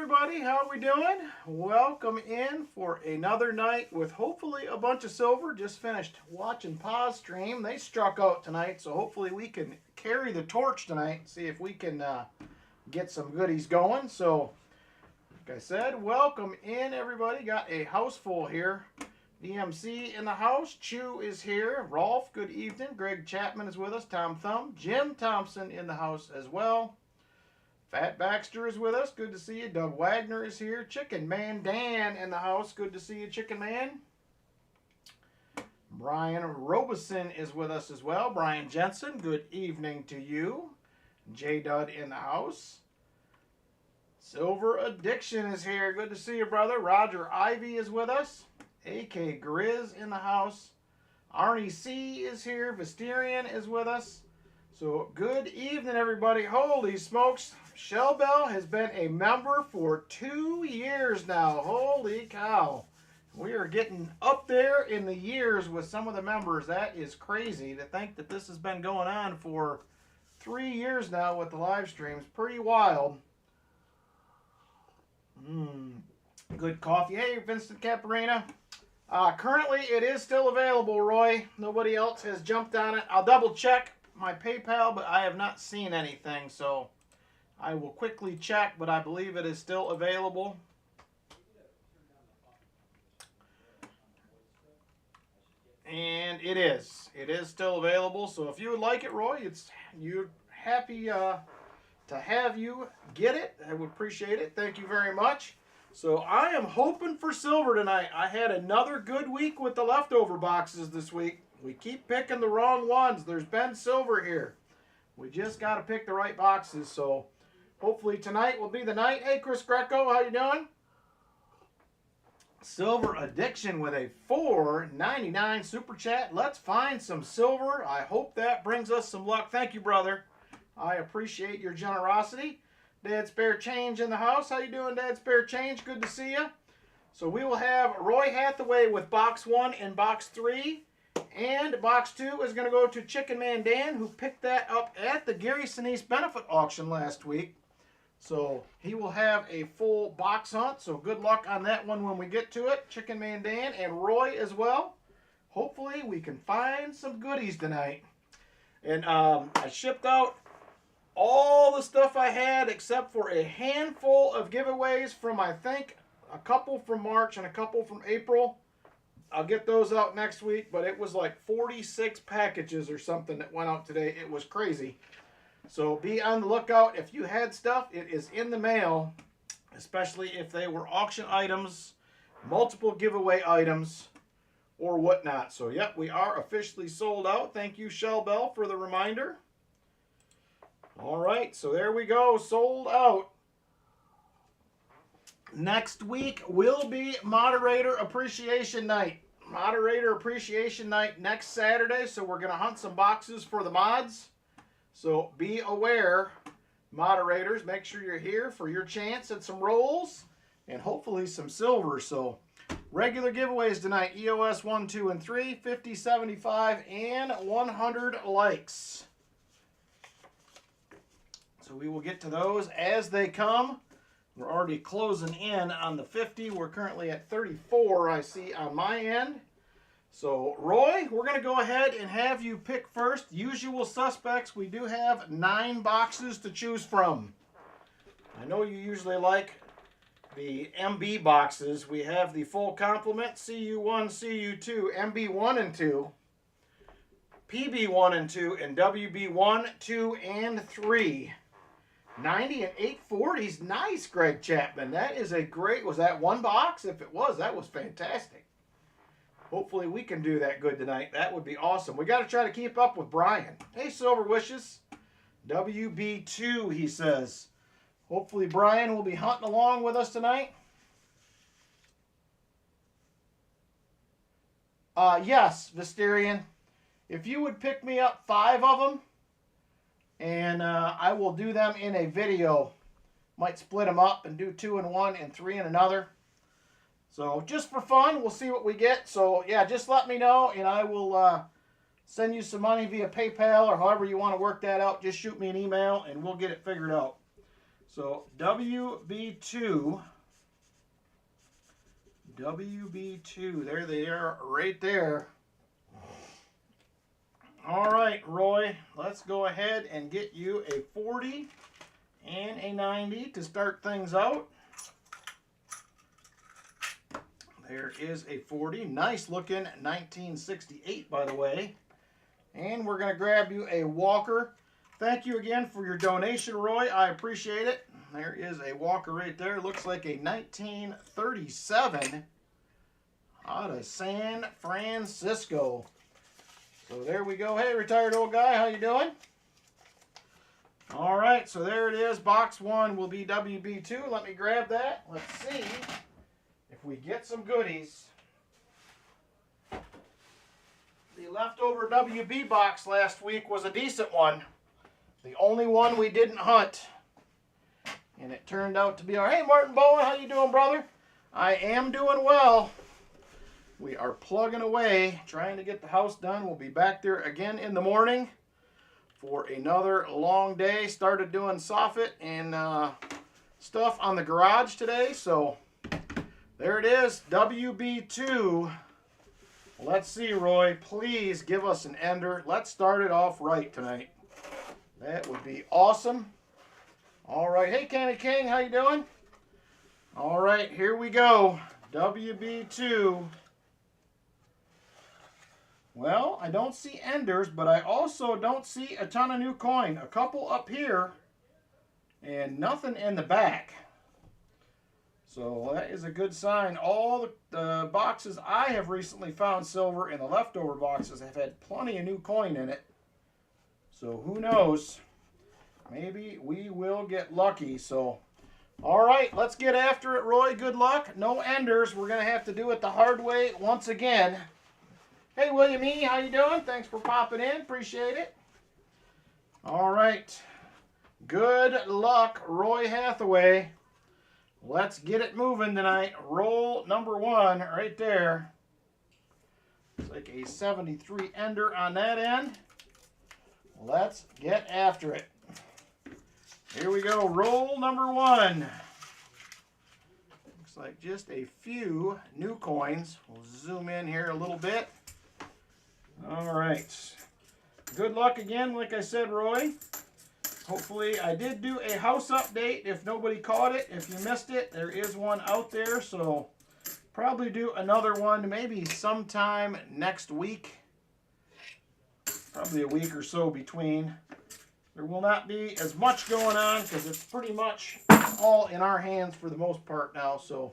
everybody, how are we doing? Welcome in for another night with hopefully a bunch of silver. Just finished watching Pause stream. They struck out tonight, so hopefully we can carry the torch tonight. See if we can get some goodies going. So, like I said, welcome in everybody. Got a house full here. DMC in the house. Chew is here. Rolf, good evening. Greg Chapman is with us. Tom Thumb. Jim Thompson in the house as well. Fat Baxter is with us. Good to see you. Doug Wagner is here. Chicken Man Dan in the house. Good to see you, Chicken Man. Brian Robeson is with us as well. Brian Jensen, good evening to you. J Dud in the house. Silver Addiction is here. Good to see you, brother. Roger Ivy is with us. AK Grizz in the house. Arnie C is here. Visterian is with us. So, good evening, everybody. Holy smokes. Shell Bell has been a member for 2 years now. Holy cow. We are getting up there in the years with some of the members. That is crazy to think that this has been going on for 3 years now with the live streams. Pretty wild. Good coffee. Hey, Vincent Caparina. Currently, it is still available, Roy. Nobody else has jumped on it. I'll double check my PayPal, but I have not seen anything, so I will quickly check, but I believe it is still available. And it is. It is still available, so if you would like it, Roy, you're happy to have you get it. I would appreciate it. Thank you very much. So I am hoping for silver tonight. I had another good week with the leftover boxes this week. We keep picking the wrong ones. There's been silver here. We just got to pick the right boxes. So hopefully tonight will be the night. Hey, Chris Greco, how you doing? Silver Addiction with a $4.99 super chat. Let's find some silver. I hope that brings us some luck. Thank you, brother. I appreciate your generosity. Dad Spare Change in the house. How you doing, Dad Spare Change? Good to see you. So we will have Roy Hathaway with box 1 and box 3. And box 2 is going to go to Chicken Man Dan, who picked that up at the Gary Sinise benefit auction last week. So he will have a full box hunt. So good luck on that one when we get to it. Chicken Man Dan and Roy as well. Hopefully we can find some goodies tonight. And I shipped out all the stuff I had except for a handful of giveaways from, I think, a couple from March and a couple from April. I'll get those out next week, but it was like 46 packages or something that went out today. It was crazy. So be on the lookout. If you had stuff, it is in the mail, especially if they were auction items, multiple giveaway items, or whatnot. So, yep, we are officially sold out. Thank you, Shell Bell, for the reminder. All right, so there we go, sold out. Next week will be Moderator Appreciation Night. Moderator Appreciation Night next Saturday, so we're going to hunt some boxes for the mods. So be aware, moderators, make sure you're here for your chance at some rolls and hopefully some silver. So regular giveaways tonight, EOS 1, 2, and 3, 50, 75, and 100 likes. So we will get to those as they come. We're already closing in on the 50. We're currently at 34, I see, on my end. So, Roy, we're going to go ahead and have you pick first. Usual suspects, we do have 9 boxes to choose from. I know you usually like the MB boxes. We have the full complement, CU1, CU2, MB1 and 2, PB1 and 2, and WB1, 2, and 3. 90 and 840s. Nice, Greg Chapman. That is a great... Was that one box? If it was, that was fantastic. Hopefully we can do that good tonight. That would be awesome. We got to try to keep up with Brian. Hey, Silver Wishes. WB2, he says. Hopefully Brian will be hunting along with us tonight. Yes, Visterian. If you would pick me up 5 of them, and I will do them in a video. Might split them up and do 2 in one and 3 in another. So just for fun, we'll see what we get. So yeah, just let me know and I will send you some money via PayPal or however you want to work that out. Just shoot me an email and we'll get it figured out. So WB2. WB2. There they are right there. All right, Roy, let's go ahead and get you a 40 and a 90 to start things out. There is a 40. Nice looking 1968, by the way. And we're going to grab you a Walker. Thank you again for your donation, Roy. I appreciate it. There is a Walker right there. Looks like a 1937 out of San Francisco. So there we go. Hey, retired old guy, how you doing? All right, so there it is. Box 1 will be WB2. Let me grab that. Let's see if we get some goodies. The leftover WB box last week was a decent one. The only one we didn't hunt. And it turned out to be our... Hey, Martin Bowen, how you doing, brother? I am doing well. We are plugging away, trying to get the house done. We'll be back there again in the morning for another long day. Started doing soffit and stuff on the garage today. So there it is, WB2. Let's see, Roy. Please give us an ender. Let's start it off right tonight. That would be awesome. All right. Hey, Kenny King, how you doing? All right, here we go. WB2. Well, I don't see enders, but I also don't see a ton of new coin. A couple up here and nothing in the back. So that is a good sign. All the boxes I have recently found silver and the leftover boxes have had plenty of new coin in it. So who knows? Maybe we will get lucky. So, all right, let's get after it, Roy. Good luck. No enders. We're going to have to do it the hard way once again. Hey, William E., how you doing? Thanks for popping in. Appreciate it. All right. Good luck, Roy Hathaway. Let's get it moving tonight. Roll number 1 right there. It's like a 73 ender on that end. Let's get after it. Here we go. Roll number 1. Looks like just a few new coins. We'll zoom in here a little bit. All right. Good luck again, like I said, Roy. Hopefully, I did do a house update. If nobody caught it, if you missed it, there is one out there. So, probably do another one maybe sometime next week. Probably a week or so between. There will not be as much going on because it's pretty much all in our hands for the most part now. So,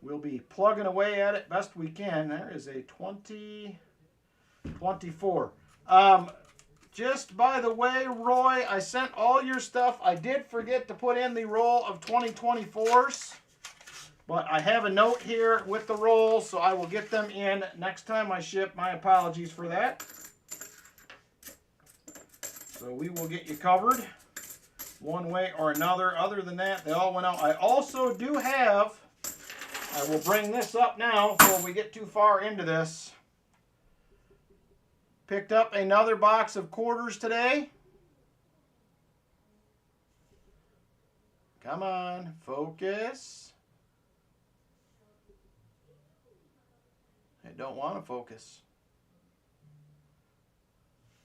we'll be plugging away at it best we can. There is a 24. Just by the way, Roy, I sent all your stuff. I did forget to put in the roll of 2024s, but I have a note here with the rolls, so I will get them in next time I ship. My apologies for that. So we will get you covered one way or another. Other than that, they all went out. I also do have, I will bring this up now before we get too far into this. Picked up another box of quarters today. Come on, focus. I don't want to focus.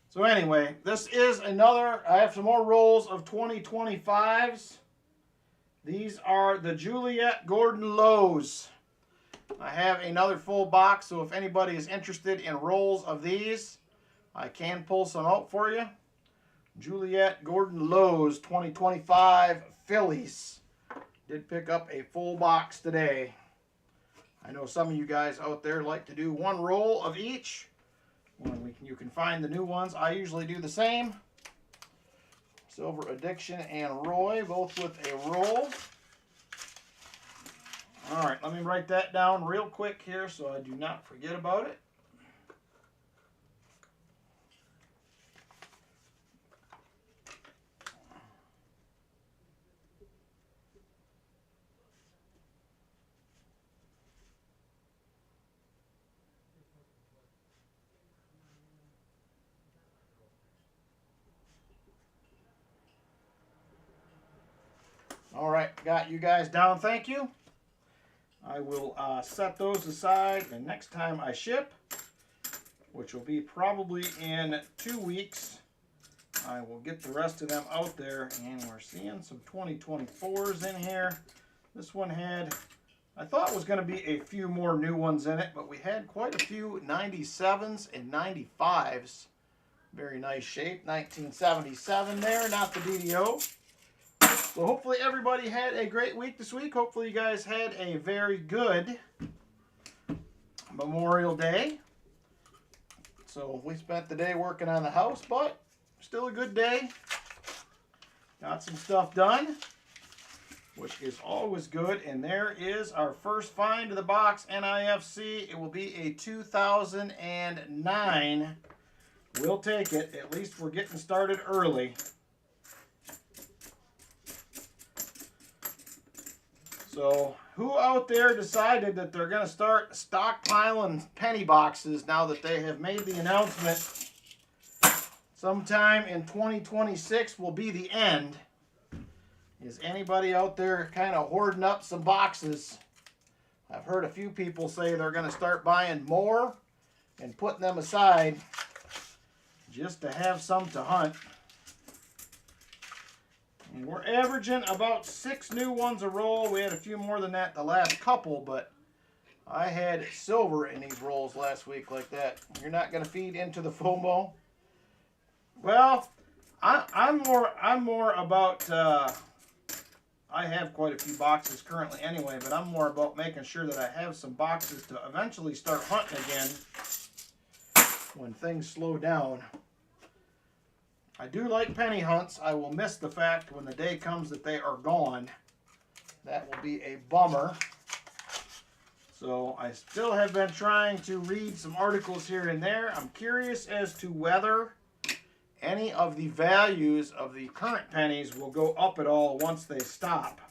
So anyway, this is another, I have some more rolls of 2025s. These are the Juliet Gordon Lows. I have another full box, so if anybody is interested in rolls of these, I can pull some out for you. Juliet Gordon Lows 2025 Phillies. Did pick up a full box today. I know some of you guys out there like to do one roll of each. When you can find the new ones, I usually do the same. Silver Addiction and Roy, both with a roll. All right, let me write that down real quick here so I do not forget about it. All right, got you guys down. Thank you. I will set those aside, and next time I ship, which will be probably in 2 weeks, I will get the rest of them out there. And we're seeing some 2024s in here. This one had, I thought it was going to be a few more new ones in it, but we had quite a few 97s and 95s. Very nice shape. 1977 there, not the DDO. So hopefully everybody had a great week this week. Hopefully you guys had a very good Memorial Day. So we spent the day working on the house, but still a good day. Got some stuff done, which is always good. And there is our first find of the box, NIFC. It will be a 2009. We'll take it. At least we're getting started early. So who out there decided that they're going to start stockpiling penny boxes now that they have made the announcement sometime in 2026 will be the end? Is anybody out there kind of hoarding up some boxes? I've heard a few people say they're going to start buying more and putting them aside just to have some to hunt. And we're averaging about 6 new ones a roll. We had a few more than that the last couple, but I had silver in these rolls last week like that. You're not going to feed into the FOMO? Well, I'm more about, I have quite a few boxes currently anyway, but I'm more about making sure that I have some boxes to eventually start hunting again when things slow down. I do like penny hunts. I will miss the fact when the day comes that they are gone. That will be a bummer. So I still have been trying to read some articles here and there. I'm curious as to whether any of the values of the current pennies will go up at all once they stop.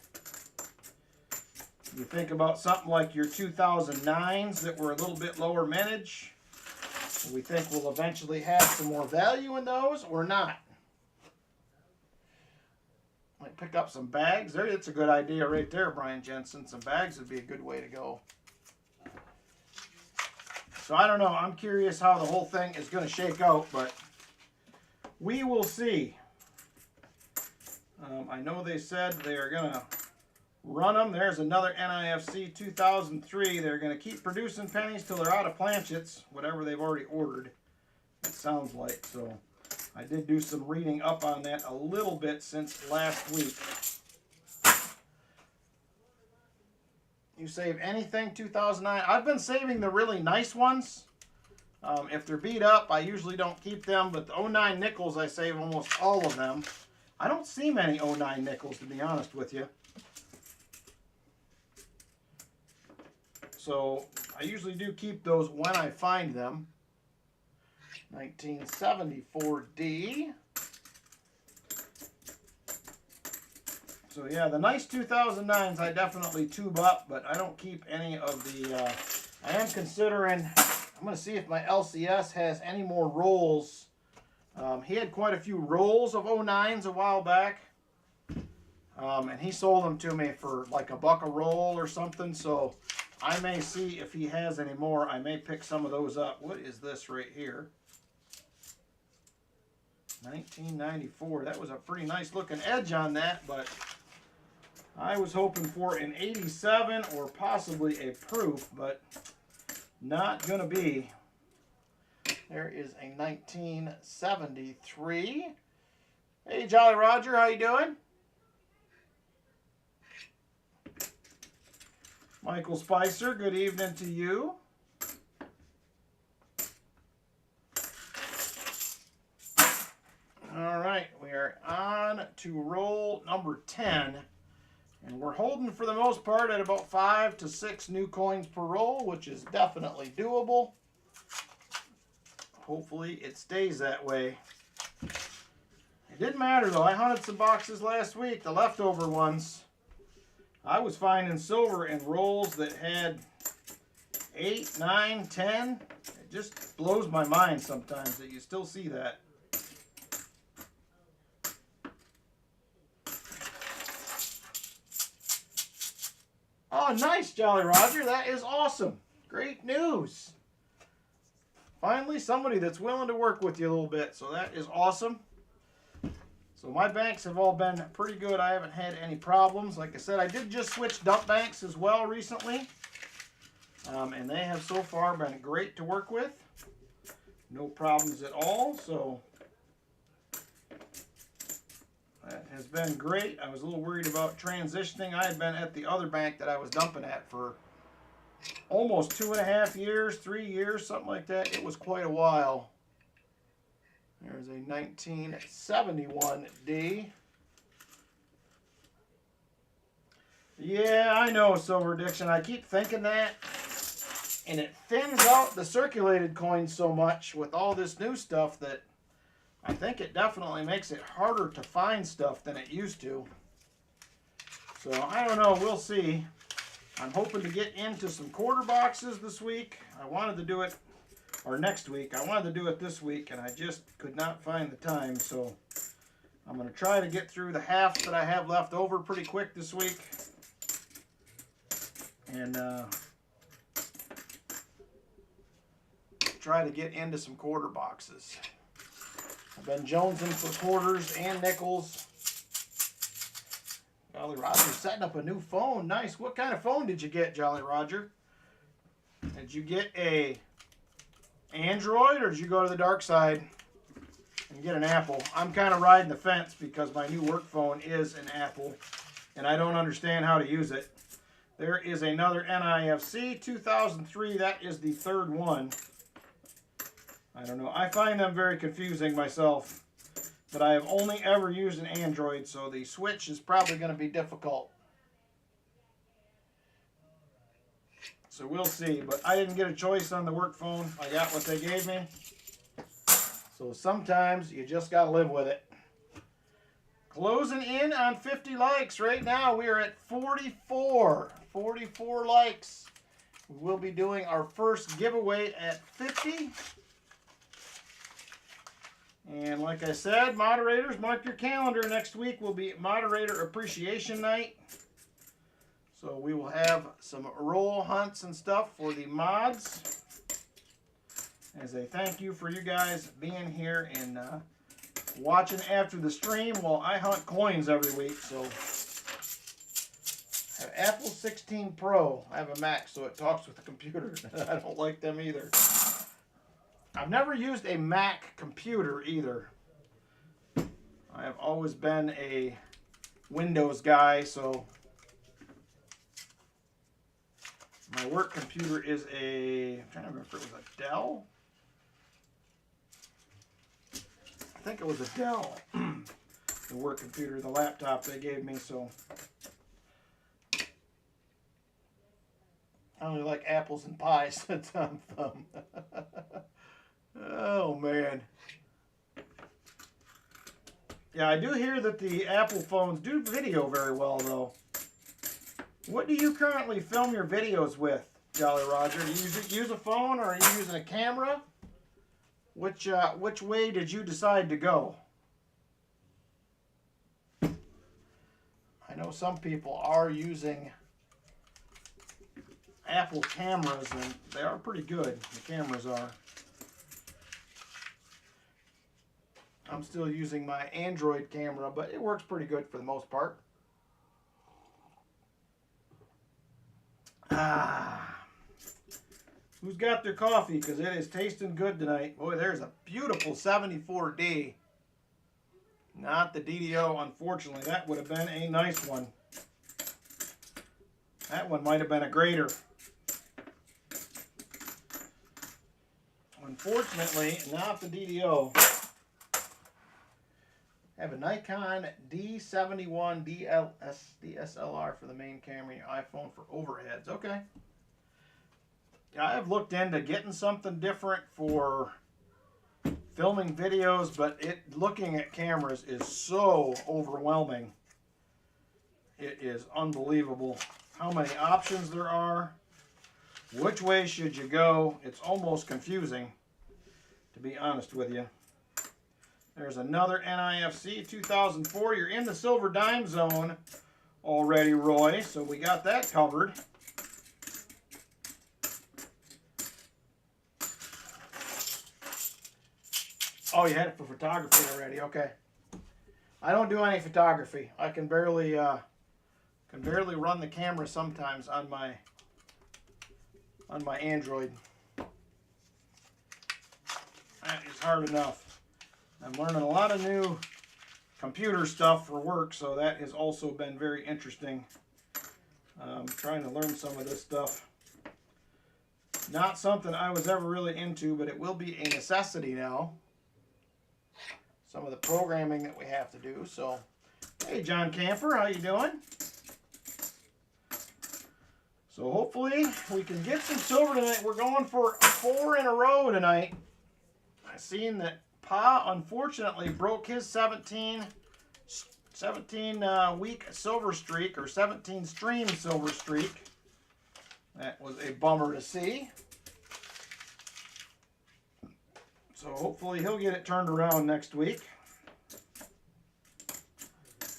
You think about something like your 2009s that were a little bit lower mintage. We think we'll eventually have some more value in those or not. Might pick up some bags. There, it's a good idea right there, Brian Jensen. Some bags would be a good way to go. So I don't know. I'm curious how the whole thing is going to shake out, but we will see. I know they said they are going to run them. There's another NIFC 2003. They're going to keep producing pennies till they're out of planchets, whatever they've already ordered, it sounds like. So I did do some reading up on that a little bit since last week. You save anything 2009? I've been saving the really nice ones. If they're beat up, I usually don't keep them, but the 09 nickels, I save almost all of them. I don't see many 09 nickels, to be honest with you. So I usually do keep those when I find them. 1974D. So yeah, the nice 2009s I definitely tube up, but I don't keep any of the, I am considering, I'm going to see if my LCS has any more rolls. He had quite a few rolls of 09s a while back. And he sold them to me for like $1 a roll or something, so I may see if he has any more. I may pick some of those up. What is this right here? 1994. That was a pretty nice looking edge on that, but I was hoping for an 87 or possibly a proof, but not going to be. There is a 1973. Hey, Jolly Roger, how you doing? Michael Spicer, good evening to you. All right, we are on to roll number 10. And we're holding for the most part at about 5 to 6 new coins per roll, which is definitely doable. Hopefully it stays that way. It didn't matter though. I hunted some boxes last week, the leftover ones. I was finding silver in rolls that had 8, 9, 10. It just blows my mind sometimes that you still see that. Oh, nice, Jolly Roger. That is awesome. Great news. Finally, somebody that's willing to work with you a little bit. So that is awesome. So my banks have all been pretty good. I haven't had any problems. Like I said, I did just switch dump banks as well recently. And they have so far been great to work with. No problems at all. So that has been great. I was a little worried about transitioning. I had been at the other bank that I was dumping at for almost 2.5 years, 3 years, something like that. It was quite a while. There's a 1971D. Yeah, I know, Silver Addiction. I keep thinking that. And it thins out the circulated coins so much with all this new stuff that I think it definitely makes it harder to find stuff than it used to. So, I don't know. We'll see. I'm hoping to get into some quarter boxes this week. I wanted to do it, or next week. I wanted to do it this week, and I just could not find the time. So, I'm going to try to get through the half that I have left over pretty quick this week. And try to get into some quarter boxes. I've been jonesing for quarters and nickels. Jolly Roger's setting up a new phone. Nice. What kind of phone did you get, Jolly Roger? Did you get a Android, or did you go to the dark side and get an Apple? I'm kind of riding the fence because my new work phone is an Apple, and I don't understand how to use it. There is another NIFC 2003. That is the third one. I don't know. I find them very confusing myself, but I have only ever used an Android, so the switch is probably going to be difficult. So we'll see, but I didn't get a choice on the work phone. I got what they gave me. So sometimes you just got to live with it. Closing in on 50 likes right now. We are at 44 likes. We'll be doing our first giveaway at 50. And like I said, moderators, mark your calendar. Next week will be Moderator Appreciation Night. So we will have some roll hunts and stuff for the mods as a thank you for you guys being here and watching after the stream while I hunt coins every week. So I have Apple 16 Pro. I have a Mac, so it talks with the computer. I don't like them either. I've never used a Mac computer either. I have always been a Windows guy, so my work computer is a, I'm trying to remember if it was a Dell. I think it was a Dell, the work computer, the laptop they gave me, so I only like apples and pies, said Tom Thumb. Oh, man. Yeah, I do hear that the Apple phones do video very well, though. What do you currently film your videos with, Jolly Roger? Do you use a phone, or are you using a camera? Which way did you decide to go? I know some people are using Apple cameras, and they are pretty good. The cameras are. I'm still using my Android camera, but it works pretty good for the most part. Who's got their coffee? Because it is tasting good tonight. Boy, there's a beautiful 74D. Not the DDO, unfortunately. That would have been a nice one. That one might have been a grader. Unfortunately, not the DDO. I have a Nikon D71 DSLR for the main camera, your iPhone for overheads. Okay. Yeah, I have looked into getting something different for filming videos, but looking at cameras is so overwhelming. It is unbelievable how many options there are. Which way should you go? It's almost confusing, to be honest with you. There's another NIFC 2004. You're in the silver dime zone already, Roy, so we got that covered. Oh, you had it for photography already. Okay. I don't do any photography. I can barely run the camera sometimes on my Android. That is hard enough. I'm learning a lot of new computer stuff for work, so that has also been very interesting. Trying to learn some of this stuff. Not something I was ever really into, but it will be a necessity now. Some of the programming that we have to do. So, hey, John Camper, how you doing? So hopefully we can get some silver tonight. We're going for 4 in a row tonight. I seen that Pa unfortunately broke his 17 week silver streak, or 17 stream silver streak. That was a bummer to see. So hopefully he'll get it turned around next week.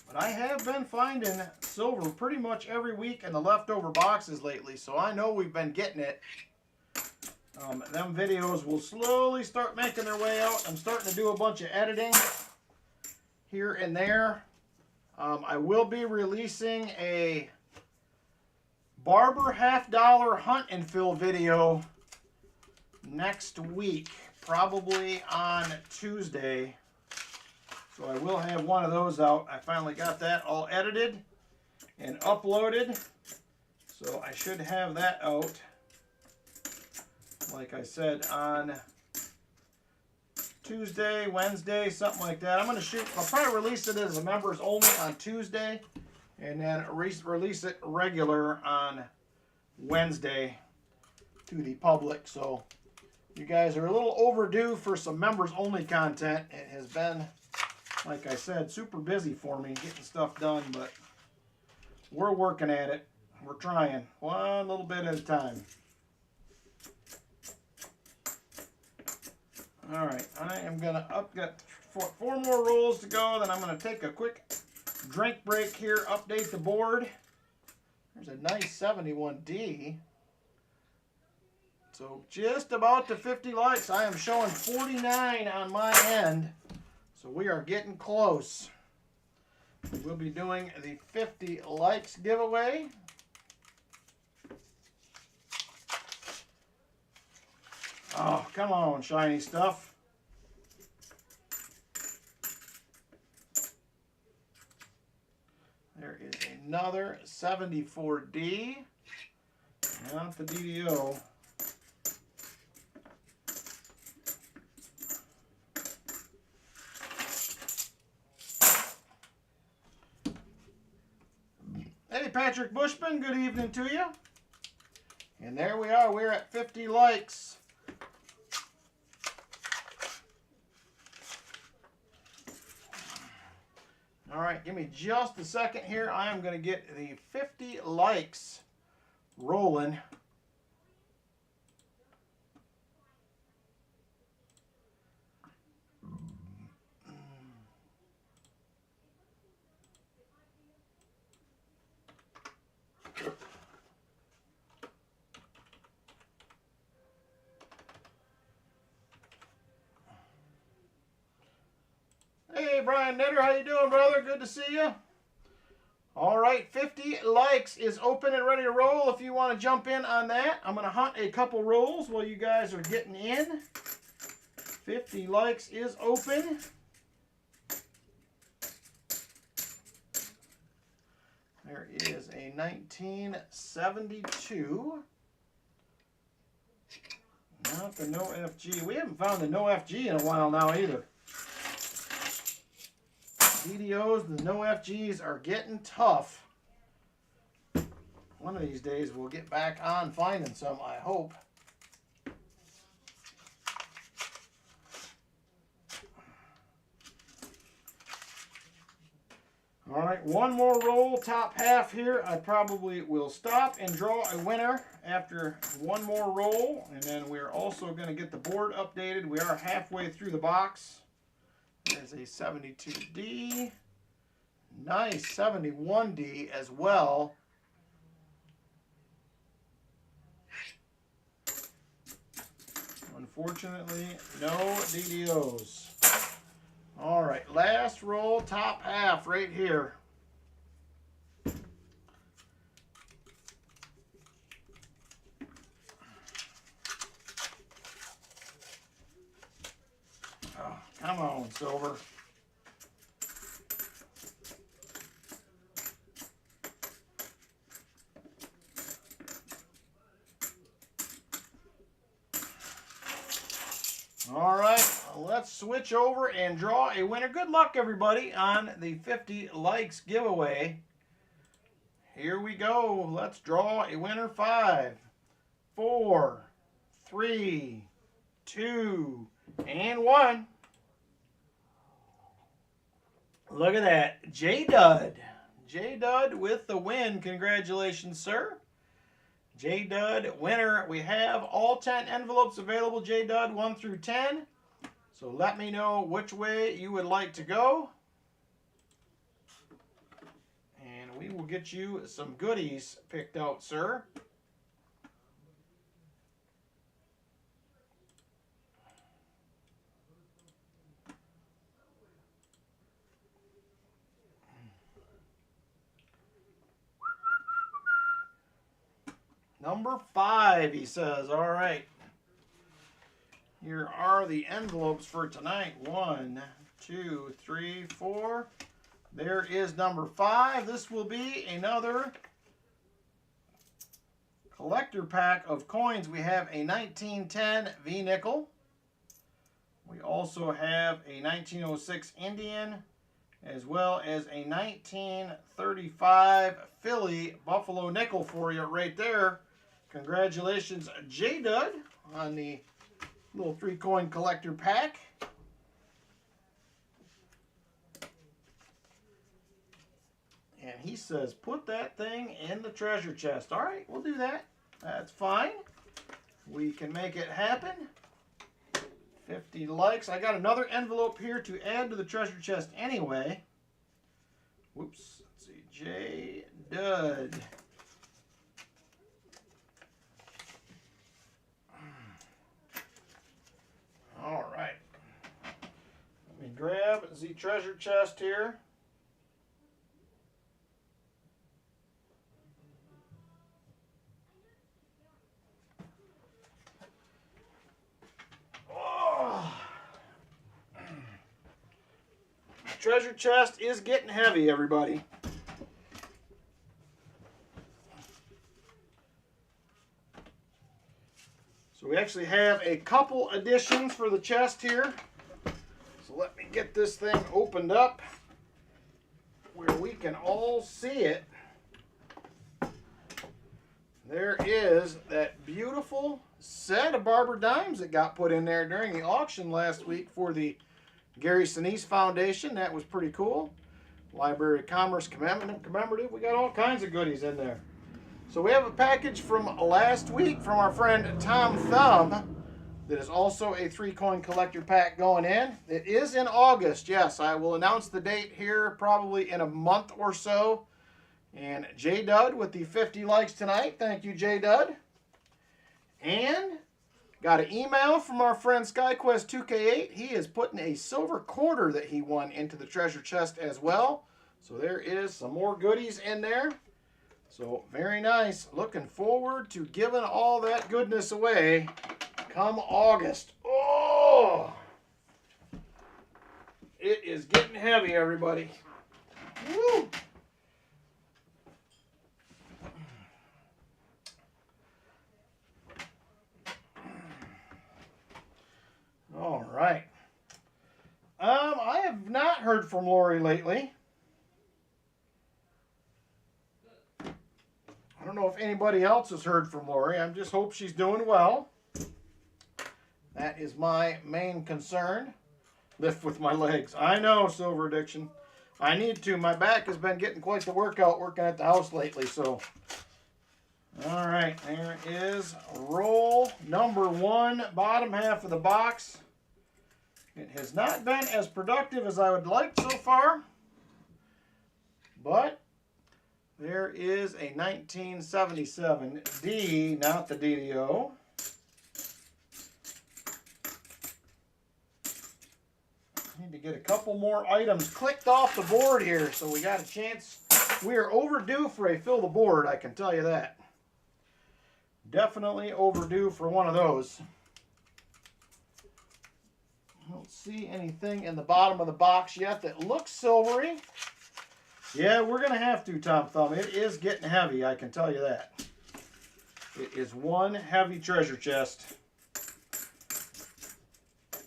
But I have been finding silver pretty much every week in the leftover boxes lately, so I know we've been getting it. Them videos will slowly start making their way out. I'm starting to do a bunch of editing here and there. I will be releasing a Barber $50 hunt and fill video next week, probably on Tuesday. So I will have one of those out. I finally got that all edited and uploaded, so I should have that out, like I said, on Tuesday, Wednesday, something like that. I'm going to shoot, I'll probably release it as a members only on Tuesday, and then release it regular on Wednesday to the public. So you guys are a little overdue for some members only content. It has been, like I said, super busy for me getting stuff done, but we're working at it. We're trying one little bit at a time. All right, I am gonna got 4 more rolls to go. Then I'm gonna take a quick drink break here, update the board. There's a nice 71D. So just about to 50 likes. I am showing 49 on my end. So we are getting close. We'll be doing the 50 likes giveaway. Oh, come on, shiny stuff. There is another 74D. Not the DDO. Hey, Patrick Bushman, good evening to you. And there we are. We're at 50 likes. All right, give me just a second here. I am going to get the 50 likes rolling. Hey, Brian Netter, how you doing, brother? Good to see you. All right, 50 likes is open and ready to roll. If you want to jump in on that, I'm going to hunt a couple rolls while you guys are getting in. 50 likes is open. There is a 1972. Not the no FG. We haven't found the no FG in a while now either. DDOs and the no FGs are getting tough. One of these days we'll get back on finding some, I hope. All right, one more roll, top half here. I probably will stop and draw a winner after one more roll. And then we're also going to get the board updated. We are halfway through the box. There's a 72D. Nice 71D as well. Unfortunately, no DDOs. All right, last roll, top half right here. Oh, come on, silver. All right, let's switch over and draw a winner. Good luck, everybody, on the 50 likes giveaway. Here we go. Let's draw a winner. 5, 4, 3, 2, and 1. Look at that. J-Dud. J-Dud with the win. Congratulations, sir. J-Dud winner. We have all 10 envelopes available, J-Dud, 1 through 10. So let me know which way you would like to go. And we will get you some goodies picked out, sir. Number 5, he says. All right. Here are the envelopes for tonight. 1, 2, 3, 4. There is number 5. This will be another collector pack of coins. We have a 1910 V-nickel. We also have a 1906 Indian, as well as a 1935 Philly Buffalo nickel for you right there. Congratulations, J-Dud, on the little 3-coin collector pack. And he says, put that thing in the treasure chest. All right, we'll do that. That's fine. We can make it happen. 50 likes. I got another envelope here to add to the treasure chest anyway. Whoops. Let's see. J-Dud. All right. Let me grab the treasure chest here. Oh. The treasure chest is getting heavy, everybody. So we actually have a couple additions for the chest here. So let me get this thing opened up where we can all see it. There is that beautiful set of Barber dimes that got put in there during the auction last week for the Gary Sinise Foundation. That was pretty cool. Library of Commerce commemorative. We got all kinds of goodies in there. So we have a package from last week from our friend Tom Thumb that is also a 3-coin collector pack going in. It is in August. Yes, I will announce the date here probably in a month or so. And J-Dud with the 50 likes tonight. Thank you, J-Dud. And got an email from our friend SkyQuest2K8. He is putting a silver quarter that he won into the treasure chest as well. So there is some more goodies in there. So very nice. Looking forward to giving all that goodness away come August. Oh! It is getting heavy, everybody. Woo! All right. I have not heard from Lori lately. I don't know if anybody else has heard from Lori. I just hope she's doing well. That is my main concern. Lift with my legs. I know, Silver Addiction. I need to. My back has been getting quite the workout working at the house lately. So, all right. There is roll number 1, bottom half of the box. It has not been as productive as I would like so far. But there is a 1977 D, not the DDO. get a couple more items clicked off the board here, so we got a chance. We are overdue for a fill the board, I can tell you that. Definitely overdue for one of those. I don't see anything in the bottom of the box yet that looks silvery. Yeah, we're going to have to, Tom Thumb. It is getting heavy, I can tell you that. It is one heavy treasure chest.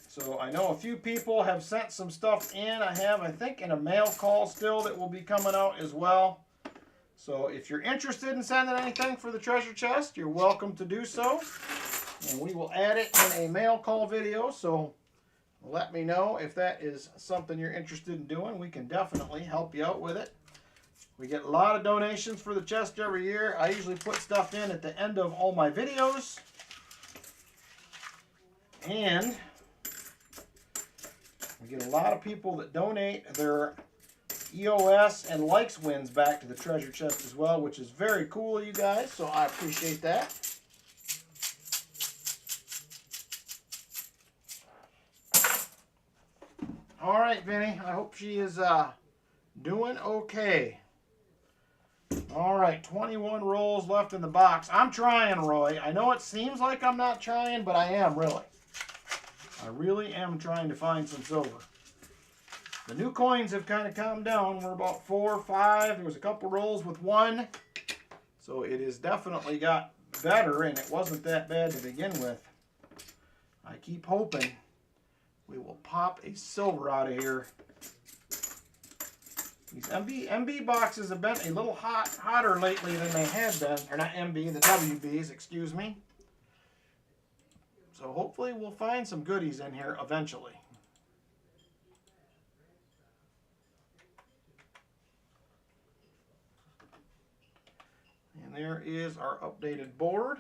So I know a few people have sent some stuff in. I have, I think, in a mail call still that will be coming out as well. So if you're interested in sending anything for the treasure chest, you're welcome to do so. And we will add it in a mail call video. So let me know if that is something you're interested in doing. We can definitely help you out with it. We get a lot of donations for the chest every year. I usually put stuff in at the end of all my videos. And we get a lot of people that donate their EOS and likes wins back to the treasure chest as well, which is very cool of you guys, so I appreciate that. All right, Vinny, I hope she is doing okay. All right, 21 rolls left in the box. I'm trying, Roy. I know it seems like I'm not trying, but I am, really. I really am trying to find some silver. The new coins have kind of calmed down. We're about 4 or 5. There was a couple rolls with 1. So it has definitely got better, and it wasn't that bad to begin with. I keep hoping we will pop a silver out of here. These MB boxes have been a little hotter lately than they had been. Or not MB, the WBs, excuse me. So hopefully we'll find some goodies in here eventually. And there is our updated board.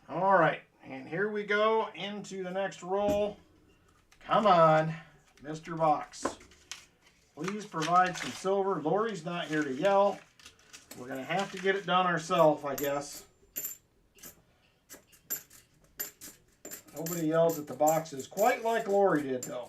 All right, and here we go into the next roll. Come on, Mr. Box. Please provide some silver. Lori's not here to yell. We're going to have to get it done ourselves, I guess. Nobody yells at the boxes quite like Lori did, though.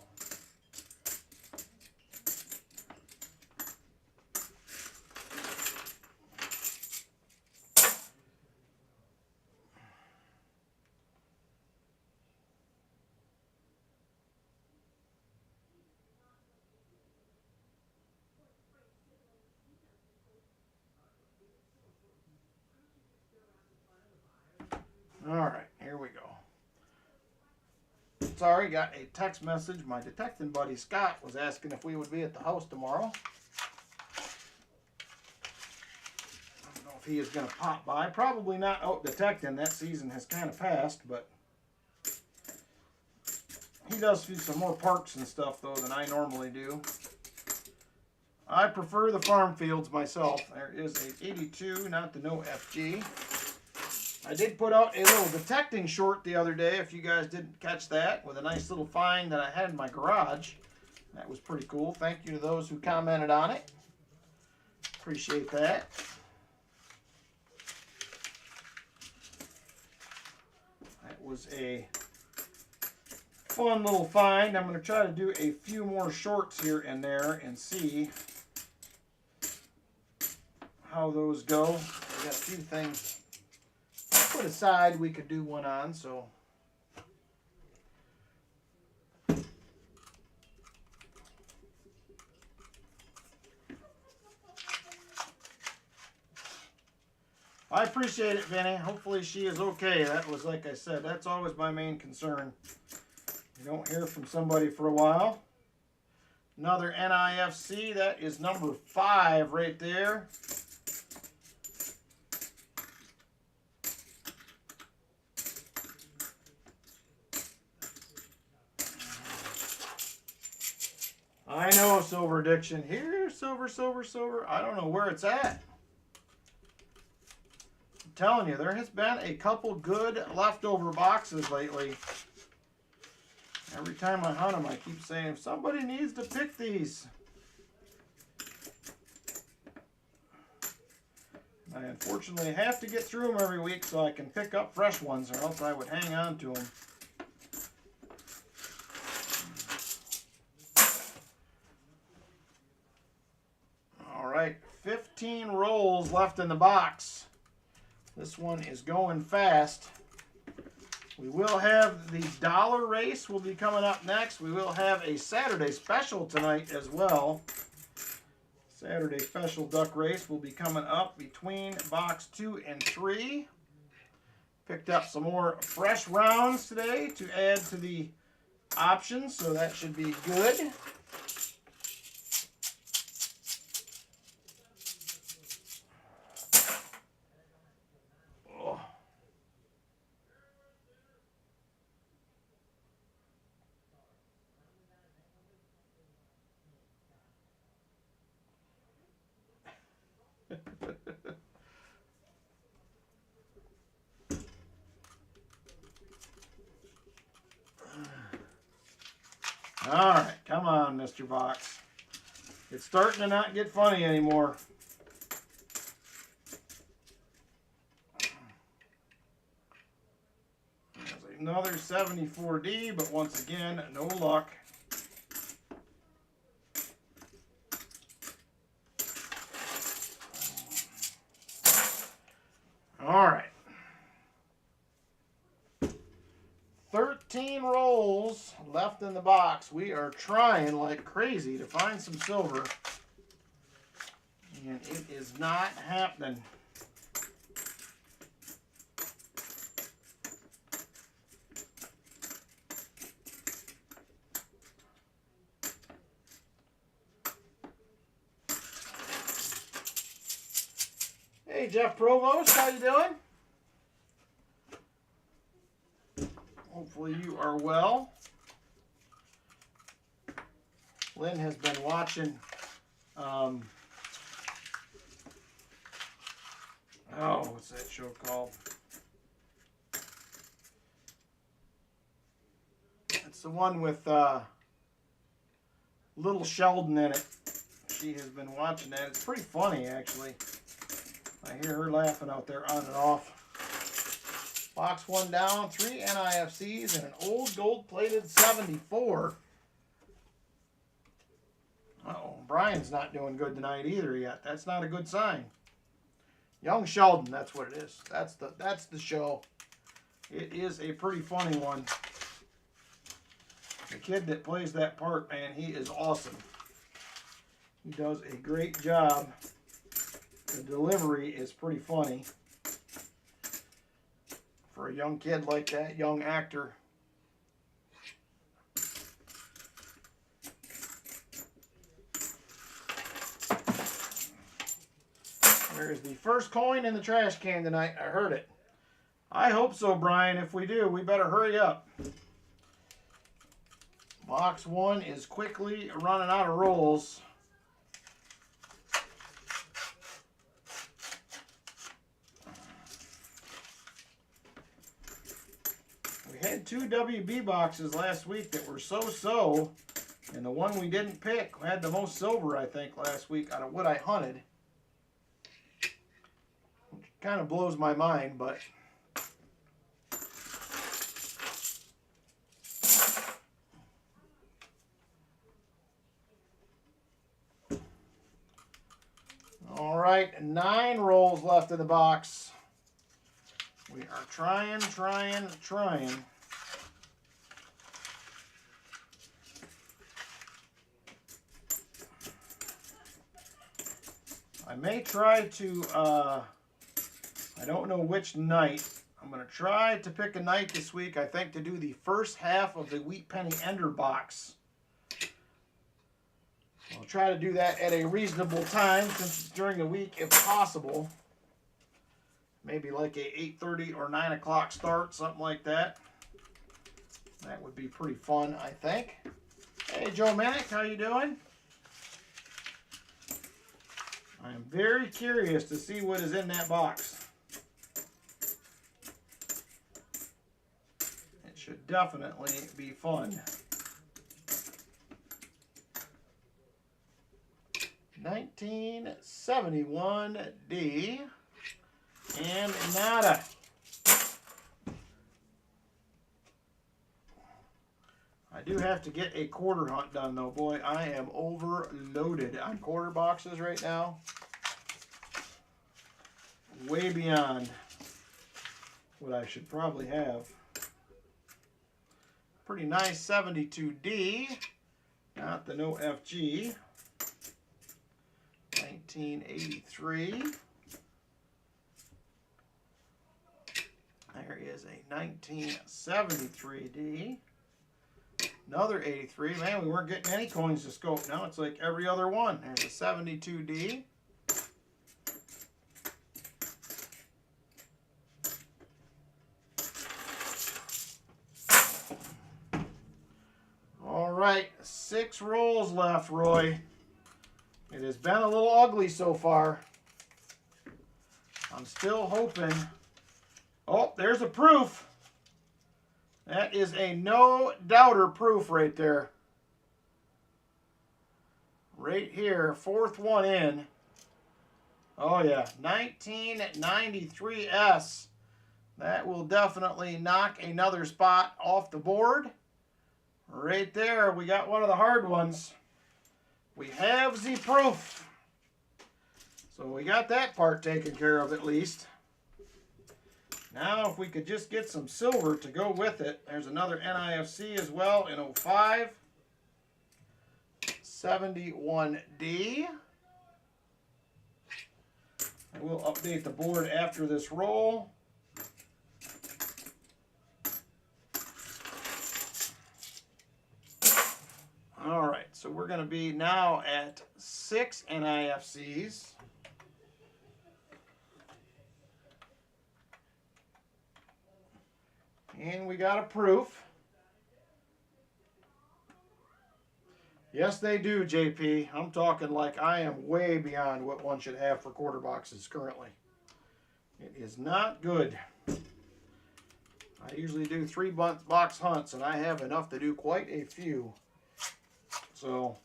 All right, here we go. Sorry, got a text message. My detecting buddy Scott was asking if we would be at the house tomorrow. I don't know if he is going to pop by. Probably not out detecting. That season has kind of passed, but he does feed some more parks and stuff, though, than I normally do. I prefer the farm fields myself. There is a 82, not the no FG. I did put out a little detecting short the other day, if you guys didn't catch that, with a nice little find that I had in my garage. That was pretty cool. Thank you to those who commented on it. Appreciate that. That was a fun little find. I'm going to try to do a few more shorts here and there and see how those go. I got a few things put aside we could do one on, so I appreciate it, Vinny. Hopefully she is okay. That was, like I said, that's always my main concern. You don't hear from somebody for a while. Another NIFC, that is number 5 right there. I know, Silver Addiction. Here, silver, silver, silver. I don't know where it's at. I'm telling you, there has been a couple good leftover boxes lately. Every time I hunt them, I keep saying, somebody needs to pick these. I unfortunately have to get through them every week so I can pick up fresh ones, or else I would hang on to them. 13 rolls left in the box. This one is going fast. We will have the dollar race will be coming up next. We will have a Saturday special tonight as well. Saturday special duck race will be coming up between box 2 and 3. Picked up some more fresh rounds today to add to the options, so that should be good. Oh. All right, come on, Mr. Box. It's starting to not get funny anymore. There's another 74D, but once again, no luck. All right. 13 rolls left in the box. We are trying like crazy to find some silver, and it is not happening. Hey, Jeff Provost, how you doing? Hopefully you are well. Lynn has been watching, what's that show called? It's the one with Little Sheldon in it. She has been watching that. It's pretty funny, actually. I hear her laughing out there on and off. Box 1 down, 3 NIFCs, and an old gold-plated 74. Uh-oh, Brian's not doing good tonight either yet. That's not a good sign. Young Sheldon, that's what it is. That's the show. It is a pretty funny one. The kid that plays that part, man, he is awesome. He does a great job. The delivery is pretty funny. For a young kid like that, young actor. There's the first coin in the trash can tonight. I heard it. I hope so, Brian. If we do, we better hurry up. Box 1 is quickly running out of rolls. We had 2 WB boxes last week that were so-so, and the one we didn't pick had the most silver, I think, last week out of what I hunted. Which kind of blows my mind, but... All right, 9 rolls left in the box. We are trying. I may try to, I don't know which night. I'm going to try to pick a night this week, I think, to do the first half of the Wheat Penny Ender box. I'll try to do that at a reasonable time, since it's during the week, if possible. Maybe like a 8:30 or 9 o'clock start, something like that. That would be pretty fun, I think. Hey, Joe Manick, how you doing? I am very curious to see what is in that box. It should definitely be fun. 1971D. And nada. I do have to get a quarter hunt done, though. Boy, I am overloaded on quarter boxes right now. way beyond what I should probably have. Pretty nice 72D. Not the no FG. 1983. There is a 1973D. Another 83. Man, we weren't getting any coins to scope. Now it's like every other one. There's a 72D. All right, 6 rolls left, Roy. It has been a little ugly so far. I'm still hoping. Oh, there's a proof. That is a no doubter proof right there. Right here, 4th one in. Oh yeah, 1993S. That will definitely knock another spot off the board. Right there, we got one of the hard ones. We have the proof. So we got that part taken care of at least. Now if we could just get some silver to go with it. There's another NIFC as well in 05. 71D. I will update the board after this roll. All right, so we're going to be now at 6 NIFCs. And we got a proof. Yes, they do, JP. I'm talking like I am way beyond what one should have for quarter boxes currently. It is not good. I usually do 3 box hunts, and I have enough to do quite a few. So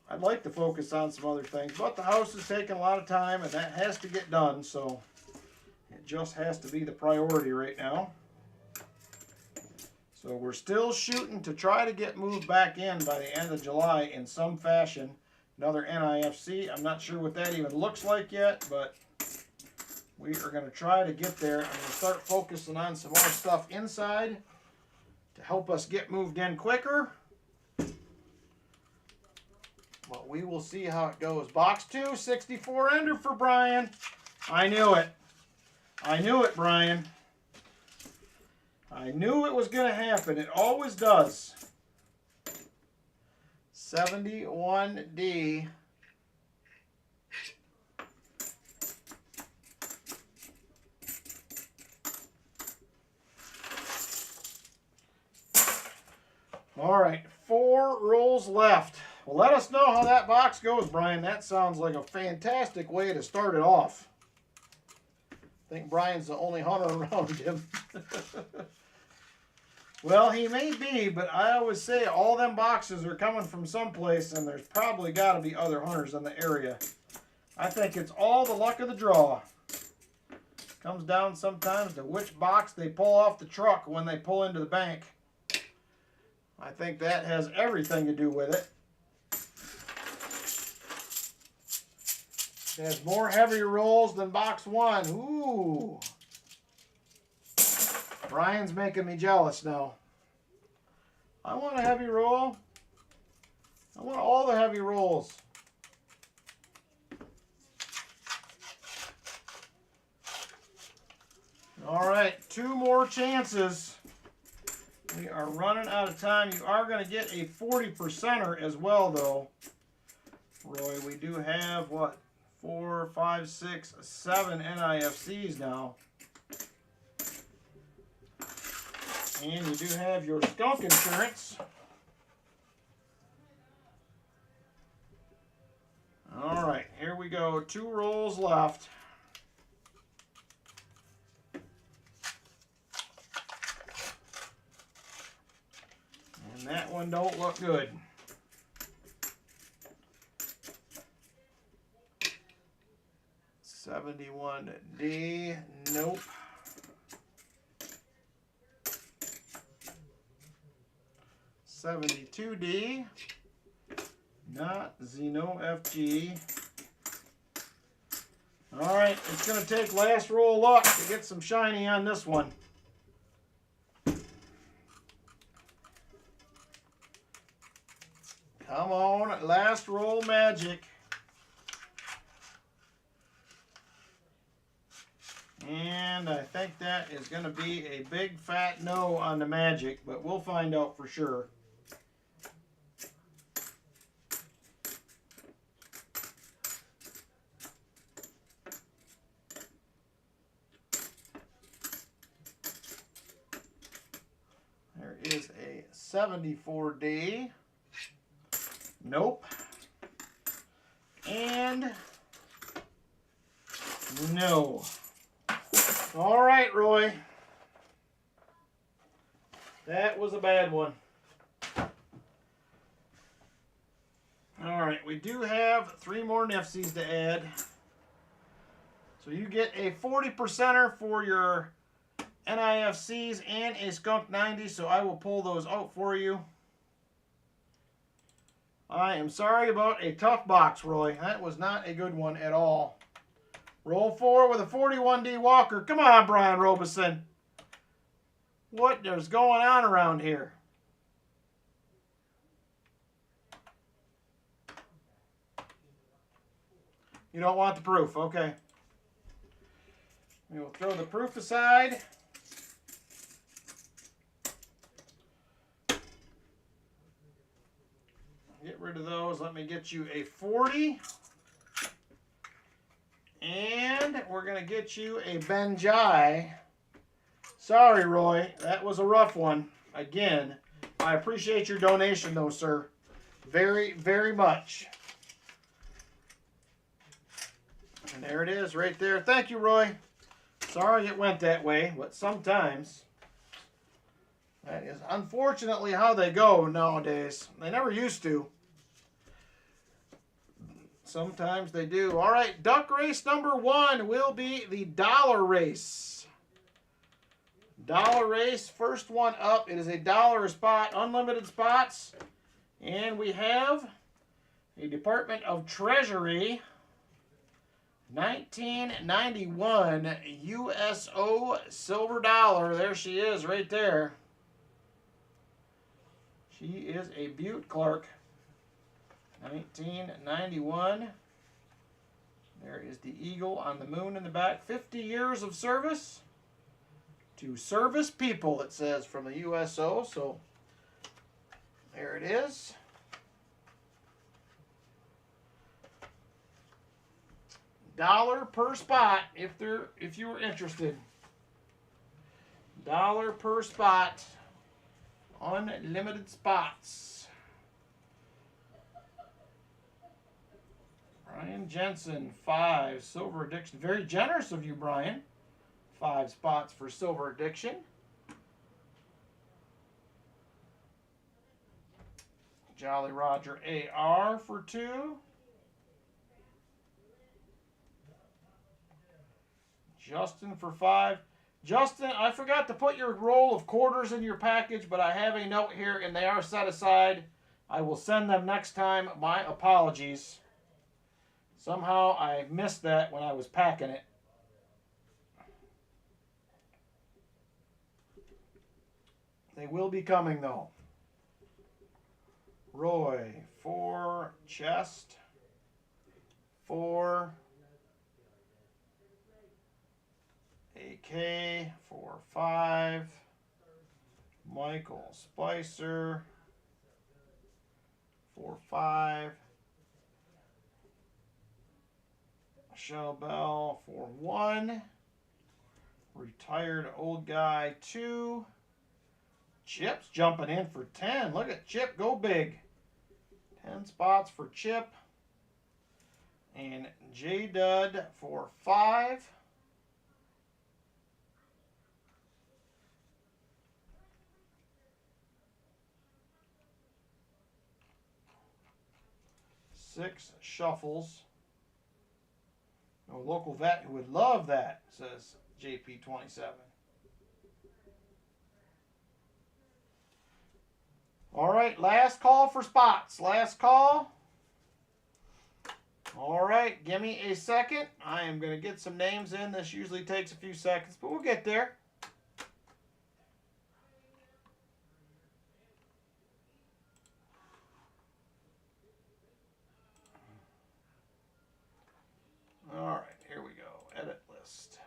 I'd like to focus on some other things, but the house is taking a lot of time, and that has to get done, so it just has to be the priority right now. So we're still shooting to try to get moved back in by the end of July in some fashion. Another NIFC. I'm not sure what that even looks like yet, but we are going to try to get there. I'm going to start focusing on some more stuff inside to help us get moved in quicker. But we will see how it goes. Box 2, 64 ender for Brian. I knew it. I knew it, Brian. I knew it was going to happen. It always does. 71D. All right, 4 rolls left. Well, let us know how that box goes, Brian. That sounds like a fantastic way to start it off. I think Brian's the only hunter around him. Well, he may be, but I always say all them boxes are coming from someplace, and there's probably got to be other hunters in the area. I think it's all the luck of the draw. Comes down sometimes to which box they pull off the truck when they pull into the bank. I think that has everything to do with it. It has more heavy rolls than box 1. Ooh. Brian's making me jealous now. I want a heavy roll. I want all the heavy rolls. All right, 2 more chances. We are running out of time. You are going to get a 40%er as well, though. Roy, we do have, what, 4, 5, 6, 7 NIFCs now. And you do have your skunk insurance. All right, here we go. 2 rolls left. And that one don't look good. $71D, nope. $72D, not Zeno FG. All right, right, it's going to take last roll of luck to get some shiny on this one. Come on, last roll magic. And I think that is going to be a big fat no on the magic, but we'll find out for sure. There is a 74D. Nope. And no. All right, Roy. That was a bad one. All right, we do have 3 more Nifsies to add. So you get a 40%er for your NIFCs and a skunked 90, so I will pull those out for you. I am sorry about a tough box, Roy. That was not a good one at all. Roll 4 with a 41D Walker. Come on, Brian Robeson. What is going on around here? You don't want the proof. Okay. We will throw the proof aside. Get rid of those. Let me get you a 40. And we're going to get you a Benjai. Sorry, Roy. That was a rough one. Again, I appreciate your donation, though, sir. Very, very much. And there it is right there. Thank you, Roy. Sorry it went that way, but sometimes that is unfortunately how they go nowadays. They never used to. Sometimes they do. All right, duck race number 1 will be the dollar race. Dollar race, first one up. It is a $1 a spot, unlimited spots. And we have a Department of Treasury 1991 USO silver dollar. There she is right there. She is a Butte clerk. 1991. There is the eagle on the moon in the back. 50 years of service to service people, it says, from the USO. So there it is. $1 per spot if you were interested. $1 per spot. Unlimited spots. Brian Jensen, 5. Silver Addiction. Very generous of you, Brian. 5 spots for Silver Addiction. Jolly Roger AR for 2. Justin for 5. Justin, I forgot to put your roll of quarters in your package, but I have a note here, and they are set aside. I will send them next time. My apologies. Somehow I missed that when I was packing it. They will be coming, though. Roy, 4. Chest, 4. AK, 4, 5. Michael Spicer, 4, 5. Michelle Bell, 4, 1. Retired old guy, 2. Chip's jumping in for 10. Look at Chip go big. 10 spots for Chip. And J Dud for 5. Six shuffles. A local vet who would love that, says JP27. All right, last call for spots. Last call. All right, give me a second. I am going to get some names in. This usually takes a few seconds, but we'll get there. All right, here we go. Edit list.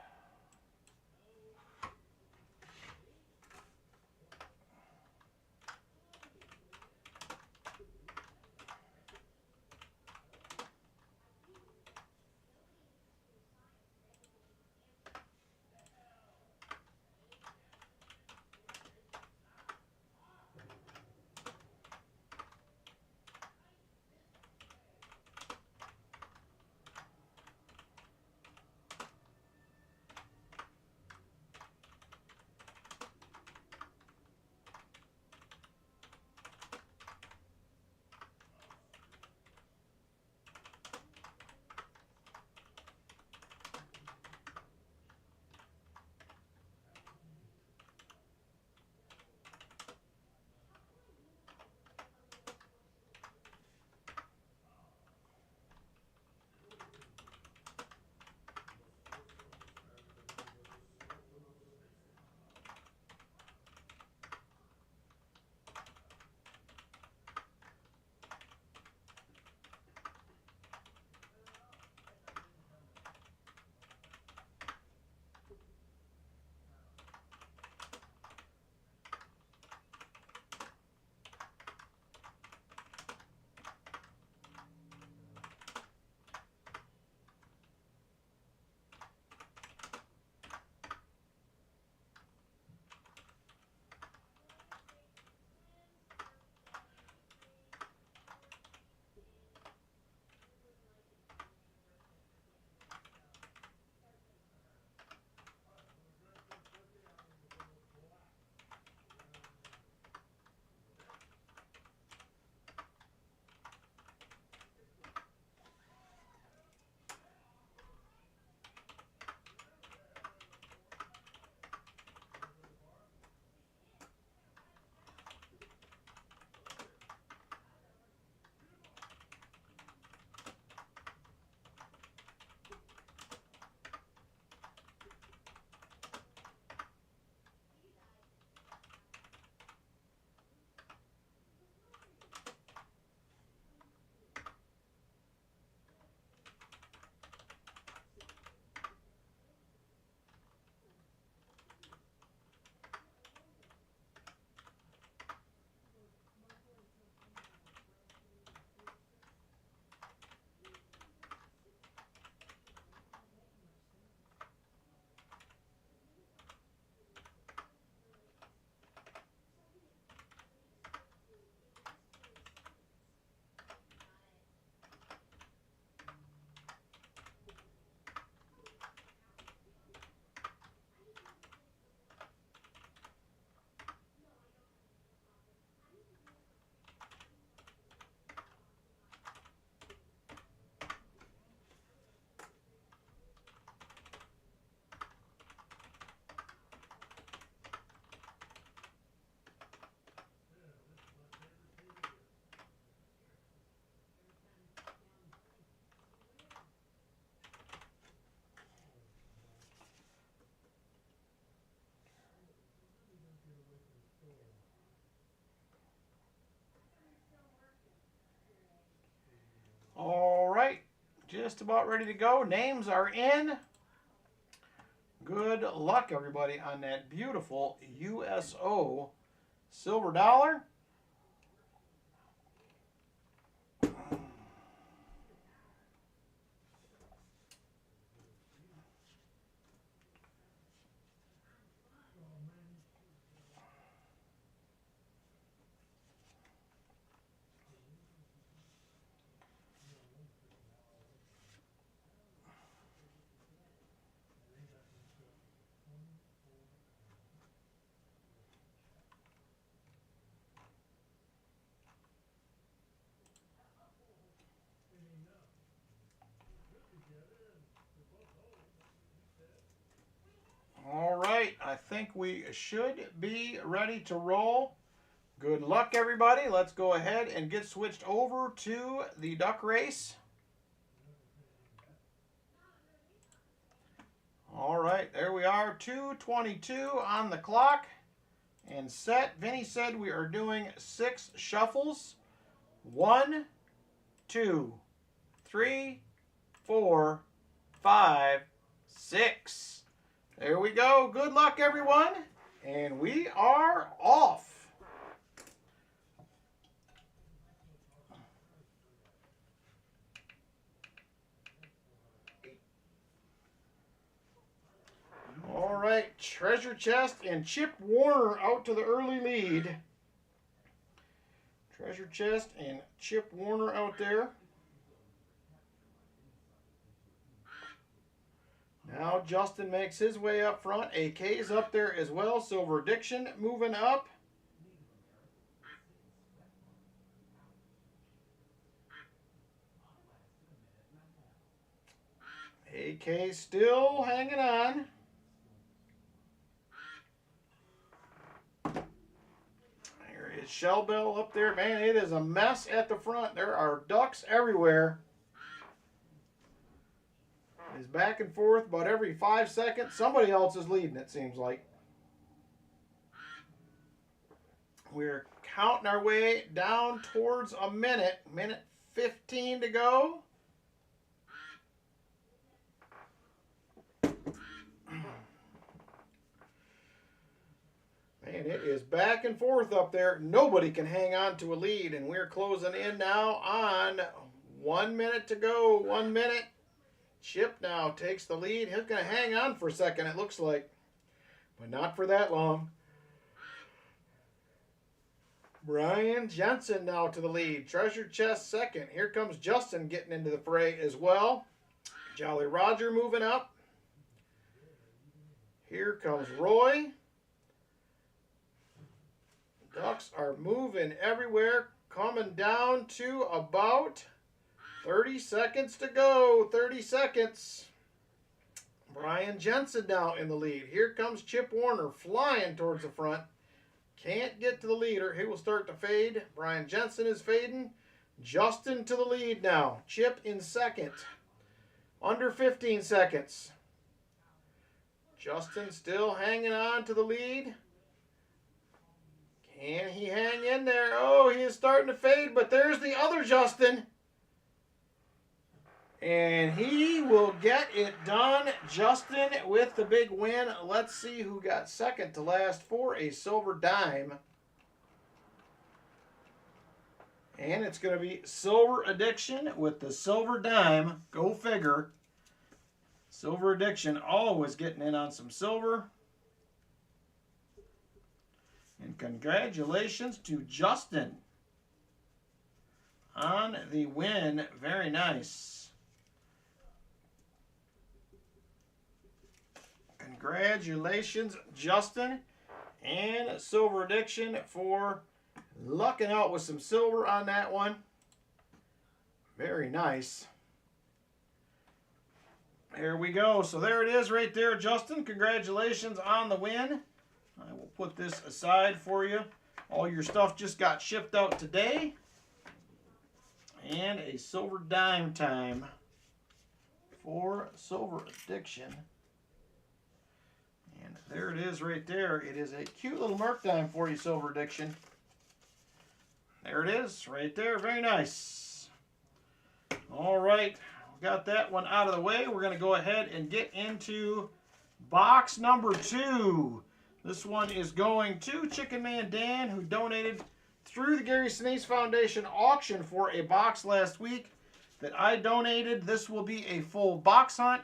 All right, just about ready to go. Names are in. Good luck, everybody, on that beautiful USO silver dollar. All right, I think we should be ready to roll. Good luck, everybody. Let's go ahead and get switched over to the duck race. are 2:22 on the clock. And set. Vinny said we are doing 6 shuffles. 1, 2, 3, 4, 5, 6. There we go. Good luck, everyone. And we are off. All right, Treasure Chest and Chip Warner out to the early lead. Treasure Chest and Chip Warner out there. Now Justin makes his way up front. AK is up there as well. Silver Addiction moving up. AK still hanging on. Shell Bell up there. Man, it is a mess at the front. There are ducks everywhere. It's back and forth about every 5 seconds. Somebody else is leading, it seems like. We're counting our way down towards a minute. Minute 15 to go. Man, it is back and forth up there. Nobody can hang on to a lead, and we're closing in now on 1 minute to go. 1 minute. Chip now takes the lead. He's going to hang on for a second, it looks like, but not for that long. Brian Jensen now to the lead. Treasure Chest second. Here comes Justin getting into the fray as well. Jolly Roger moving up. Here comes Roy. Ducks are moving everywhere, coming down to about 30 seconds to go. 30 seconds. Brian Jensen now in the lead. Here comes Chip Warner flying towards the front. Can't get to the leader. He will start to fade. Brian Jensen is fading. Justin to the lead now. Chip in second. Under 15 seconds. Justin still hanging on to the lead. Can he hang in there? Oh, he is starting to fade, but there's the other Justin. And he will get it done. Justin with the big win. Let's see who got second to last for a silver dime. And it's going to be Silver Addiction with the silver dime. Go figure. Silver Addiction always getting in on some silver. And congratulations to Justin on the win. Very nice. Congratulations, Justin and Silver Addiction, for lucking out with some silver on that one. Very nice. There we go. So there it is right there, Justin. Congratulations on the win. I will put this aside for you. All your stuff just got shipped out today. And a silver dime time for Silver Addiction. And there it is right there. It is a cute little Merc dime for you, Silver Addiction. There it is right there. Very nice. All right. Got that one out of the way. We're going to go ahead and get into box number 2. This one is going to Chicken Man Dan, who donated through the Gary Sinise Foundation auction for a box last week that I donated. This will be a full box hunt.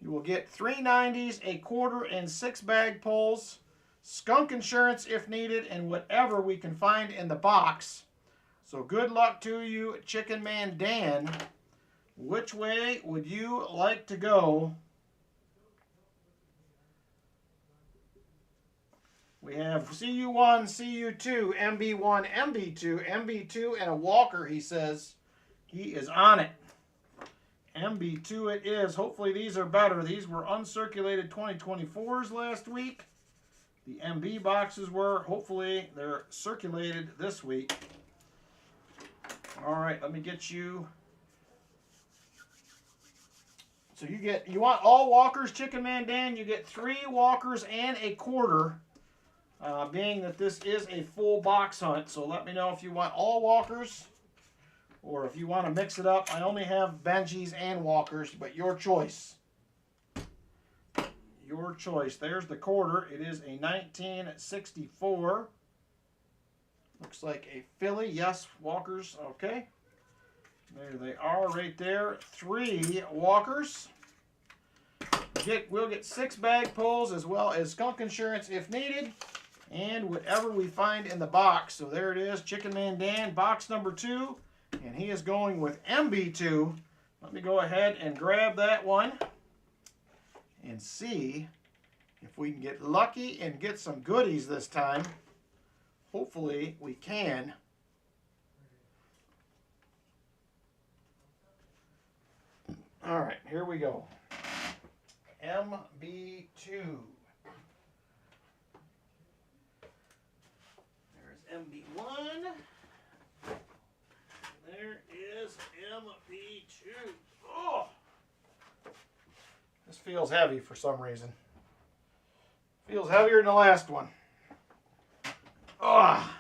You will get 3 90s, a quarter, and 6 bag pulls, skunk insurance if needed, and whatever we can find in the box. So good luck to you, Chicken Man Dan. Which way would you like to go? We have CU1, CU2, MB1, MB2, MB2, and a Walker, he says. He is on it. MB2 it is. Hopefully these are better. These were uncirculated 2024s last week. The MB boxes were. Hopefully they're circulated this week. All right, let me get you So you want all walkers, Chicken Man Dan. You get 3 walkers and a quarter, being that this is a full box hunt. So let me know if you want all walkers or if you want to mix it up. I only have Benjis and walkers, but your choice. Your choice. There's the quarter. It is a 1964. Looks like a Philly. Yes, walkers. Okay. There they are right there. 3 walkers. We'll get 6 bag pulls as well as skunk insurance if needed. And whatever we find in the box. So there it is. Chicken Man Dan, box number 2. And he is going with MB2. Let me go ahead and grab that one and see if we can get lucky and get some goodies this time. Hopefully we can. All right, here we go. MB2. There's MB1. There is MB2. Oh! This feels heavy for some reason. Feels heavier than the last one. Oh!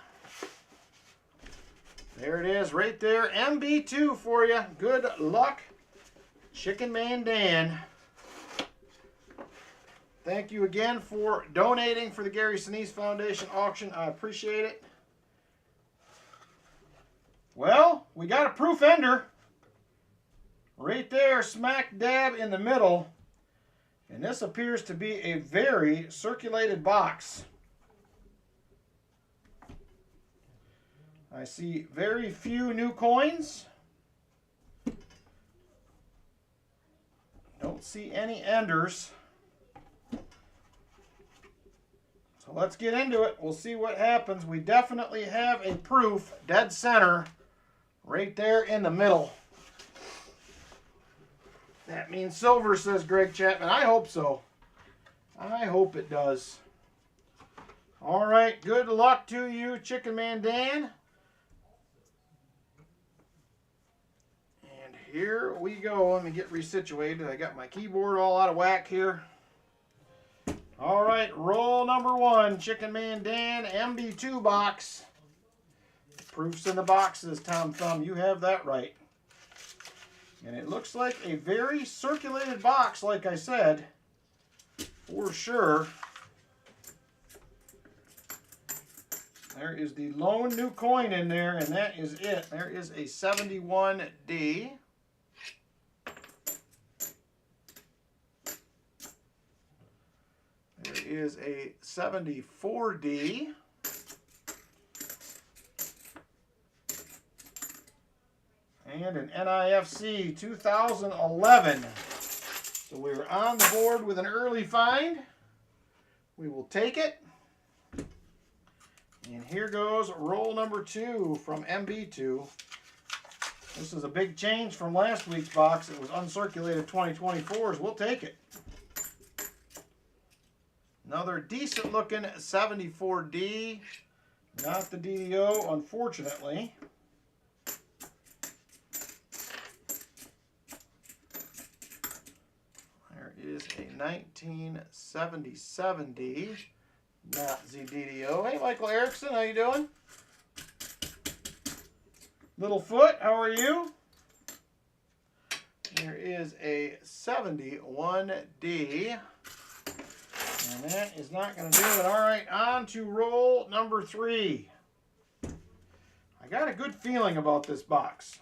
There it is right there. MB2 for you. Good luck, Chicken Man Dan. Thank you again for donating for the Gary Sinise Foundation auction. I appreciate it. Well, we got a proof ender right there, smack dab in the middle. And this appears to be a very circulated box. I see very few new coins. Don't see any enders. So let's get into it. We'll see what happens. We definitely have a proof dead center right there in the middle. That means silver, says Greg Chapman. I hope so. I hope it does. All right, good luck to you, Chicken Man Dan. And here we go. Let me get resituated. I got my keyboard all out of whack here. All right, roll number 1, Chicken Man Dan, MB2 box. Proofs in the boxes, Tom Thumb. You have that right. And it looks like a very circulated box, like I said, for sure. There is the lone new coin in there, and that is it. There is a 71D. There is a 74D. And an NIFC 2011. So we were on the board with an early find. We will take it. And here goes roll number 2 from MB2. This is a big change from last week's box. It was uncirculated 2024s. We'll take it. Another decent looking 74D. Not the DDO, unfortunately. Is a 1977D, not ZDDO. Hey, Michael Erickson, how you doing? Littlefoot, how are you? There is a 71D, and that is not going to do it. All right, on to roll number 3. I got a good feeling about this box.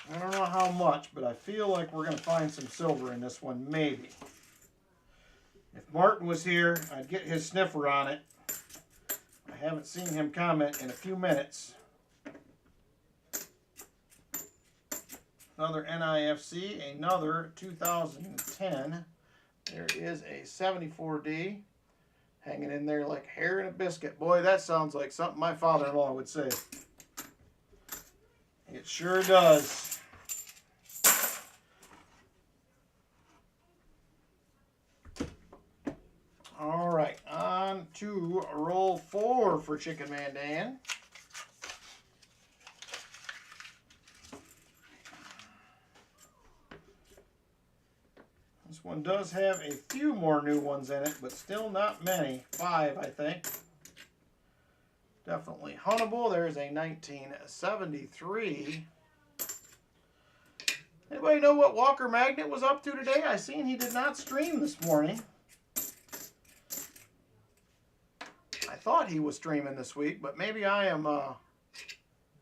I don't know how much, but I feel like we're going to find some silver in this one, maybe. If Martin was here, I'd get his sniffer on it. I haven't seen him comment in a few minutes. Another NIFC, another 2010. There is a 74D hanging in there like hair in a biscuit. Boy, that sounds like something my father-in-law would say. It sure does. All right, on to roll 4 for Chicken Man Dan. one does have a few more new ones in it, but still not many. 5, I think. Definitely huntable. There's a 1973. Anybody know what Walker Magnet was up to today? I seen he did not stream this morning. I thought he was streaming this week, but maybe I am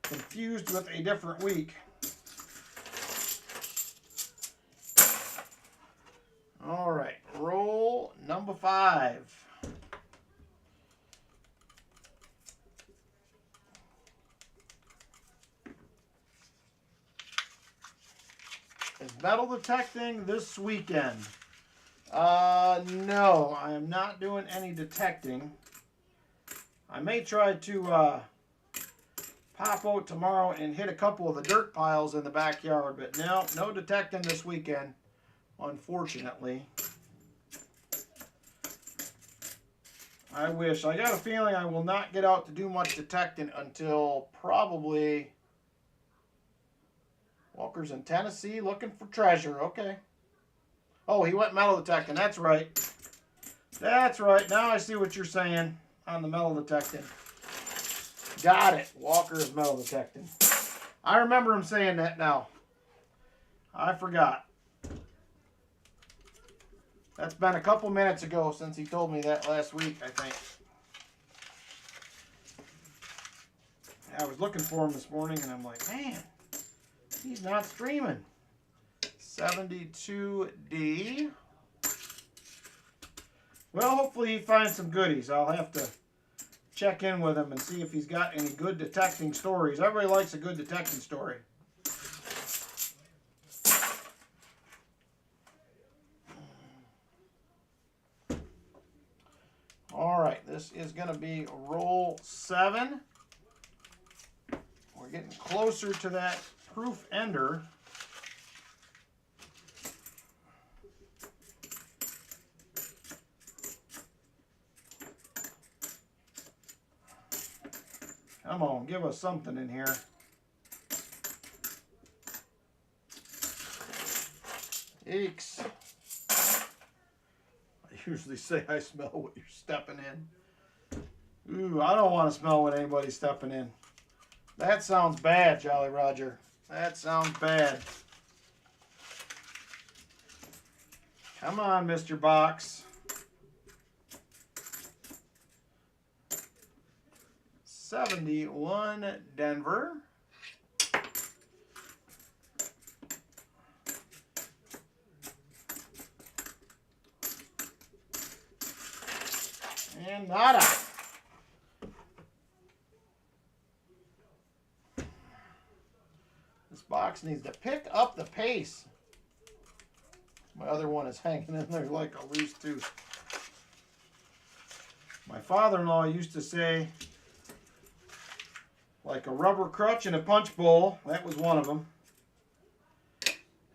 confused with a different week. All right, roll number 5. Is metal detecting this weekend? No, I am not doing any detecting. I may try to pop out tomorrow and hit a couple of the dirt piles in the backyard, but no detecting this weekend, unfortunately. I wish. I got a feeling I will not get out to do much detecting until probably Walker's in Tennessee looking for treasure. Okay. Oh, he went metal detecting. That's right. That's right. Now I see what you're saying on the metal detecting. Got it. Walker is metal detecting. I remember him saying that now. I forgot. That's been a couple minutes ago since he told me that last week, I think. I was looking for him this morning, and I'm like, man, he's not streaming. 72D. Well, hopefully he finds some goodies. I'll have to check in with him and see if he's got any good detecting stories. Everybody likes a good detecting story. All right, this is going to be roll 7. We're getting closer to that proof ender. Come on, give us something in here. Eeks. I usually say I smell what you're stepping in. Ooh, I don't want to smell what anybody's stepping in. That sounds bad, Jolly Roger. That sounds bad. Come on, Mr. Box. 71 Denver. And nada. This box needs to pick up the pace. My other one is hanging in there like a loose tooth. My father-in-law used to say, like a rubber crutch in a punch bowl. That was one of them.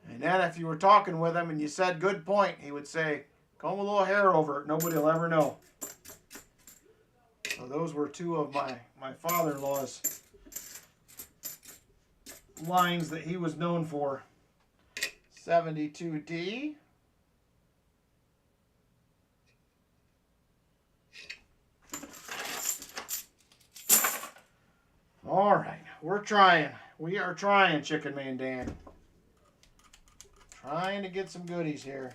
And then if you were talking with him and you said, good point, he would say, comb a little hair over it. Nobody will ever know. So those were two of my father-in-law's lines that he was known for. 72D. All right, we're trying. We are trying, Chicken Man Dan. Trying to get some goodies here.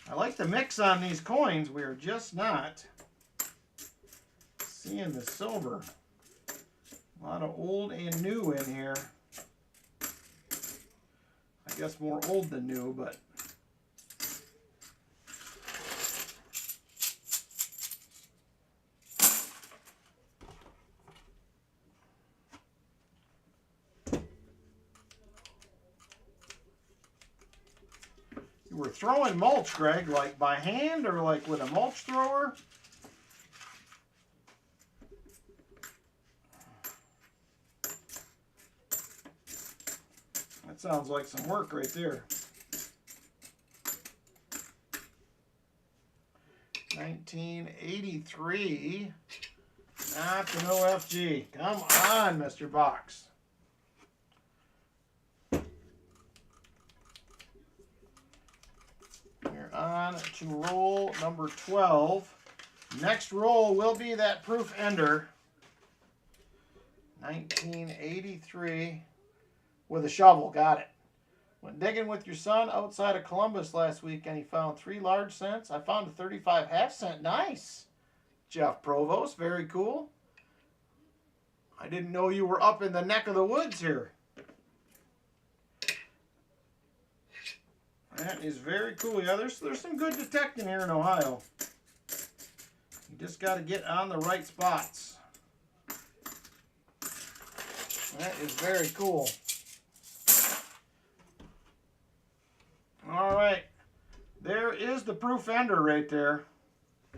I like the mix on these coins. We are just not seeing the silver. A lot of old and new in here. I guess more old than new, but you were throwing mulch, Greg, like by hand or like with a mulch thrower? That sounds like some work right there. 1983. Not the OFG. Come on, Mr. Box. on to roll number 12. Next roll will be that proof ender. 1983 with a shovel. Got it. Went digging with your son outside of Columbus last week and he found 3 large cents. I found a 35 half cent. Nice. Jeff Provost. Very cool. I didn't know you were up in the neck of the woods here. That is very cool. Yeah, there's some good detecting here in Ohio. You just got to get on the right spots. That is very cool. All right. There is the proof ender right there.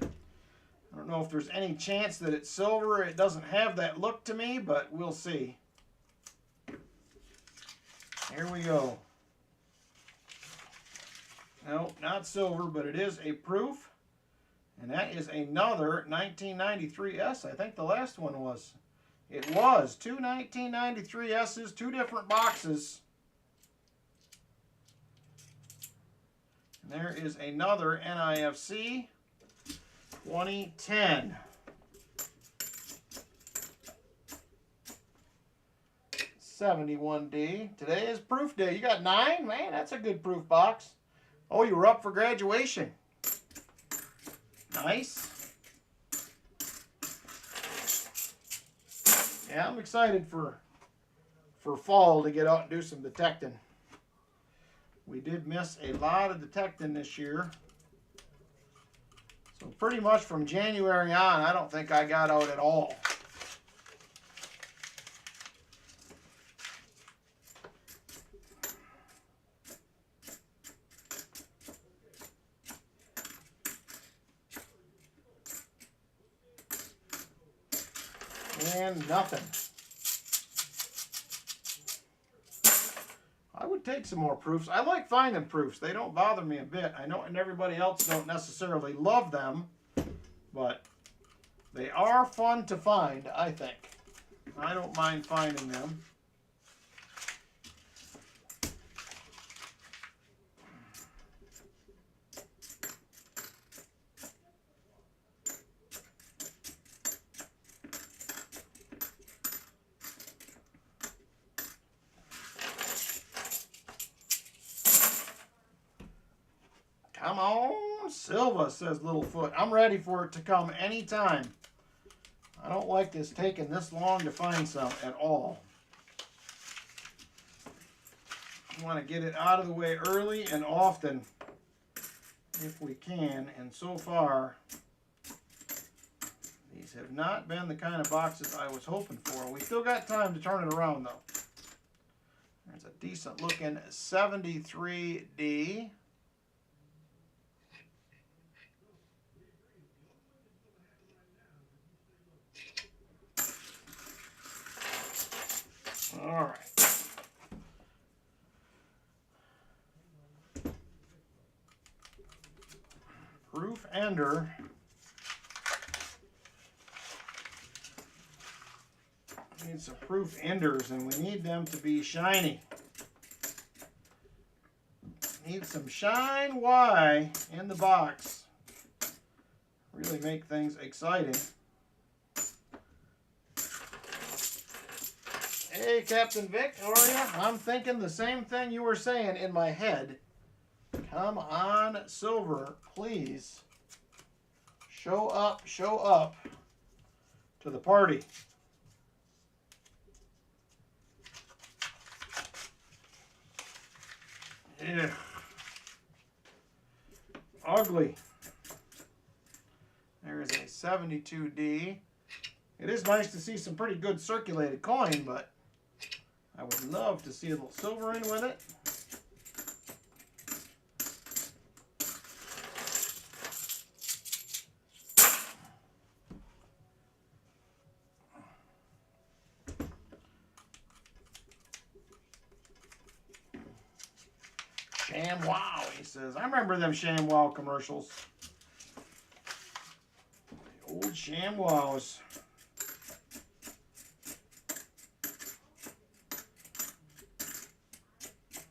I don't know if there's any chance that it's silver. It doesn't have that look to me, but we'll see. Here we go. No, not silver, but it is a proof. And that is another 1993S. I think the last one was. It was 2 1993S's, 2 different boxes. And there is another NIFC 2010. 71D. Today is proof day. You got 9? Man, that's a good proof box. Oh, you were up for graduation. Nice. Yeah, I'm excited for fall to get out and do some detecting. We did miss a lot of detecting this year. So pretty much from January on, I don't think I got out at all. And nothing. I would take some more proofs. I like finding proofs. They don't bother me a bit. I know, and everybody else don't necessarily love them, but they are fun to find, I think. I don't mind finding them. Come on, Silva, says Littlefoot. I'm ready for it to come anytime. I don't like this taking this long to find some at all. I want to get it out of the way early and often if we can. And so far, these have not been the kind of boxes I was hoping for. We still got time to turn it around, though. There's a decent looking 73D. All right. Proof ender. Need some proof enders, and we need them to be shiny. Need some shine Y in the box. Really make things exciting. Hey, Captain Vic, how are you? I'm thinking the same thing you were saying in my head. Come on, Silver, please. Show up to the party. Yeah. Ugly. There's a 72D. It is nice to see some pretty good circulated coin, but I would love to see a little silver in with it. ShamWow, he says. I remember them ShamWow commercials. The old ShamWows.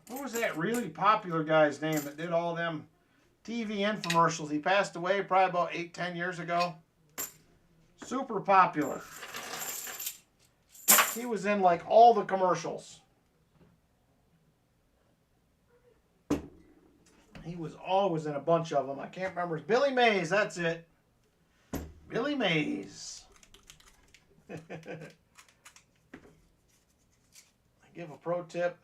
What was that really popular guy's name that did all them TV infomercials. He passed away probably about 8-10 years ago. Super popular. He was in like all the commercials. He was always in a bunch of them. I can't remember. Billy Mays, that's it. Billy Mays. I give a pro tip.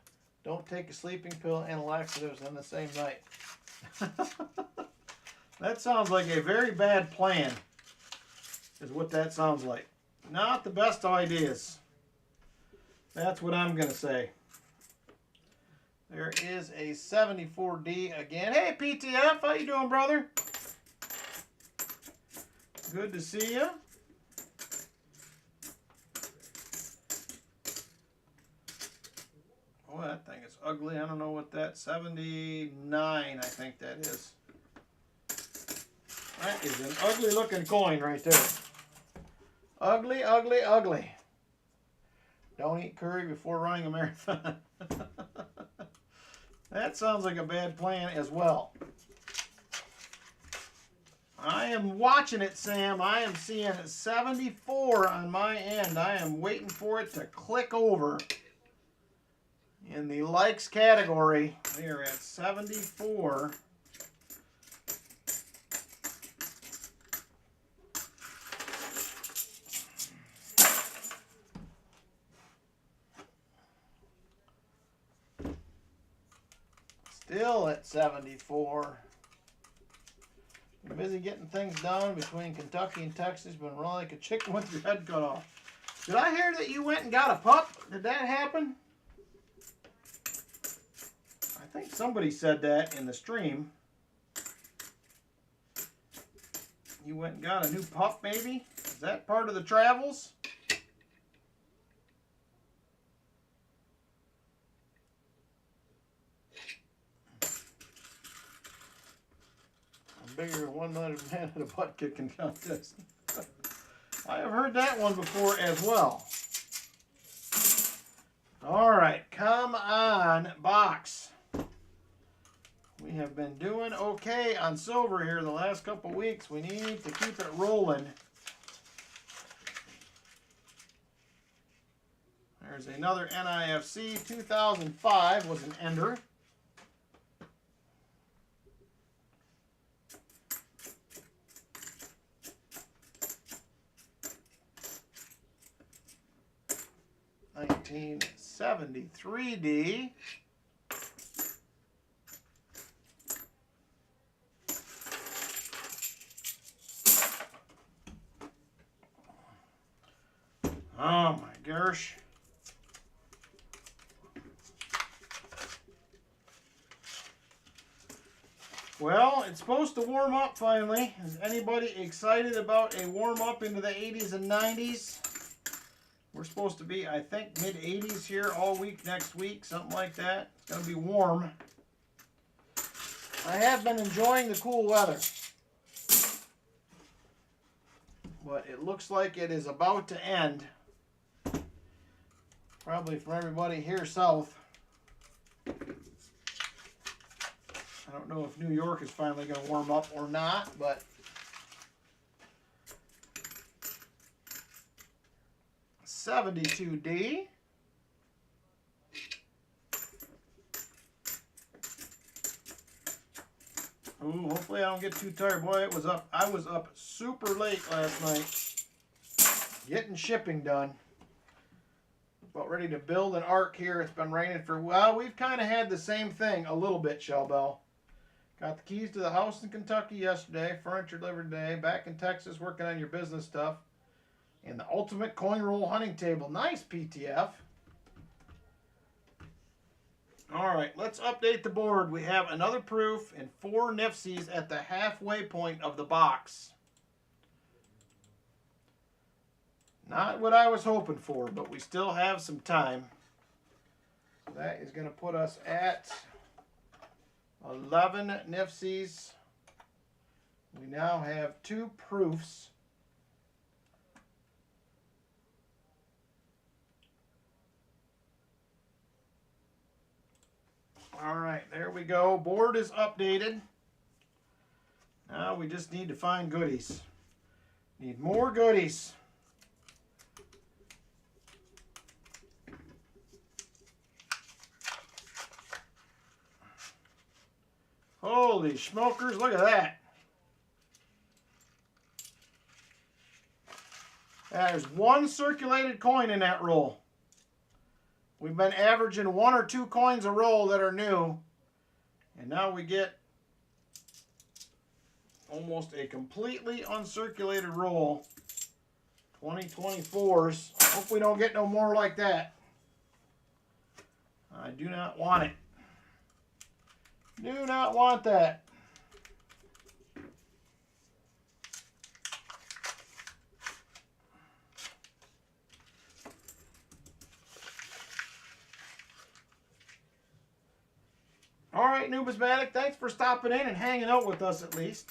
Don't take a sleeping pill and laxatives in the same night. That sounds like a very bad plan, is what that sounds like. Not the best of ideas. That's what I'm going to say. There is a 74D again. Hey, PTF, how you doing, brother? Good to see you. Oh, that thing is ugly. I don't know what that 79, I think that is. That is an ugly looking coin right there. Ugly, ugly, ugly. Don't eat curry before running a marathon. That sounds like a bad plan as well. I am watching it, Sam. I am seeing 74 on my end. I am waiting for it to click over. In the likes category, we are at 74. Still at 74. Been busy getting things done between Kentucky and Texas. Been running like a chicken with your head cut off. Did I hear that you went and got a pup? Did that happen? I think somebody said that in the stream. You went and got a new pup, maybe? Is that part of the travels? Bigger than 1 minute man at a butt kicking contest. I have heard that one before as well. All right, come on, box. We have been doing okay on silver here the last couple weeks. We need to keep it rolling. There's another NIFC. 2005 was an ender. $1973D. Oh my gosh. Well, it's supposed to warm up finally. Is anybody excited about a warm up into the 80s and 90s? We're supposed to be, I think, mid-80s here all week next week, something like that. It's going to be warm. I have been enjoying the cool weather. But it looks like it is about to end. Probably for everybody here south. I don't know if New York is finally going to warm up or not, but 72D. Ooh, hopefully I don't get too tired. Boy, I was up super late last night getting shipping done. About ready to build an ark here. It's been raining for, well, we've kind of had the same thing a little bit, Shellbell. Got the keys to the house in Kentucky yesterday. Furniture delivered today. Back in Texas working on your business stuff. And the ultimate coin roll hunting table. Nice, PTF. All right, let's update the board. We have another proof and 4 NIFCs at the halfway point of the box. Not what I was hoping for, but we still have some time. So that is going to put us at 11 NIFCs. We now have 2 proofs. All right, there we go. Board is updated. Now we just need to find goodies. Need more goodies. Holy smokers, look at that. There's one circulated coin in that roll. We've been averaging 1 or 2 coins a roll that are new. And now we get almost a completely uncirculated roll. 2024s. Hope we don't get no more like that. I do not want it. Do not want that. All right, Numismatic, thanks for stopping in and hanging out with us at least.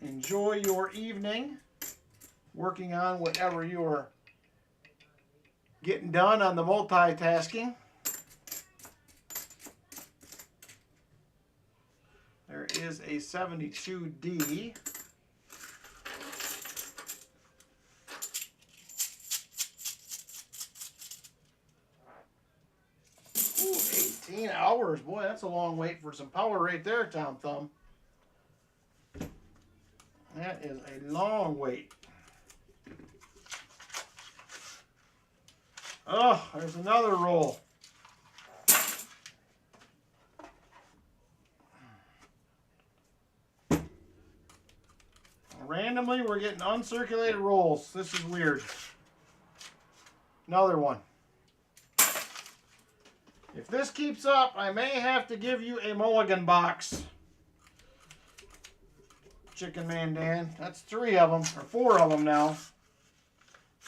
Enjoy your evening working on whatever you are getting done on the multitasking. There is a 72D. Ooh, 18 hours. Boy, that's a long wait for some power right there, Tom Thumb. That is a long wait. Oh, there's another roll. Randomly, we're getting uncirculated rolls. This is weird. Another one. If this keeps up, I may have to give you a mulligan box. Chicken Man Dan. That's 3 of them, or 4 of them now.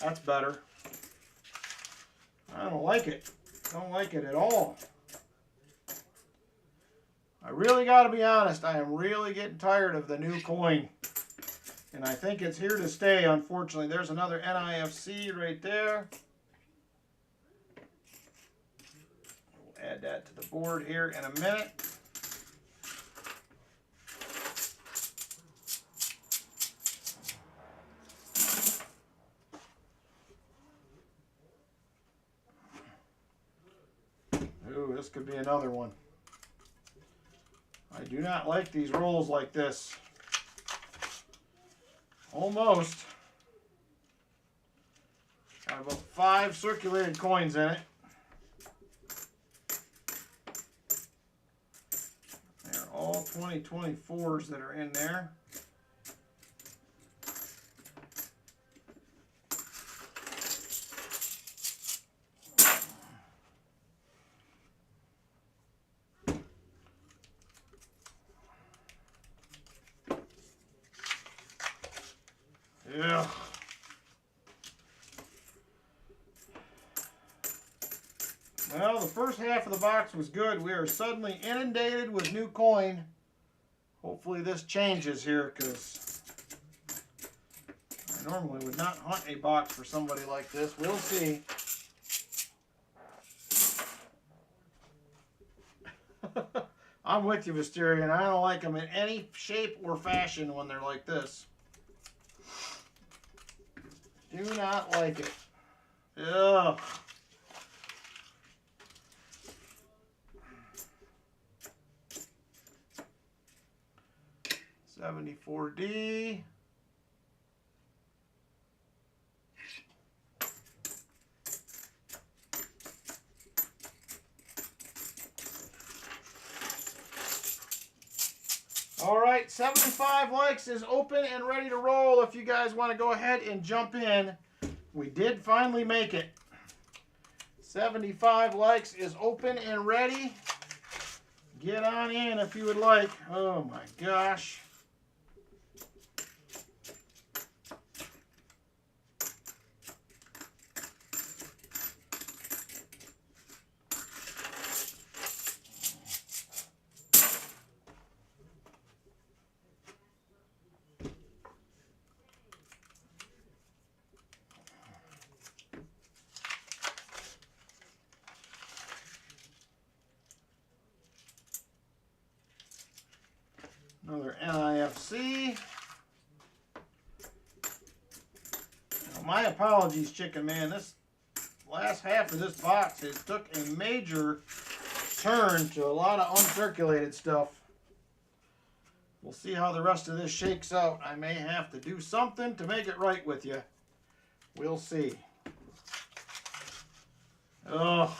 That's better. I don't like it. Don't like it at all. I really got to be honest. I am really getting tired of the new coin. And I think it's here to stay, unfortunately. There's another NIFC right there. We'll add that to the board here in a minute. Ooh, this could be another one. I do not like these rolls like this. Almost. Got about 5 circulated coins in it. They're all 2024s that are in there. Yeah. Well, the first half of the box was good. We are suddenly inundated with new coin. Hopefully this changes here, because I normally would not hunt a box for somebody like this. We'll see. I'm with you, Mysterian. I don't like them in any shape or fashion when they're like this. Do not like it. Ugh. $74D. All right, 75 likes is open and ready to roll. If you guys want to go ahead and jump in, we did finally make it. 75 likes is open and ready. Get on in if you would like. Oh my gosh. Another see. Now, my apologies, Chicken Man. This last half of this box has took a major turn to a lot of uncirculated stuff. We'll see how the rest of this shakes out. I may have to do something to make it right with you. We'll see. Oh.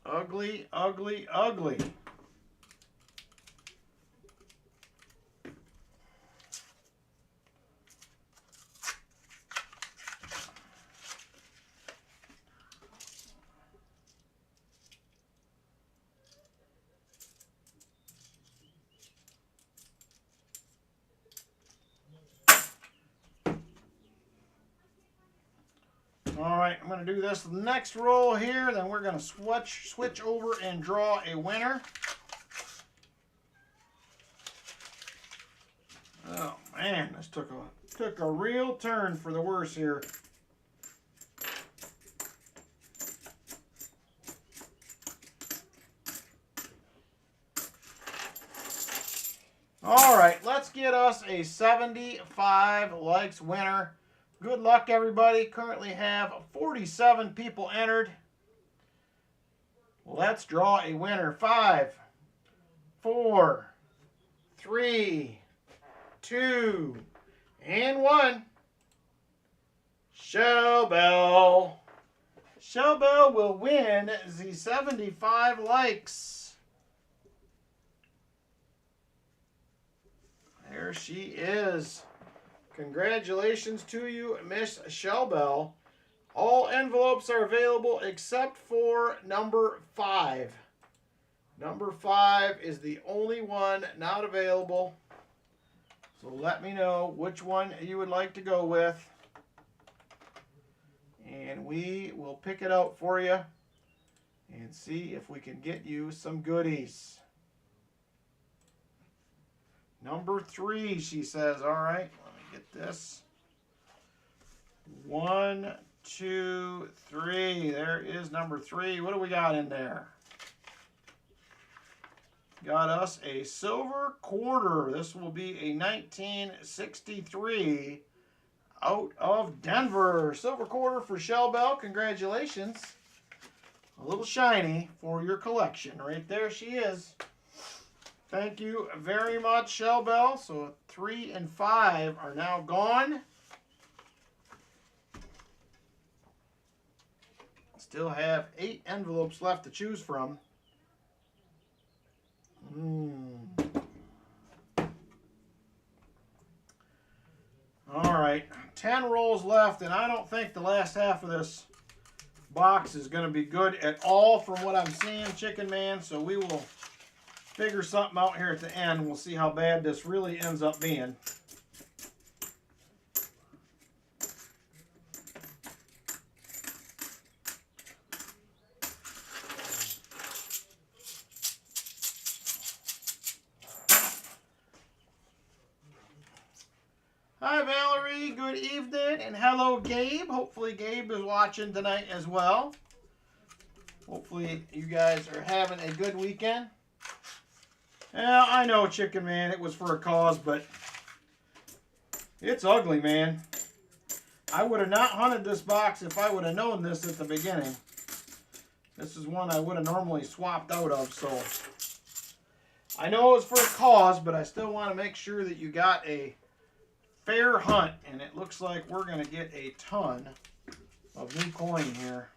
Ugly, ugly, ugly. All right, I'm going to do this next roll here, then we're going to switch over and draw a winner. Oh man, this took a real turn for the worse here. All right, let's get us a 75 likes winner. Good luck, everybody. Currently have 47 people entered. Let's draw a winner. 5, 4, 3, 2, and 1. Shellbell. Shellbell will win the 75 likes. There she is. Congratulations to you, Miss Shellbell. All envelopes are available except for number 5. Number 5 is the only one not available. So let me know which one you would like to go with. And we will pick it out for you and see if we can get you some goodies. Number 3, she says. All right. Get this. 1, 2, 3. There is number 3. What do we got in there? Got us a silver quarter. This will be a 1963 out of Denver. Silver quarter for Shellbell. Congratulations. A little shiny for your collection. Right there she is. Thank you very much, Shellbell. So 3 and 5 are now gone. Still have 8 envelopes left to choose from. All right, 10 rolls left, and I don't think the last half of this box is going to be good at all from what I'm seeing, Chicken Man. So we will figure something out here at the end. We'll see how bad this really ends up being. Hi, Valerie. Good evening. And hello, Gabe. Hopefully Gabe is watching tonight as well. Hopefully you guys are having a good weekend. Yeah, I know, Chicken Man, it was for a cause, but it's ugly, man. I would have not hunted this box if I would have known this at the beginning. This is one I would have normally swapped out of, so I know it was for a cause, but I still want to make sure that you got a fair hunt, and it looks like we're going to get a ton of new coin here.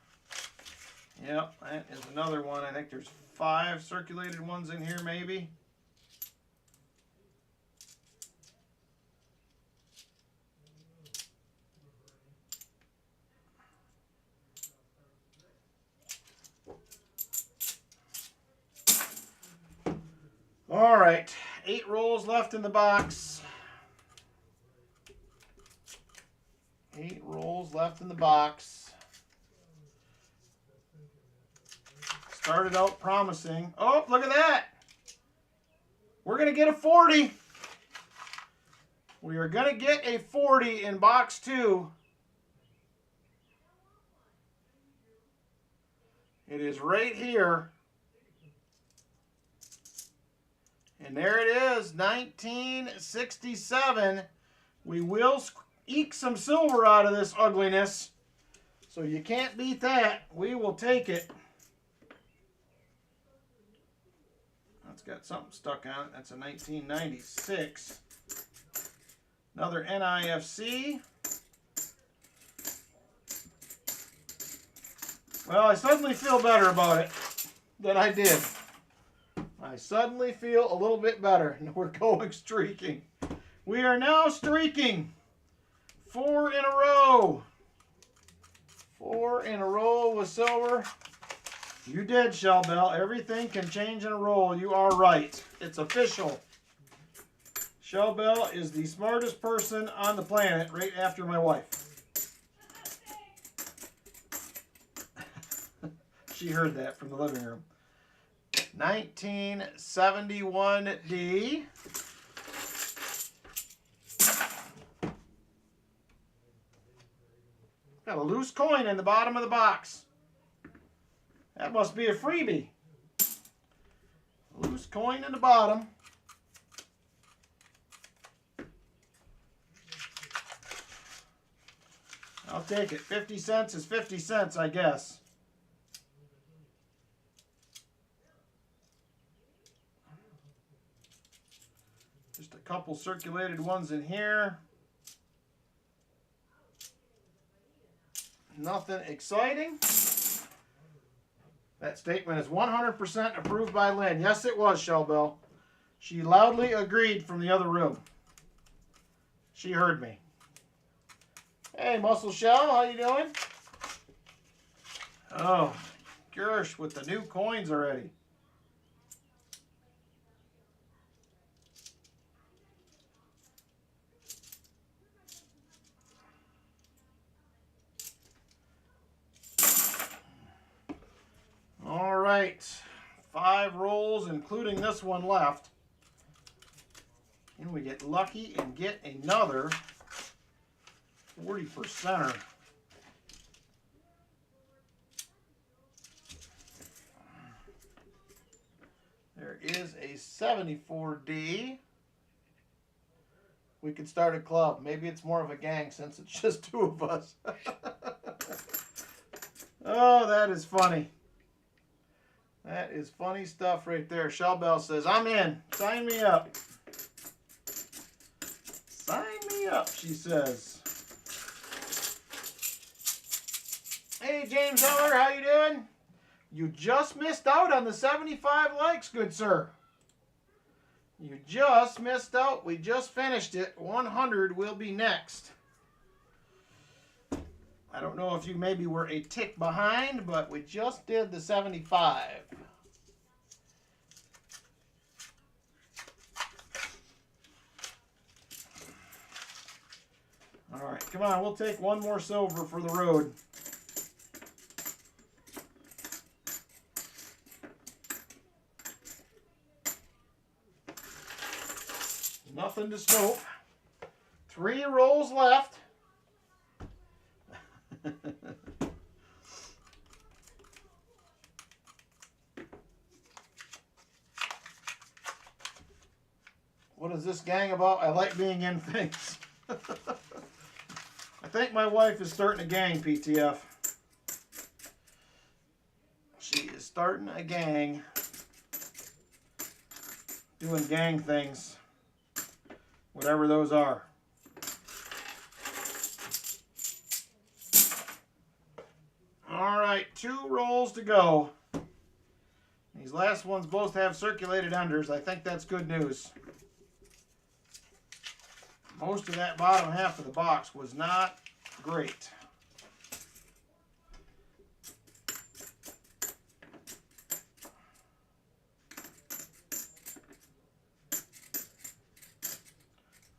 Yep, that is another one. I think there's 5 circulated ones in here, maybe. All right, 8 rolls left in the box. 8 rolls left in the box. Started out promising. Oh, look at that. We're going to get a 40. We are going to get a 40 in box 2. It is right here. And there it is, 1967. We will eke some silver out of this ugliness. So you can't beat that. We will take it. That's got something stuck on it. That's a 1996. Another NIFC. Well, I suddenly feel better about it than I did. I suddenly feel a little bit better. We're going streaking. We are now streaking. 4 in a row. 4 in a row with silver. You did, Shell Bell. Everything can change in a roll. You are right. It's official. Shell Bell is the smartest person on the planet, right after my wife. She heard that from the living room. 1971D. Got a loose coin in the bottom of the box. That must be a freebie. Loose coin in the bottom. I'll take it. 50 cents is 50 cents, I guess. Just a couple circulated ones in here. Nothing exciting. That statement is 100% approved by Lynn. Yes, it was, Shell Bell. She loudly agreed from the other room. She heard me. Hey, Muscle Shell, how you doing? Oh, gosh, with the new coins already. All right, 5 rolls, including this one left. And we get lucky and get another 40%er. There is a 74D. We could start a club. Maybe it's more of a gang since it's just 2 of us. Oh, that is funny. That is funny stuff right there. Shell Bell says, I'm in. Sign me up. Sign me up, she says. Hey, James Heller, how you doing? You just missed out on the 75 likes, good sir. You just missed out. We just finished it. 100 will be next. I don't know if you maybe were a tick behind, but we just did the 75. All right, come on. We'll take one more silver for the road. Nothing to scope. 3 rolls left. What is this gang about? I like being in things. I think my wife is starting a gang, PTF. She is starting a gang. Doing gang things. Whatever those are. All right, 2 rolls to go. These last ones both have circulated unders. I think that's good news. Most of that bottom half of the box was not great.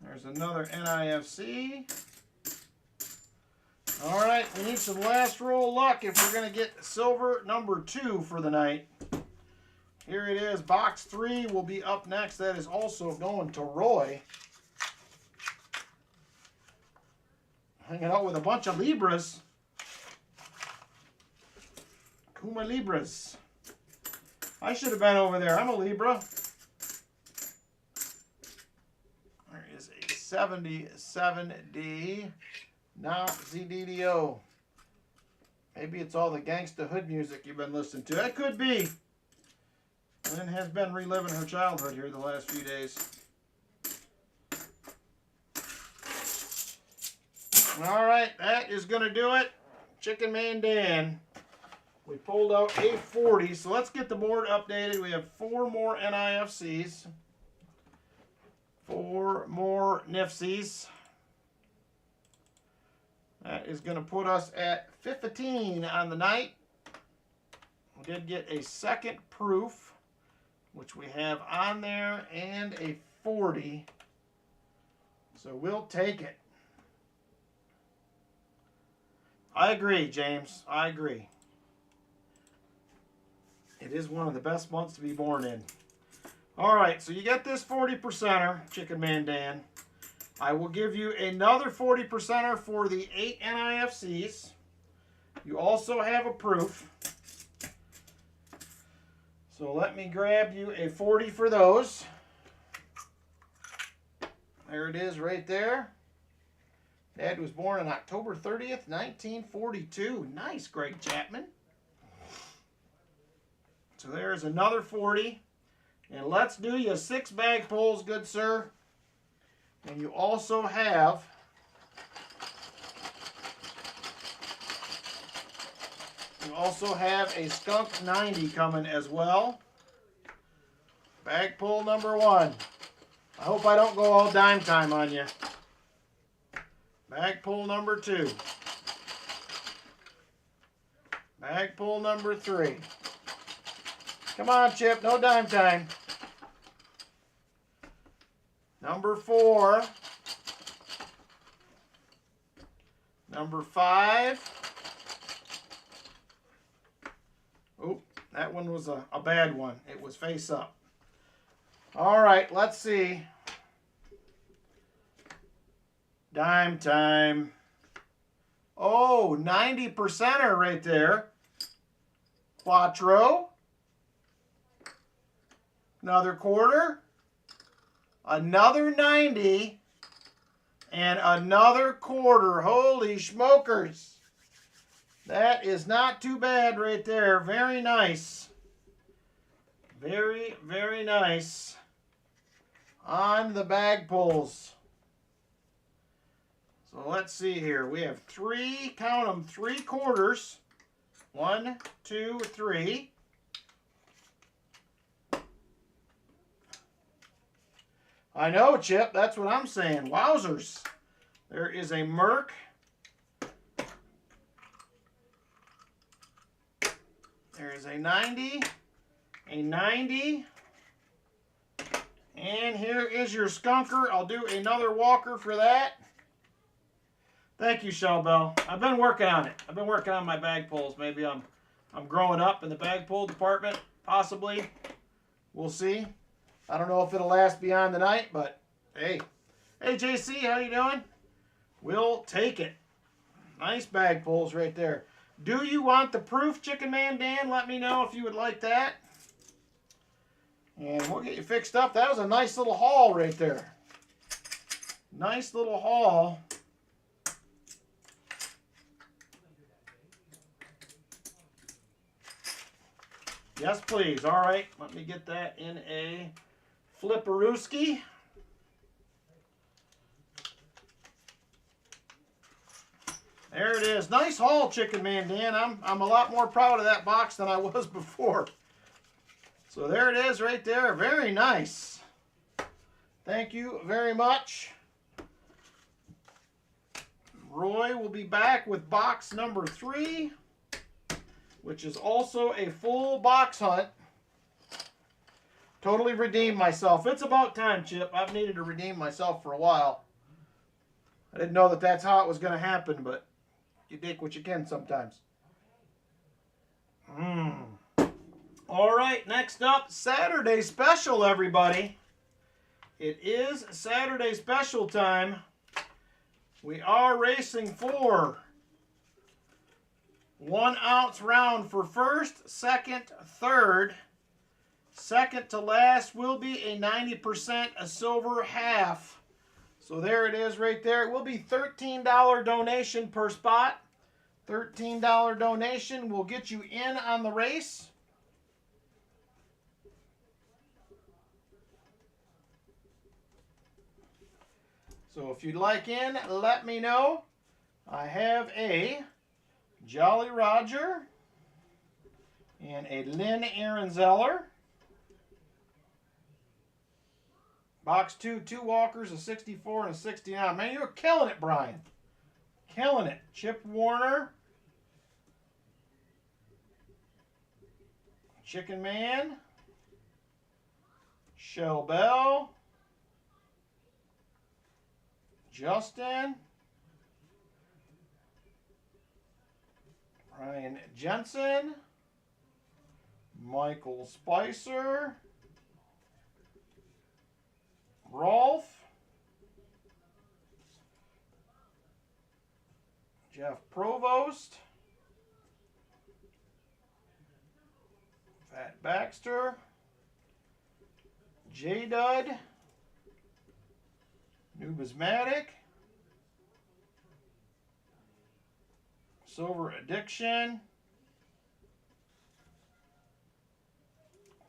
There's another NIFC. All right, we need some last roll luck if we're going to get silver number 2 for the night. Here it is. Box 3 will be up next. That is also going to Roy. Hanging out with a bunch of Libras. Kuma Libras. I should have been over there. I'm a Libra. 77D, not ZDDO. Maybe it's all the gangsta hood music you've been listening to. That could be. Lynn has been reliving her childhood here the last few days. All right, that is going to do it. Chicken Man Dan. We pulled out a 40, so let's get the board updated. We have 4 more NIFCs. 4 more NIFCs. That is going to put us at 15 on the night. We did get a second proof, which we have on there, and a 40. So we'll take it. I agree, James. I agree. It is one of the best months to be born in. All right, so you get this 40%er, Chicken Man Dan. I will give you another 40%er for the 8 NIFCs. You also have a proof. So let me grab you a 40 for those. There it is right there. Dad was born on October 30th, 1942. Nice, Greg Chapman. So there's another 40. And let's do you 6 bag pulls, good sir. And you also have a skunked 90 coming as well. Bag pull number 1. I hope I don't go all dime time on you. Bag pull number 2. Bag pull number 3. Come on, Chip, no dime time. Number 4. Number 5. Oh, that one was a bad one. It was face up. All right, let's see. Dime time. Oh, 90%er right there. Quattro. Another quarter. Another 90. And another quarter. Holy smokers. That is not too bad right there. Very nice. Very, very nice. On the bag pulls. So let's see here. We have 3, count them, 3 quarters. 1, 2, 3. I know, Chip. That's what I'm saying. Wowzers. There is a Merc. There is a 90. A 90. And here is your skunker. I'll do another walker for that. Thank you, Shellbell. I've been working on it. I've been working on my bag pulls. Maybe I'm growing up in the bag pull department. Possibly. We'll see. I don't know if it'll last beyond the night, but hey. Hey, JC, how you doing? We'll take it. Nice bag pulls right there. Do you want the proof, Chicken Man Dan? Let me know if you would like that. And we'll get you fixed up. That was a nice little haul right there. Nice little haul. Yes, please. All right. Let me get that in a flipperooski. There it is. Nice haul, Chicken Man Dan. I'm a lot more proud of that box than I was before. So there it is right there. Very nice. Thank you very much. Roy will be back with box number 3, which is also a full box hunt. Totally redeemed myself. It's about time, Chip. I've needed to redeem myself for a while. I didn't know that that's how it was going to happen, but you take what you can sometimes. All right, next up, Saturday special, everybody. It is Saturday special time. We are racing for 1 ounce round for first, second, third. Second to last will be a 90% a silver half. So there it is right there. It will be $13 donation per spot. $13 donation will get you in on the race. So if you'd like in, let me know. I have a Jolly Roger and a Lynn Ehrenzeller. Box 2, 2 walkers, a 64 and a 69. Man, you're killing it, Brian. Killing it. Chip Warner. Chicken Man. Shell Bell. Justin. Brian Jensen. Michael Spicer. Rolf. Jeff Provost. Fat Baxter. J Dud. Numismatic. Silver Addiction.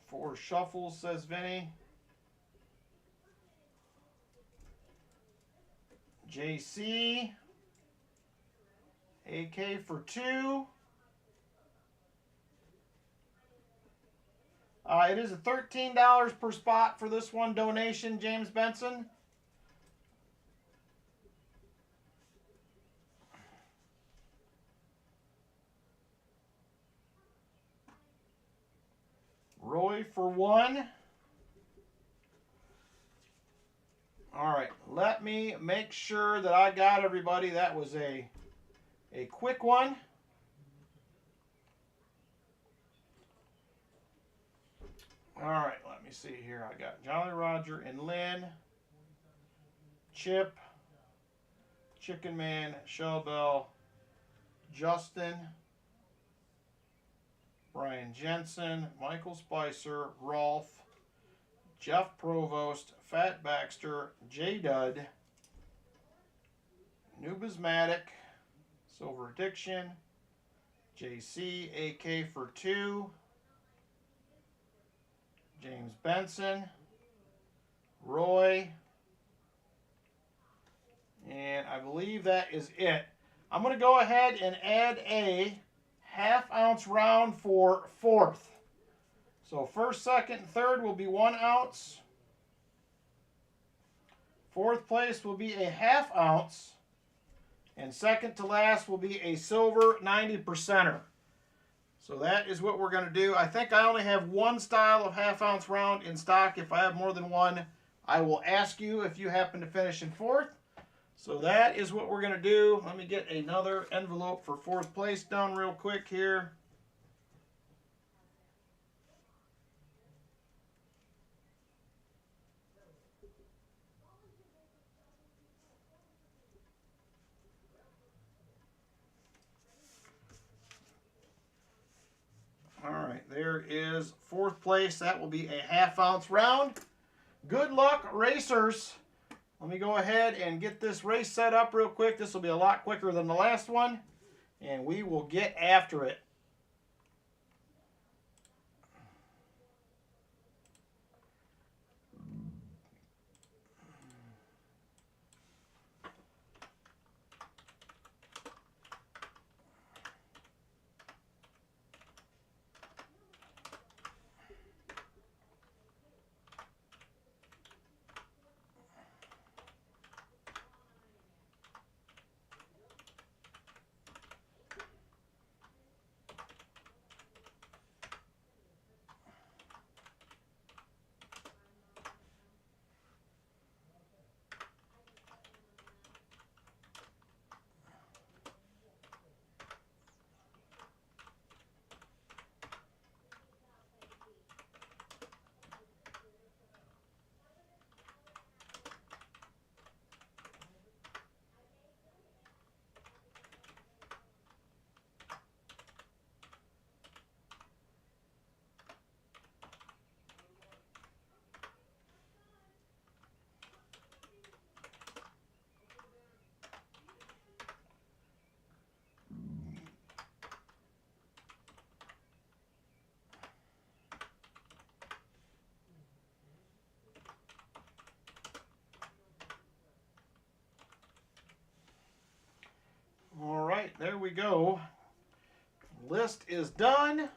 4 shuffles, says Vinny. JC. AK for 2. It is a $13 per spot for this one donation, James Benson. Roy for 1. All right, let me make sure that I got everybody. That was a quick one. All right, let me see here. I got Jolly Roger and Lynn, Chip, Chicken Man, Shell Bell, Justin, Brian Jensen, Michael Spicer, Rolf, Jeff Provost, Fat Baxter, J Dud, Numismatic, Silver Addiction, JC, AK for 2, James Benson, Roy, and I believe that is it. I'm going to go ahead and add a half-ounce round for 4th. So 1st, 2nd, and 3rd will be 1 ounce. 4th place will be a ½ ounce. And 2nd to last will be a silver 90%er. So that is what we're going to do. I think I only have 1 style of ½ ounce round in stock. If I have more than 1, I will ask you if you happen to finish in 4th. So that is what we're going to do. Let me get another envelope for 4th place done real quick here. All right, there is 4th place. That will be a ½ ounce round. Good luck, racers. Let me go ahead and get this race set up real quick. This will be a lot quicker than the last one, and we will get after it. there we go. List is done.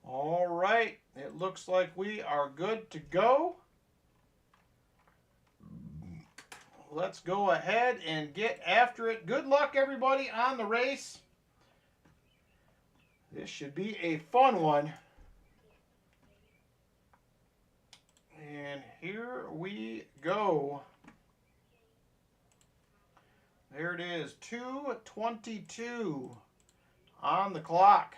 All right, it looks like we are good to go. Let's go ahead and get after it. Good luck, everybody, on the race. This should be a fun one. And here we go. There it is, 2:22 on the clock.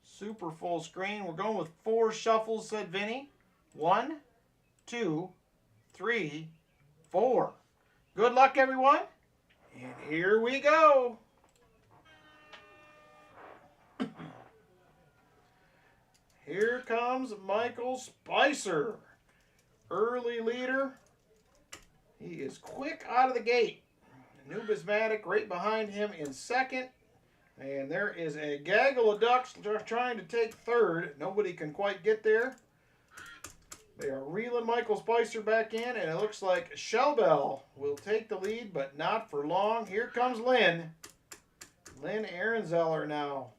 Super full screen. We're going with 4 shuffles, said Vinny. 1, 2, 3, 4. Good luck, everyone. And here we go. Here comes Michael Spicer. Early leader. He is quick out of the gate. Numismatic right behind him in second. And there is a gaggle of ducks trying to take third. Nobody can quite get there. They are reeling Michael Spicer back in, and it looks like Shellbell will take the lead, but not for long. Here comes Lynn. Lynn Ehrenzeller now.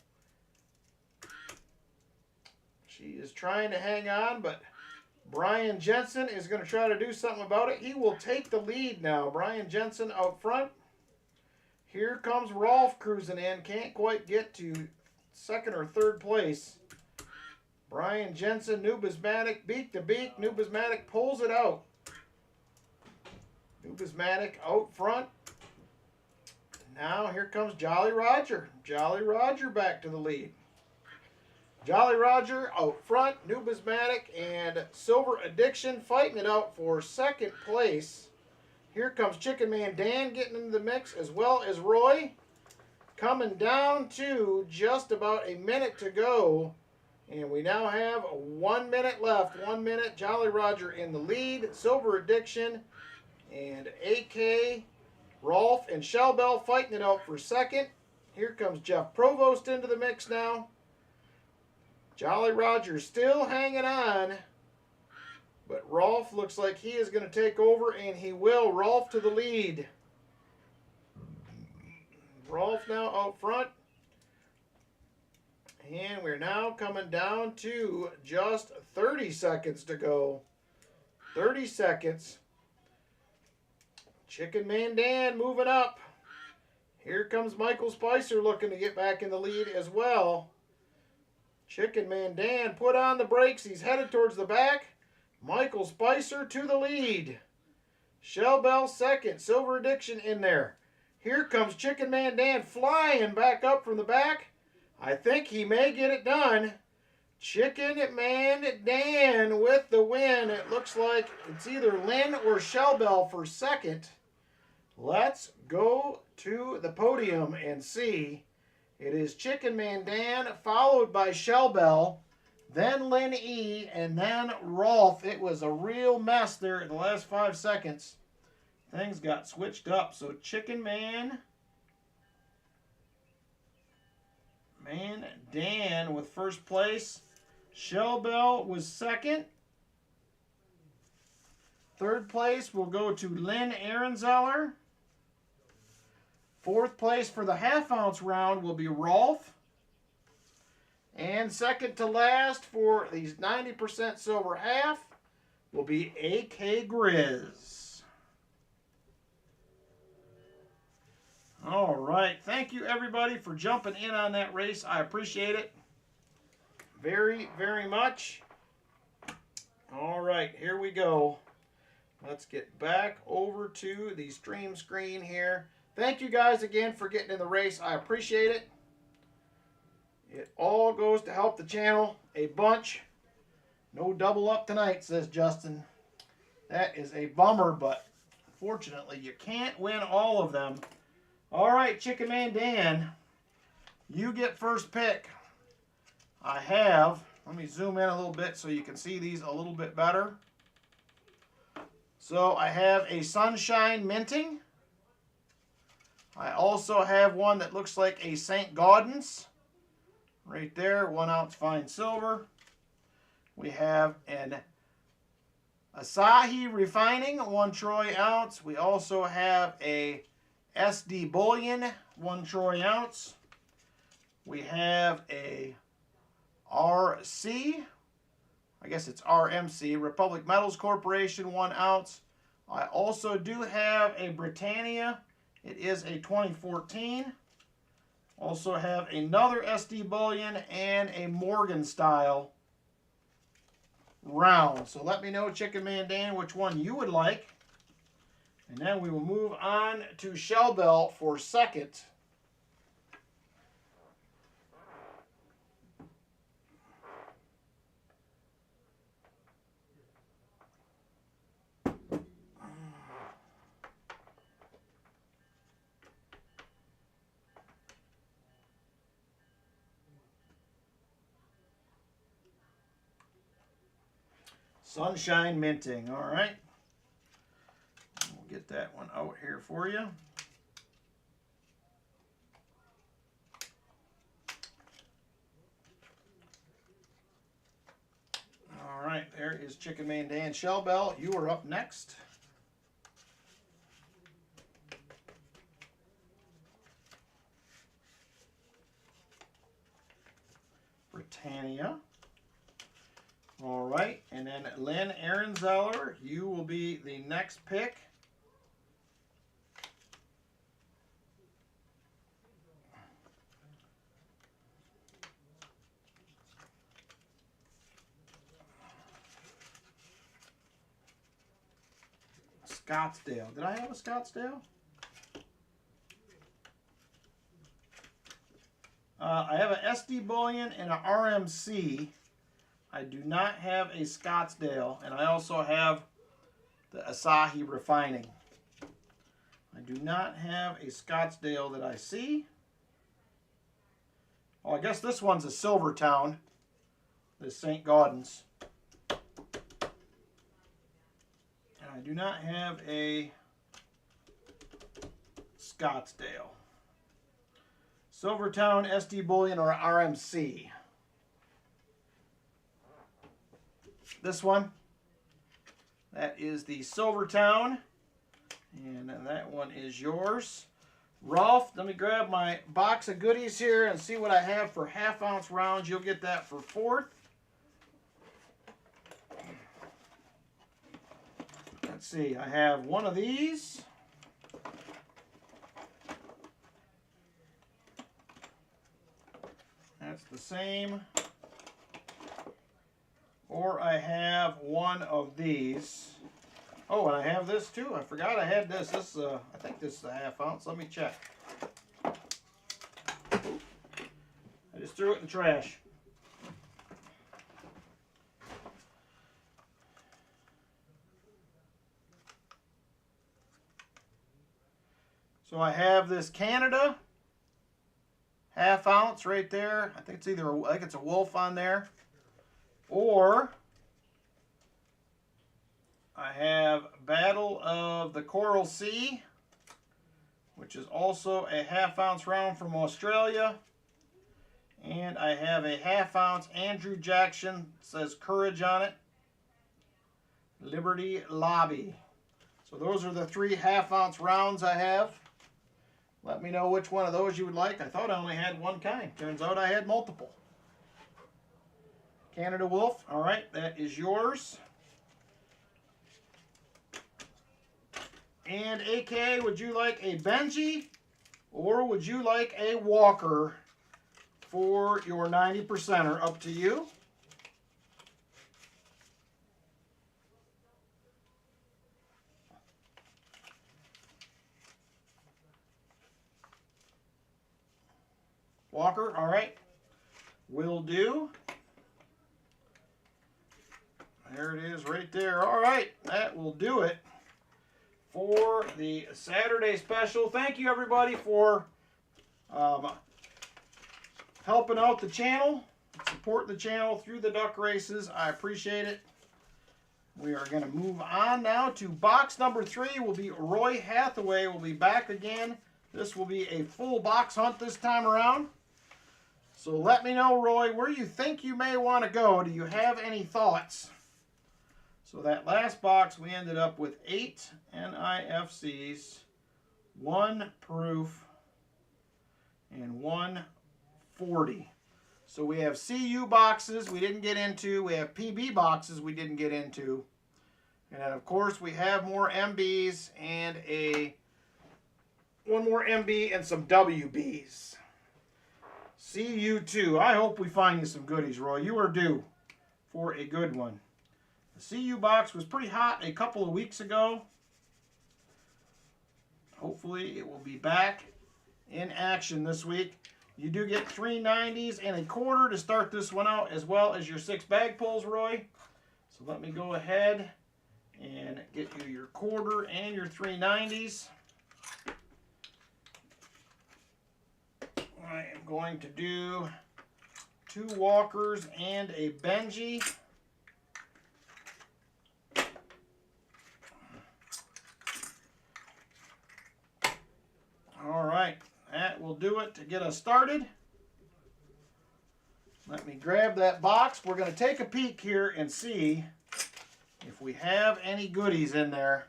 She is trying to hang on, but Brian Jensen is going to try to do something about it. He will take the lead now. Brian Jensen out front. Here comes Rolf cruising in. Can't quite get to second or third place. Brian Jensen, Numismatic, beak to beak. Numismatic pulls it out. Numismatic out front. Now here comes Jolly Roger. Jolly Roger back to the lead. Jolly Roger out front. Numismatic and Silver Addiction fighting it out for second place. Here comes Chicken Man Dan getting into the mix, as well as Roy. Coming down to just about a minute to go. And we now have 1 minute left. 1 minute. Jolly Roger in the lead. Silver Addiction and AK, Rolf, and Shellbell fighting it out for second. Here comes Jeff Provost into the mix now. Jolly Roger still hanging on. But Rolf looks like he is going to take over, and he will. Rolf to the lead. Rolf now out front. And we're now coming down to just 30 seconds to go. 30 seconds. Chicken Man Dan moving up. Here comes Michael Spicer looking to get back in the lead as well. Chicken Man Dan put on the brakes. He's headed towards the back. Michael Spicer to the lead. Shellbell second. Silver Addiction in there. Here comes Chicken Man Dan flying back up from the back. I think he may get it done. Chicken Man Dan with the win. It looks like it's either Lynn or Shellbell for second. Let's go to the podium and see. It is Chicken Man Dan followed by Shellbell. Then Lynn E, and then Rolf. It was a real mess there in the last 5 seconds. Things got switched up. So Chicken Man Dan with first place. Shellbell was second. Third place will go to Lynn Ehrenzeller. Fourth place for the half-ounce round will be Rolf. And second to last for these 90% silver half will be AK Grizz. All right. Thank you, everybody, for jumping in on that race. I appreciate it very, very much. All right. Here we go. Let's get back over to the stream screen here. Thank you guys again for getting in the race. I appreciate it. It all goes to help the channel a bunch. No double up tonight, says Justin. That is a bummer, but unfortunately you can't win all of them. All right, Chicken Man Dan, you get first pick. I have, let me zoom in a little bit so you can see these a little bit better. So I have a Sunshine Minting. I also have one that looks like a St. Gaudens. Right there, 1 ounce fine silver. We have an Asahi Refining, 1 troy ounce. We also have a SD Bullion, 1 troy ounce. We have a RC, I guess it's RMC, Republic Metals Corporation, 1 ounce. I also do have a Britannia. It is a 2014. Also have another SD Bullion and a Morgan style round. So let me know, Chicken Man Dan, which one you would like. And then we will move on to Shell Bell for second. Sunshine Minting, all right. We'll get that one out here for you. All right, there is Chicken Man Dan. Shell Bell, you are up next. Britannia. All right, and then Lynn Ehrenzeller, you will be the next pick. Scottsdale. Did I have a Scottsdale? I have an SD Bullion and an RMC. I do not have a Scottsdale, and I also have the Asahi Refining. I do not have a Scottsdale that I see. Oh, I guess this one's a Silvertown, this St. Gaudens. And I do not have a Scottsdale. Silvertown, SD Bullion, or RMC. This one, that is the Silvertown, and that one is yours. Rolf, let me grab my box of goodies here and see what I have for half-ounce rounds. You'll get that for fourth. Let's see, I have one of these. That's the same. Or I have one of these. Oh, and I have this too. I forgot I had this. This I think this is a half ounce. Let me check. I just threw it in the trash. So I have this Canada half ounce right there. I think it's a wolf on there. Or I have Battle of the Coral Sea, which is also a half-ounce round from Australia. And I have a half-ounce Andrew Jackson, says Courage on it, Liberty Lobby. So those are the 3 half-ounce rounds I have. Let me know which one of those you would like. I thought I only had one kind. Turns out I had multiple. Canada Wolf, all right, that is yours. And AK, would you like a Benji or would you like a Walker for your 90%er? Up to you. Walker, all right. Will do. There it is right there. All right, that will do it for the Saturday special. Thank you, everybody, for helping out the channel, supporting the channel through the duck races. I appreciate it. We are going to move on now to box number 3. Will be Roy Hathaway will be back again. This will be a full box hunt this time around. So let me know, Roy, where you think you may want to go. Do you have any thoughts? So that last box, we ended up with 8 NIFCs, 1 proof, and 1 40. So we have CU boxes we didn't get into. We have PB boxes we didn't get into. And of course, we have more MBs and one more MB and some WBs. CU2. I hope we find you some goodies, Roy. You are due for a good one. The CU box was pretty hot a couple of weeks ago. Hopefully it will be back in action this week. You do get 3 90s and a quarter to start this one out, as well as your 6 bag pulls, Roy. So let me go ahead and get you your quarter and your 3 90s. I am going to do 2 Walkers and a Benji. All right, that will do it to get us started. Let me grab that box. We're going to take a peek here and see if we have any goodies in there.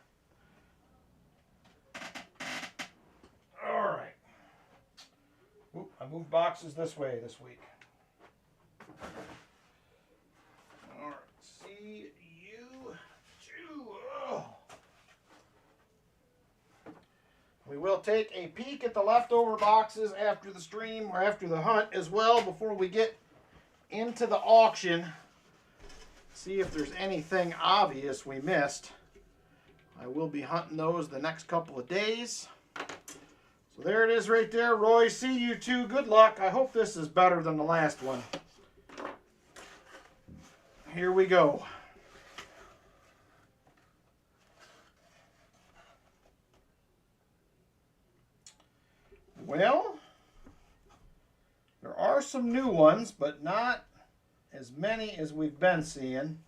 All right. Oop, I moved boxes this way this week. All right, CU2. Oh. We will take a peek at the leftover boxes after the stream or after the hunt as well before we get into the auction. See if there's anything obvious we missed. I will be hunting those the next couple of days. So there it is right there, Roy. CU2, good luck. I hope this is better than the last one. Here we go. Well, there are some new ones, but not as many as we've been seeing.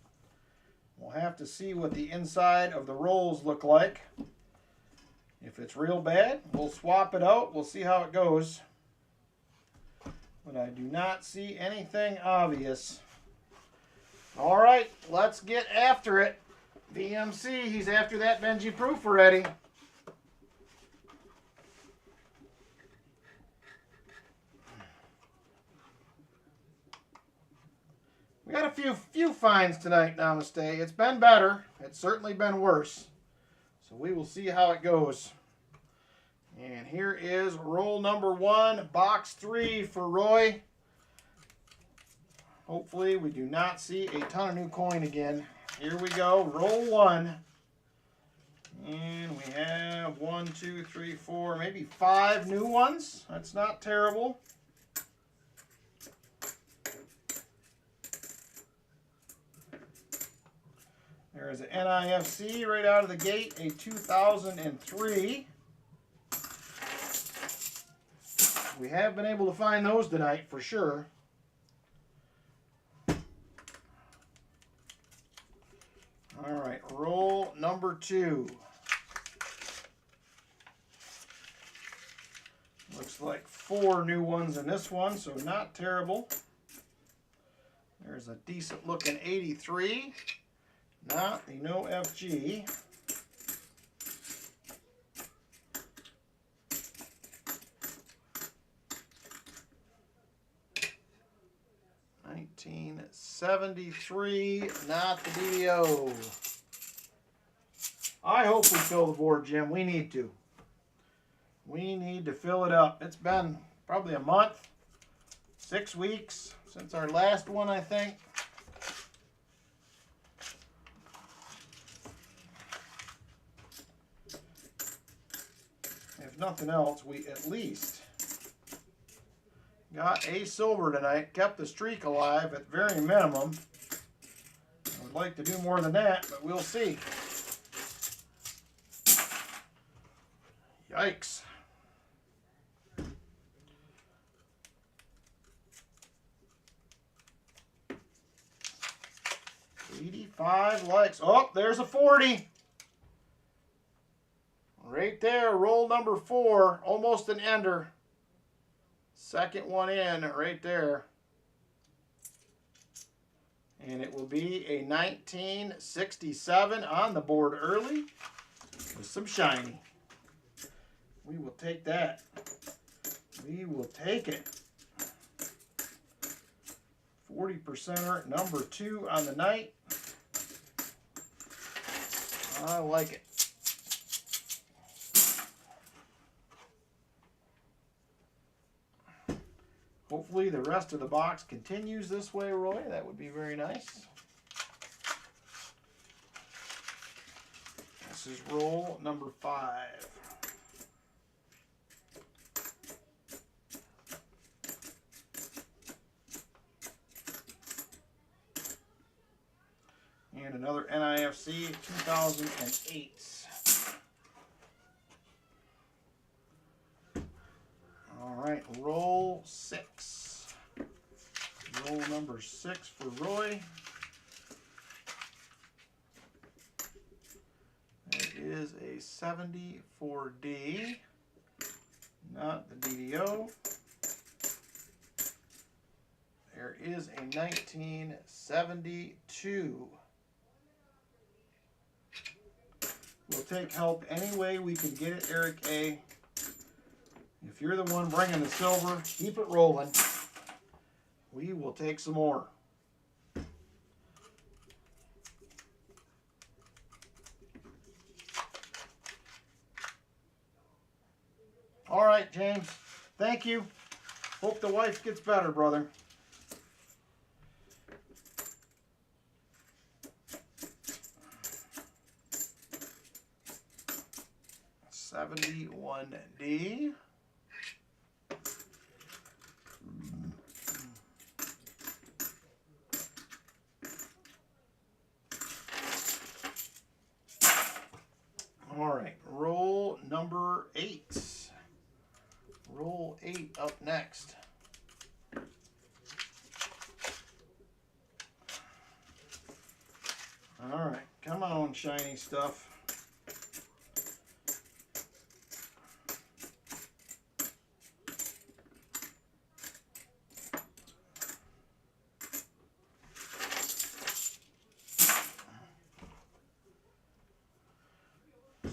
We'll have to see what the inside of the rolls look like. If it's real bad, we'll swap it out. We'll see how it goes. But I do not see anything obvious. All right, let's get after it. VMC, he's after that Benji proof already. We got a few finds tonight, Namaste. It's been better. It's certainly been worse. So we will see how it goes. And here is roll number 1, box 3 for Roy. Hopefully we do not see a ton of new coin again. Here we go, roll 1. And we have 1, 2, 3, 4, maybe 5 new ones. That's not terrible. There's an NIFC right out of the gate, a 2003. We have been able to find those tonight for sure. All right, roll number 2. Looks like 4 new ones in this one, so not terrible. There's a decent looking 83. Not the no FG. $1973, not the DDO. I hope we fill the board, Jim. We need to. We need to fill it up. It's been probably a month, 6 weeks since our last one, I think. If nothing else, we at least Got a silver tonight. Kept the streak alive at very minimum. I would like to do more than that, but we'll see. Yikes. $85 likes. Oh, there's a 40. Right there, roll number 4. Almost an ender. Second one in right there. And it will be a 1967 on the board early with some shiny. We will take that. We will take it. 40%er, number 2 on the night. I like it. Hopefully the rest of the box continues this way, Roy. That would be very nice. This is roll number 5. And another NIFC 2008. All right, roll 6. Roll number 6 for Roy. It is a 74D, not the DDO. There is a 1972. We'll take help any way we can get it, Eric A. If you're the one bringing the silver, keep it rolling. We will take some more. All right, James. Thank you. Hope the wife gets better, brother. $71D. All right, roll number 8. Roll 8 up next. All right, come on, shiny stuff.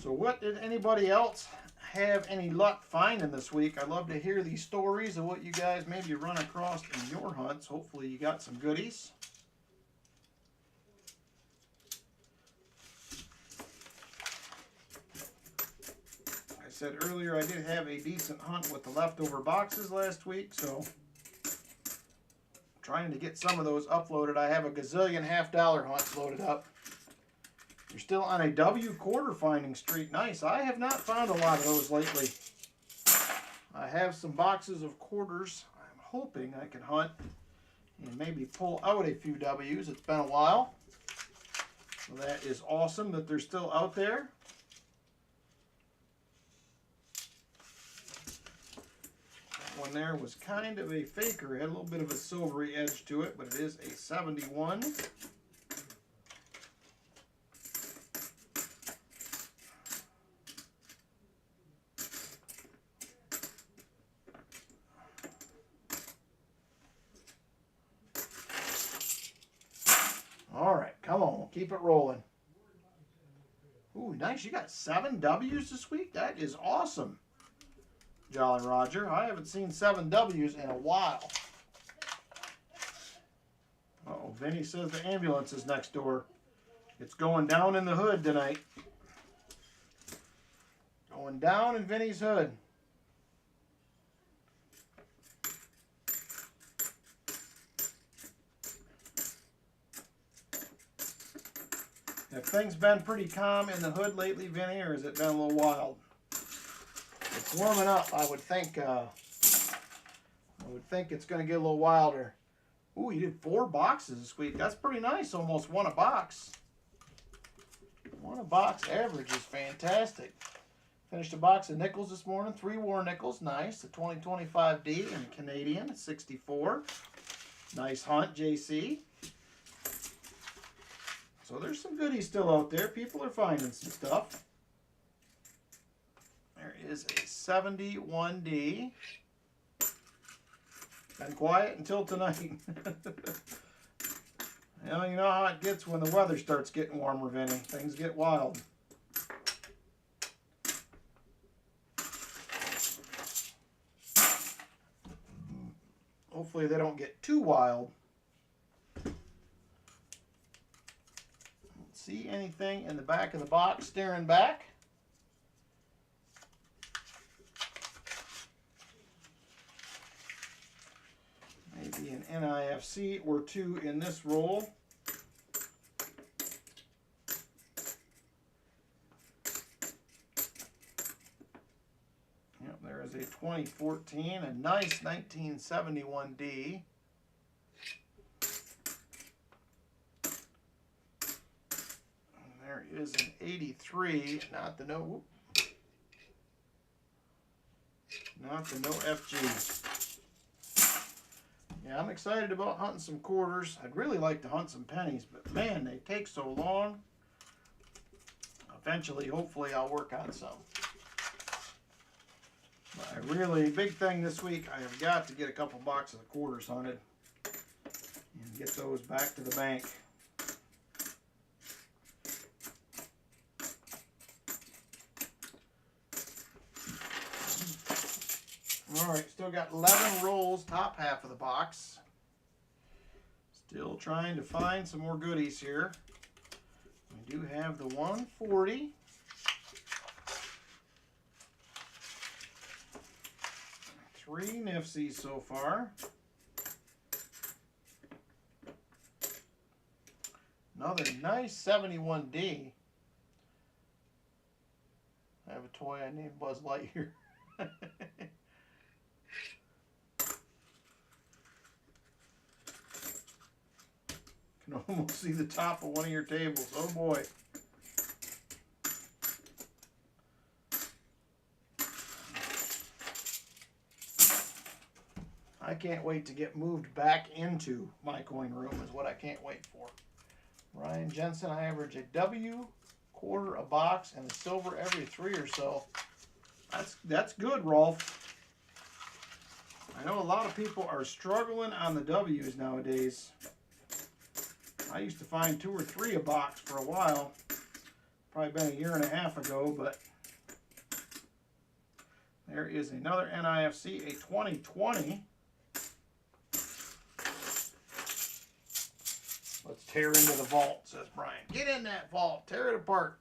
So what did anybody else have any luck finding this week? I'd love to hear these stories of what you guys maybe run across in your hunts. Hopefully you got some goodies. I said earlier I did have a decent hunt with the leftover boxes last week, so I'm trying to get some of those uploaded. I have a gazillion $half hunts loaded up. You're still on a W quarter finding streak. Nice. I have not found a lot of those lately. I have some boxes of quarters. I'm hoping I can hunt and maybe pull out a few W's. It's been a while. So that is awesome that they're still out there. That one there was kind of a faker. It had a little bit of a silvery edge to it, but it is a 71. All right, come on, keep it rolling. Ooh, nice. You got 7 W's this week? That is awesome, Jolly Roger. I haven't seen 7 W's in a while. Uh-oh, Vinny says the ambulance is next door. It's going down in the hood tonight. Going down in Vinny's hood. Have things been pretty calm in the hood lately, Vinny, or has it been a little wild? It's warming up, I would think would think it's going to get a little wilder. Ooh, you did 4 boxes this week. That's pretty nice. Almost 1 a box. 1 a box average is fantastic. Finished a box of nickels this morning. 3 war nickels. Nice. The 2025D in Canadian. 64. Nice hunt, JC. So there's some goodies still out there. People are finding some stuff. There is a 71D. Been quiet until tonight. You know how it gets when the weather starts getting warmer, Vinny. Things get wild. Hopefully they don't get too wild. See anything in the back of the box staring back? Maybe an NIFC or 2 in this roll. Yep, there is a 2014, a nice 1971D. There is an 83, not the no FG. Yeah, I'm excited about hunting some quarters. I'd really like to hunt some pennies, but man, they take so long. Eventually, hopefully, I'll work on some. But big thing this week, I have got to get a couple boxes of quarters hunted and get those back to the bank. All right, still got 11 rolls, top half of the box. Still trying to find some more goodies here. We do have the 140. Three Nifsies so far. Another nice 71D. I have a toy I named Buzz Lightyear. Can almost see the top of one of your tables. Oh boy. I can't wait to get moved back into my coin room is what I can't wait for. Ryan Jensen, I average a W quarter a box and a silver every 3 or so. That's good, Rolf. I know a lot of people are struggling on the W's nowadays. I used to find 2 or 3 a box for a while. Probably been a year and a half ago, but there is another NIFC, a 2020. Let's tear into the vault, says Brian. Get in that vault, tear it apart.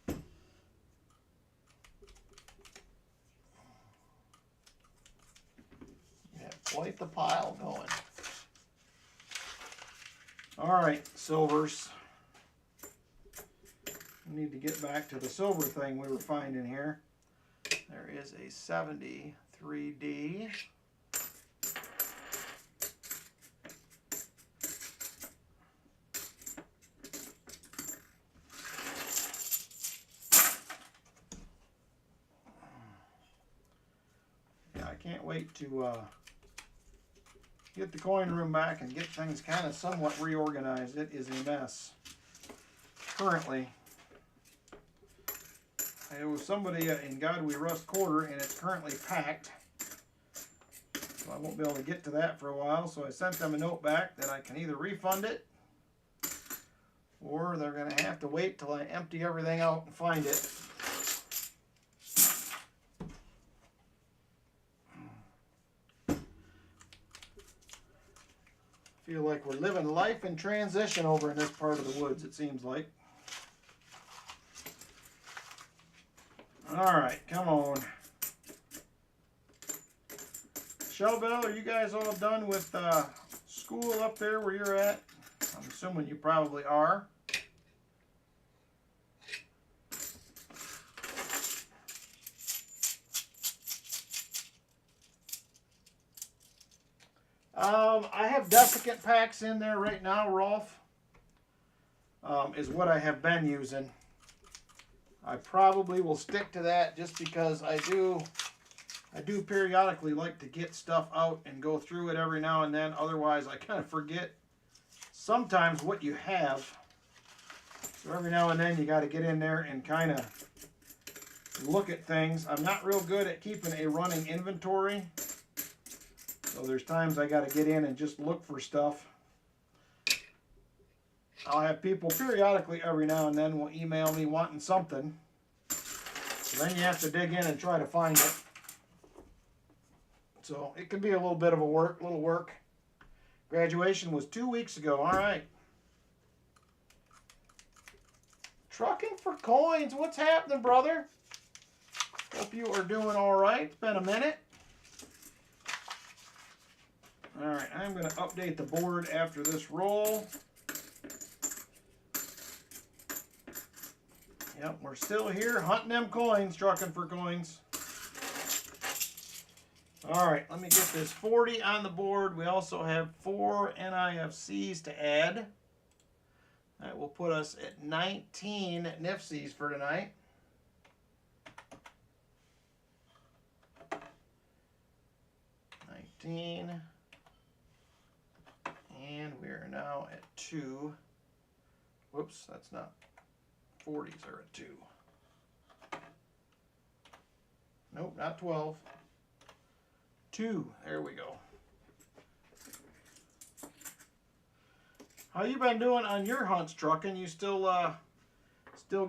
We have quite the pile going. All right, silvers. We need to get back to the silver thing we were finding here. There is a 73D. Yeah, I can't wait to get the coin room back and get things kind of somewhat reorganized. It is a mess currently. I owe somebody in God We Rust quarter, and it's currently packed, so I won't be able to get to that for a while. So I sent them a note back that I can either refund it or they're going to have to wait till I empty everything out and find it. Feel like we're living life in transition over in this part of the woods, it seems like. All right, come on. Shellbell, are you guys all done with school up there where you're at? I'm assuming you probably are. I have desiccant packs in there right now, Rolf. Is what I have been using. I probably will stick to that just because I do periodically like to get stuff out and go through it every now and then. Otherwise, I kind of forget sometimes what you have. So every now and then you got to get in there and kind of look at things. I'm not real good at keeping a running inventory. So there's times I got to get in and just look for stuff. I'll have people periodically every now and then will email me wanting something. So then you have to dig in and try to find it. So it can be a little bit of a little work. Graduation was 2 weeks ago. All right. Trucking for coins. What's happening, brother? Hope you are doing all right. It's been a minute. All right, I'm going to update the board after this roll. Yep, we're still here hunting them coins, trucking for coins. All right, let me get this 40 on the board. We also have 4 NIFCs to add. That will put us at 19 NIFCs for tonight. And we are now at 2. Whoops, that's not 40s are at 2. Nope, not 12. 2. There we go. How you been doing on your hunts, trucking? You still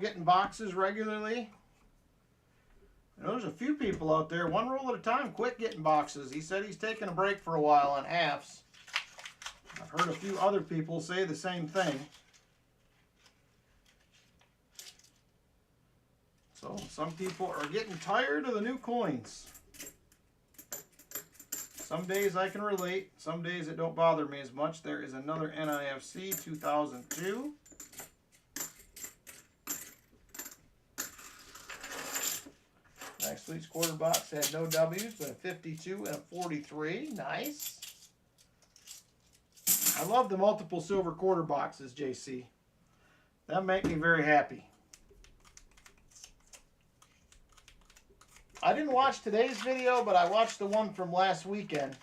getting boxes regularly? You know, there's a few people out there, one roll at a time, quit getting boxes. He said he's taking a break for a while on halves. I've heard a few other people say the same thing. So some people are getting tired of the new coins. Some days I can relate. Some days it don't bother me as much. There is another NIFC 2002. Next week's quarter box had no W's, but a 52 and a 43. Nice. I love the multiple silver quarter boxes, JC. That make me very happy. I didn't watch today's video, but I watched the one from last weekend.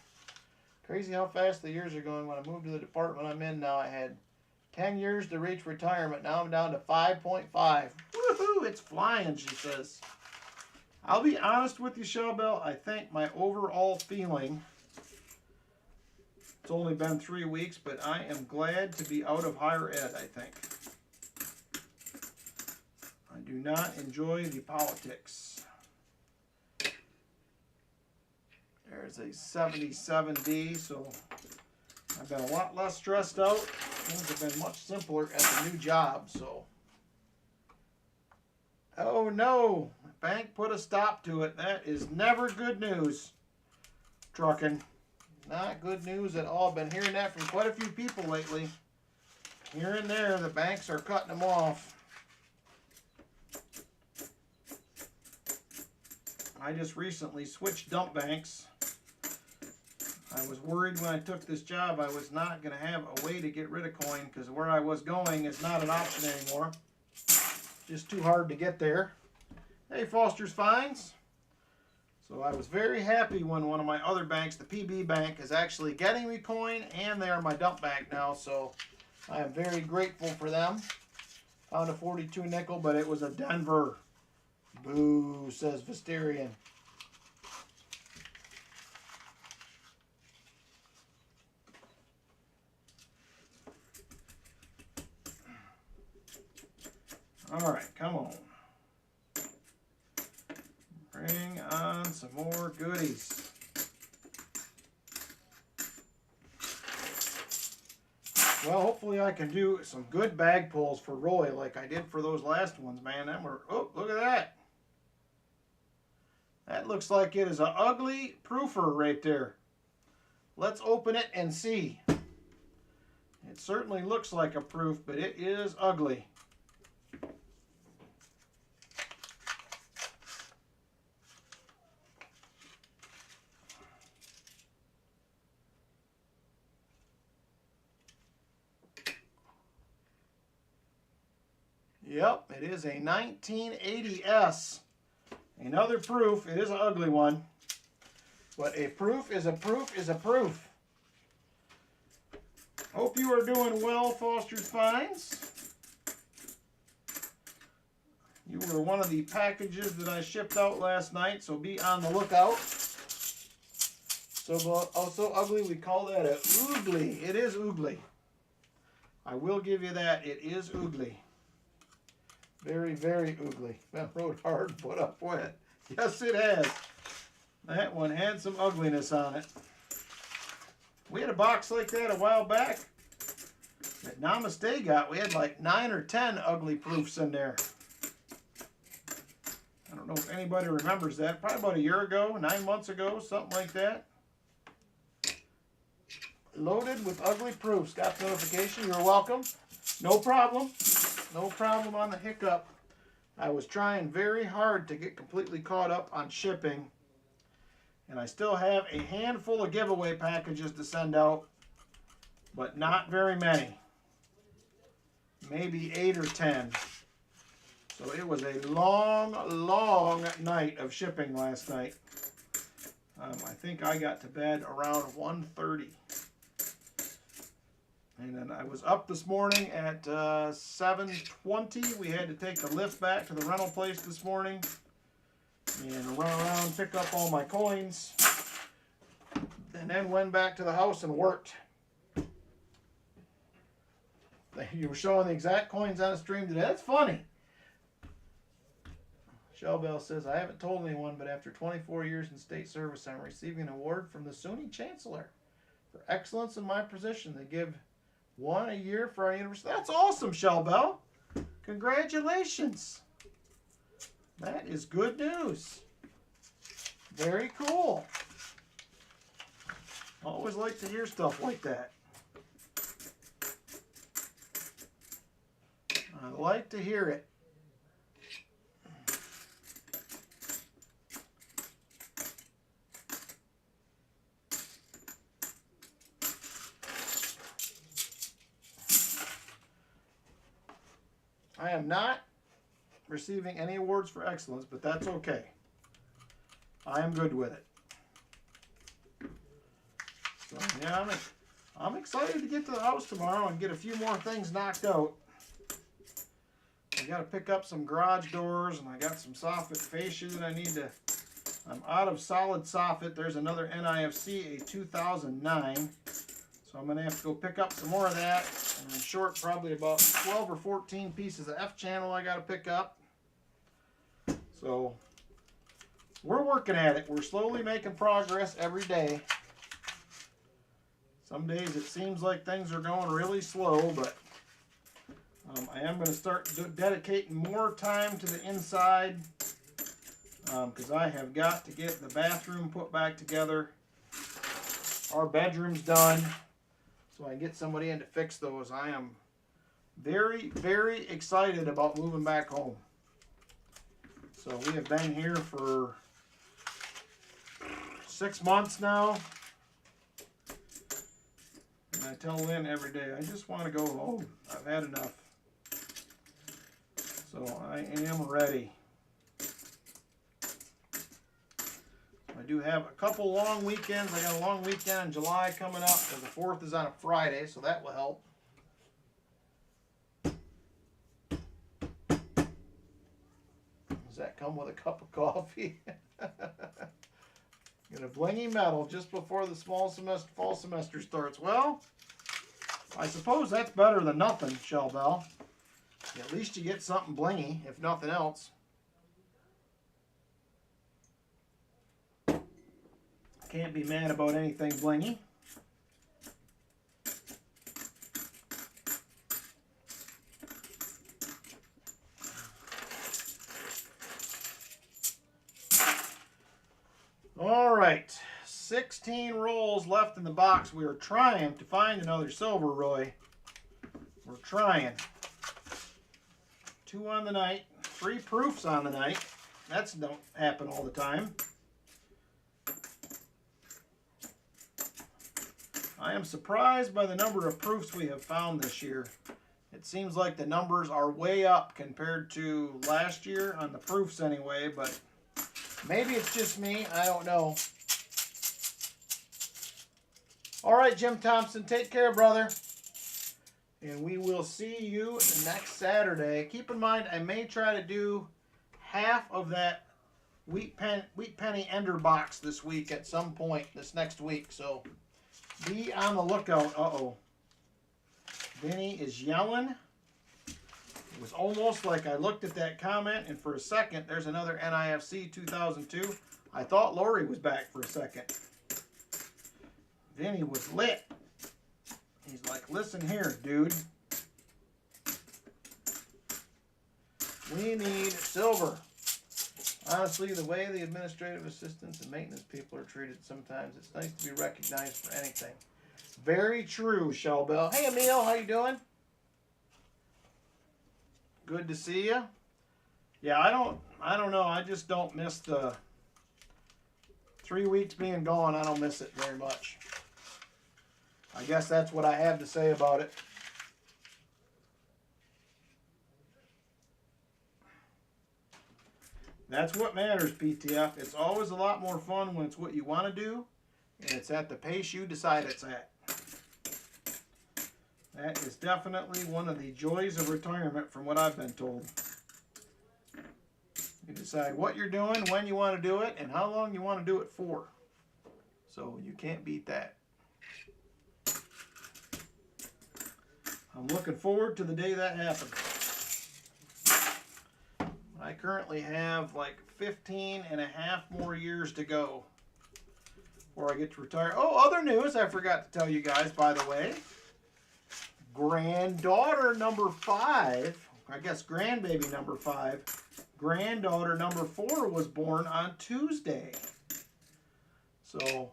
Crazy how fast the years are going. When I moved to the department I'm in now, I had 10 years to reach retirement. Now I'm down to 5.5. Woohoo! It's flying, she says. I'll be honest with you, Shawbell. I think my overall feeling, it's only been 3 weeks, but I am glad to be out of higher ed, I think. I do not enjoy the politics. There's a 77D, so I've been a lot less stressed out. Things have been much simpler at the new job, so. Oh no, the bank put a stop to it. That is never good news, trucking. Not good news at all. Been hearing that from quite a few people lately. Here and there, the banks are cutting them off. I just recently switched dump banks. I was worried when I took this job I was not going to have a way to get rid of coin because where I was going is not an option anymore. Just too hard to get there. Hey, Foster's Finds. So I was very happy when one of my other banks, the PB Bank, is actually getting me coin and they are my dump bank now. So I am very grateful for them. Found a 42 nickel, but it was a Denver. Boo, says Visterian. All right, come on. Bring on some more goodies. Well, hopefully I can do some good bag pulls for Roy like I did for those last ones, man. Them were, oh, look at that. That looks like it is an ugly proofer right there. Let's open it and see. It certainly looks like a proof, but it is ugly. Yep, it is a 1980S. Another proof. It is an ugly one. But a proof is a proof is a proof. Hope you are doing well, Foster's Finds. You were one of the packages that I shipped out last night, so be on the lookout. So ugly, we call that a oogly. It is oogly. I will give you that. It is oogly. Very, very oogly. Been rode hard, put up wet. Yes, it has. That one had some ugliness on it. We had a box like that a while back that Namaste got. We had like 9 or 10 ugly proofs in there. I don't know if anybody remembers that. Probably about a year ago, 9 months ago, something like that. Loaded with ugly proofs. Got the notification. You're welcome. No problem. No problem on the hiccup. I was trying very hard to get completely caught up on shipping. And I still have a handful of giveaway packages to send out. But not very many. Maybe 8 or 10. So it was a long, long night of shipping last night. I think I got to bed around 1:30. And then I was up this morning at 7:20. We had to take the lift back to the rental place this morning and run around, pick up all my coins, and then went back to the house and worked. You were showing the exact coins on the stream today. That's funny. Shellbell says, I haven't told anyone, but after 24 years in state service, I'm receiving an award from the SUNY Chancellor for excellence in my position. They give one a year for our university. That's awesome, Shellbell. Congratulations. That is good news. Very cool. I always like to hear stuff like that. I like to hear it. I am not receiving any awards for excellence, but that's okay. I am good with it. So yeah, I'm excited to get to the house tomorrow and get a few more things knocked out. I got to pick up some garage doors, and I got some soffit fascia that I need to. I'm out of solid soffit. There's another NIFC, a 2009. So I'm going to have to go pick up some more of that. And I'm short probably about 12 or 14 pieces of F-channel I got to pick up. So we're working at it. We're slowly making progress every day. Some days it seems like things are going really slow, but I am going to start dedicating more time to the inside because I have got to get the bathroom put back together. Our bedroom's done, so I can get somebody in to fix those. I am very, very excited about moving back home. So we have been here for 6 months now. And I tell Lynn every day, I just want to go home. I've had enough. So I am ready. I do have a couple long weekends. I got a long weekend in July coming up because the 4th is on a Friday, so that will help. Does that come with a cup of coffee? Get a blingy medal just before the fall semester starts. Well, I suppose that's better than nothing, Shellbell. At least you get something blingy, if nothing else. Can't be mad about anything blingy. All right, 16 rolls left in the box. We are trying to find another silver, Roy. We're trying. 2 on the night, 3 proofs on the night. That's don't happen all the time. I am surprised by the number of proofs we have found this year. It seems like the numbers are way up compared to last year on the proofs anyway, but maybe it's just me. I don't know. All right, Jim Thompson, take care, brother. And we will see you next Saturday. Keep in mind, I may try to do half of that Wheat Penny Ender box this week at some point this next week. So be on the lookout. Uh-oh. Vinny is yelling. It was almost like I looked at that comment, and for a second, there's another NIFC 2002. I thought Lori was back for a second. Vinny was lit. He's like, listen here, dude. We need silver. Honestly, the way the administrative assistants and maintenance people are treated sometimes, it's nice to be recognized for anything. Very true, Shellbell. Hey, Emil, how you doing? Good to see you. Yeah, I don't know. I just don't miss the 3 weeks being gone. I don't miss it very much. I guess that's what I have to say about it. That's what matters, PTF. It's always a lot more fun when it's what you want to do, and it's at the pace you decide it's at. That is definitely one of the joys of retirement from what I've been told. You decide what you're doing, when you want to do it, and how long you want to do it for. So you can't beat that. I'm looking forward to the day that happens. I currently have like 15 and a half more years to go before I get to retire. Oh, other news I forgot to tell you guys, by the way. Granddaughter number 5, I guess grandbaby number 5, granddaughter number 4 was born on Tuesday. So,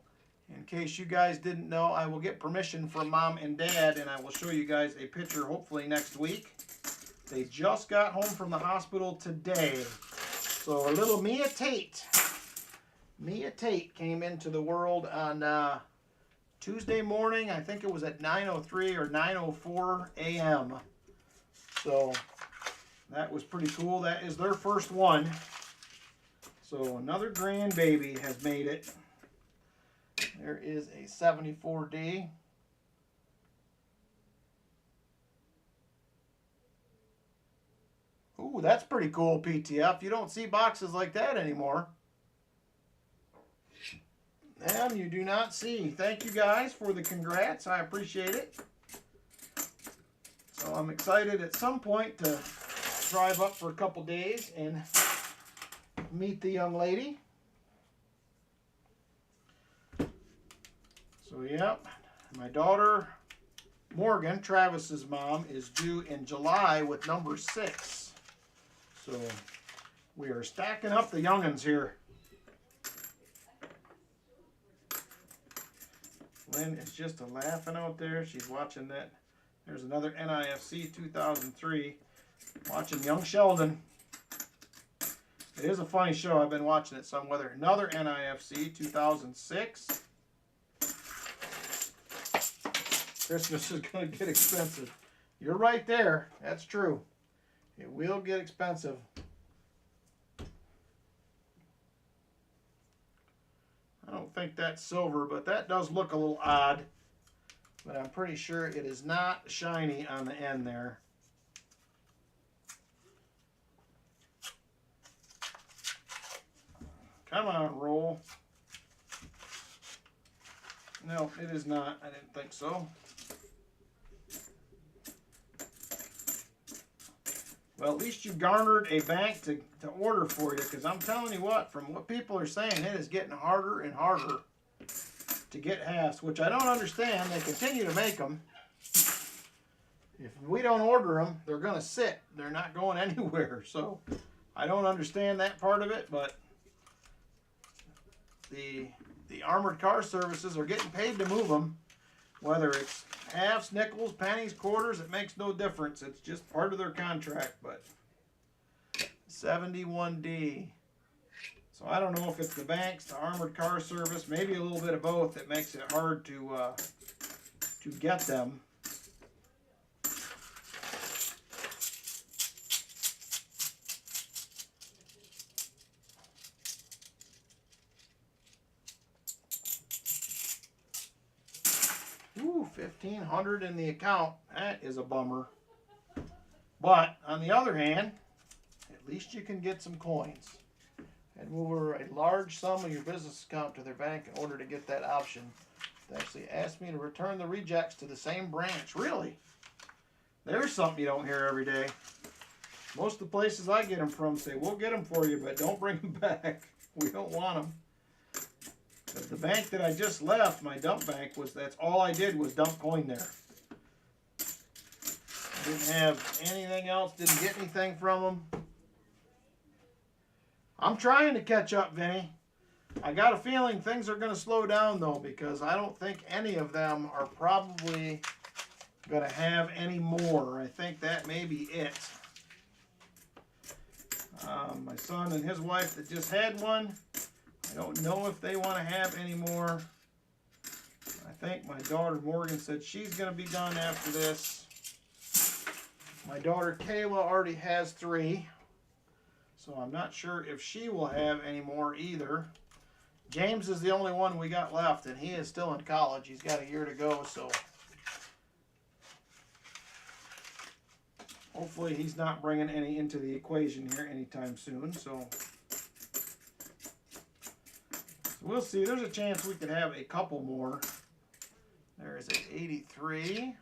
in case you guys didn't know, I will get permission from Mom and Dad, and I will show you guys a picture hopefully next week. They just got home from the hospital today. So, a little Mia Tate came into the world on Tuesday morning. I think it was at 9:03 or 9:04 a.m. So, that was pretty cool. That is their first one. So, another grandbaby has made it. There is a 74D. Ooh, that's pretty cool, PTF. You don't see boxes like that anymore. And you do not see. Thank you guys for the congrats. I appreciate it. So I'm excited at some point to drive up for a couple days and meet the young lady. So, yep, my daughter, Morgan, Travis's mom, is due in July with number 6. So, we are stacking up the young'uns here. Lynn is just laughing out there. She's watching that. There's another NIFC 2003. Watching young Sheldon. It is a funny show. I've been watching it some. Whether another NIFC 2006. Christmas is going to get expensive. You're right there. That's true. It will get expensive. I don't think that's silver, but that does look a little odd. But I'm pretty sure it is not shiny on the end there. Come on, roll. No, it is not. I didn't think so. Well, at least you garnered a bank to order for you, because I'm telling you what, from what people are saying, it is getting harder and harder to get halves, which I don't understand. They continue to make them. If we don't order them, they're going to sit. They're not going anywhere. So I don't understand that part of it, but the armored car services are getting paid to move them. Whether it's halves, nickels, pennies, quarters, it makes no difference. It's just part of their contract. But 71D. So I don't know if it's the banks, the armored car service, maybe a little bit of both. It makes it hard to get them. Ooh, $1,500 in the account. That is a bummer. But on the other hand, at least you can get some coins. And move over a large sum of your business account to their bank in order to get that option. They actually asked me to return the rejects to the same branch. Really? There's something you don't hear every day. Most of the places I get them from say, we'll get them for you, but don't bring them back. We don't want them. But the bank that I just left, my dump bank, that's all I did was dump coin there. I didn't have anything else, didn't get anything from them. I'm trying to catch up, Vinny. I got a feeling things are going to slow down, though, because I don't think any of them are probably going to have any more. I think that may be it. My son and his wife that just had one, I don't know if they want to have any more. I think my daughter Morgan said she's going to be done after this. My daughter Kayla already has 3. So I'm not sure if she will have any more either. James is the only one we got left, and he is still in college. He's got a year to go, so hopefully he's not bringing any into the equation here anytime soon. So we'll see. There's a chance we could have a couple more. There is an 83.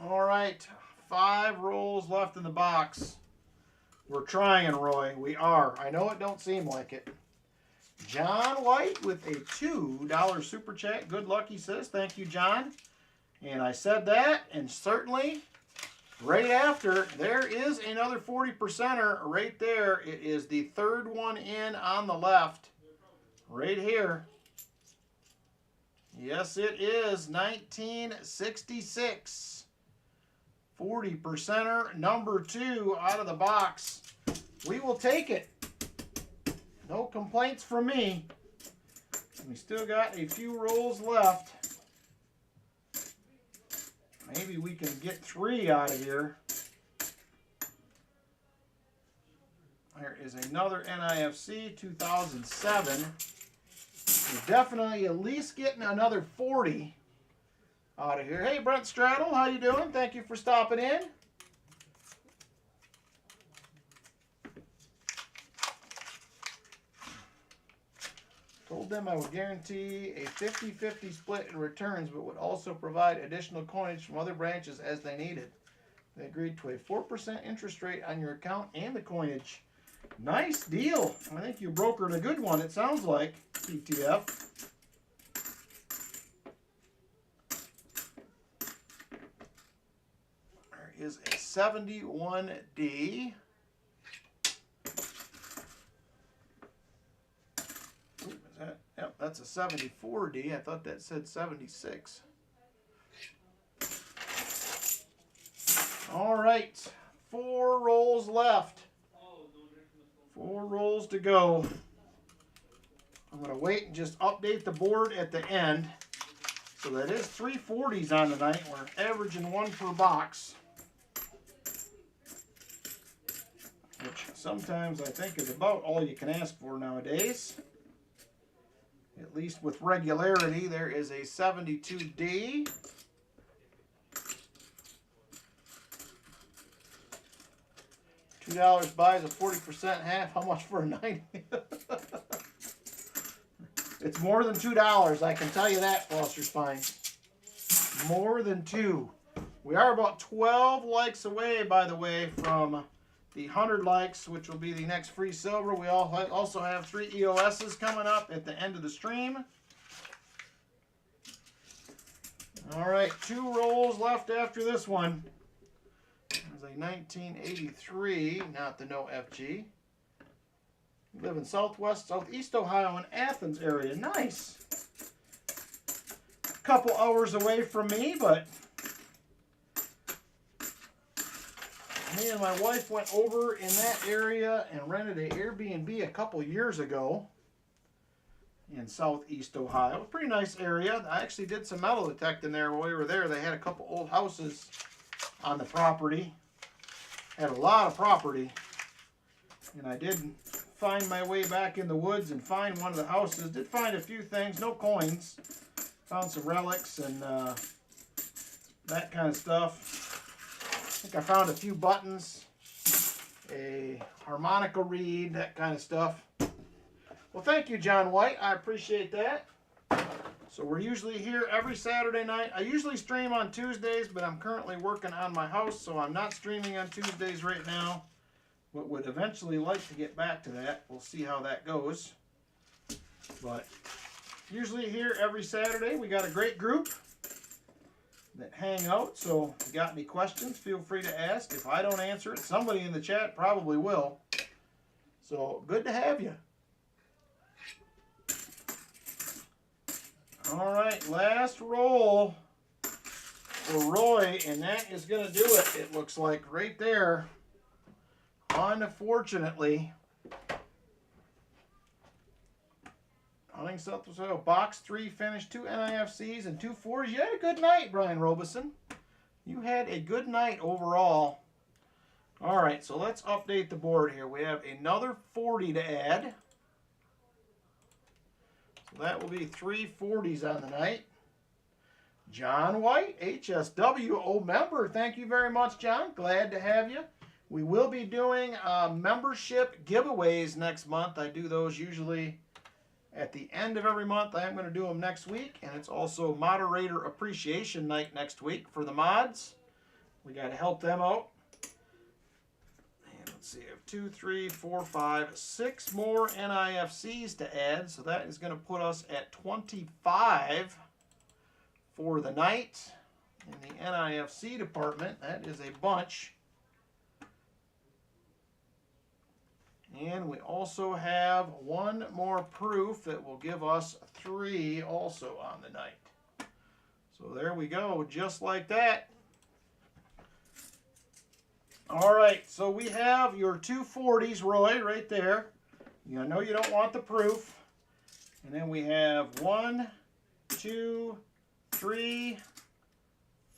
All right, 5 rolls left in the box. We're trying, Roy. We are. I know it don't seem like it. John White with a $2 super chat. Good luck, he says. Thank you, John. And I said that, and certainly right after, there is another 40%er right there. It is the 3rd one in on the left. Right here. Yes, it is 1966. 40%er, number 2 out of the box. We will take it. No complaints from me. We still got a few rolls left. Maybe we can get 3 out of here. There is another NIFC 2007. We're definitely at least getting another 40 out of here. Hey, Brent Straddle, how you doing? Thank you for stopping in. Told them I would guarantee a 50-50 split in returns, but would also provide additional coinage from other branches as they needed. They agreed to a 4% interest rate on your account and the coinage. Nice deal. I think you brokered a good one, it sounds like, PTF. Is a 71D. Ooh, is that? Yep, that's a 74D. I thought that said 76. All right, 4 rolls left. 4 rolls to go. I'm going to wait and just update the board at the end. So that is 3 40s on tonight. We're averaging 1 per box. Which sometimes I think is about all you can ask for nowadays. At least with regularity. There is a 72D. $2 buys a 40% half. How much for a 90? It's more than $2. I can tell you that, Foster Spine. More than 2. We are about 12 likes away, by the way, from the 100 likes, which will be the next free silver. We also have 3 EOSs coming up at the end of the stream. All right, 2 rolls left after this one. There's a 1983, not the no FG. We live in southeast Ohio in Athens area. Nice. A couple hours away from me, but me and my wife went over in that area and rented an Airbnb a couple years ago in southeast Ohio. A pretty nice area. I actually did some metal detecting there while we were there. They had a couple old houses on the property. Had a lot of property. And I did find my way back in the woods and find one of the houses. Did find a few things, no coins. Found some relics and that kind of stuff. I think I found a few buttons, a harmonica reed, that kind of stuff. Well, thank you, John White. I appreciate that. So we're usually here every Saturday night. I usually stream on Tuesdays, but I'm currently working on my house, so I'm not streaming on Tuesdays right now. But would eventually like to get back to that. We'll see how that goes. But usually here every Saturday. We got a great group that hang out. So if you got any questions, feel free to ask. If I don't answer it, somebody in the chat probably will. So good to have you. All right, last roll for Roy, and that is going to do it. It looks like right there. Unfortunately, hunting South Soil, box 3 finished, 2 NIFCs and 2 4s. You had a good night, Brian Robeson. You had a good night overall. All right, so let's update the board here. We have another 40 to add. So that will be 3 40s on the night. John White, HSWO member. Thank you very much, John. Glad to have you. We will be doing membership giveaways next month. I do those usually at the end of every month. I am going to do them next week. And it's also moderator appreciation night next week for the mods. We got to help them out. And let's see, I have 2, 3, 4, 5, 6 more NIFCs to add. So that is going to put us at 25 for the night in the NIFC department. That is a bunch. And we also have one more proof that will give us 3 also on the night. So there we go, just like that. All right, so we have your 2 40s, Roy, right there. I know you don't want the proof. And then we have 1, 2, 3,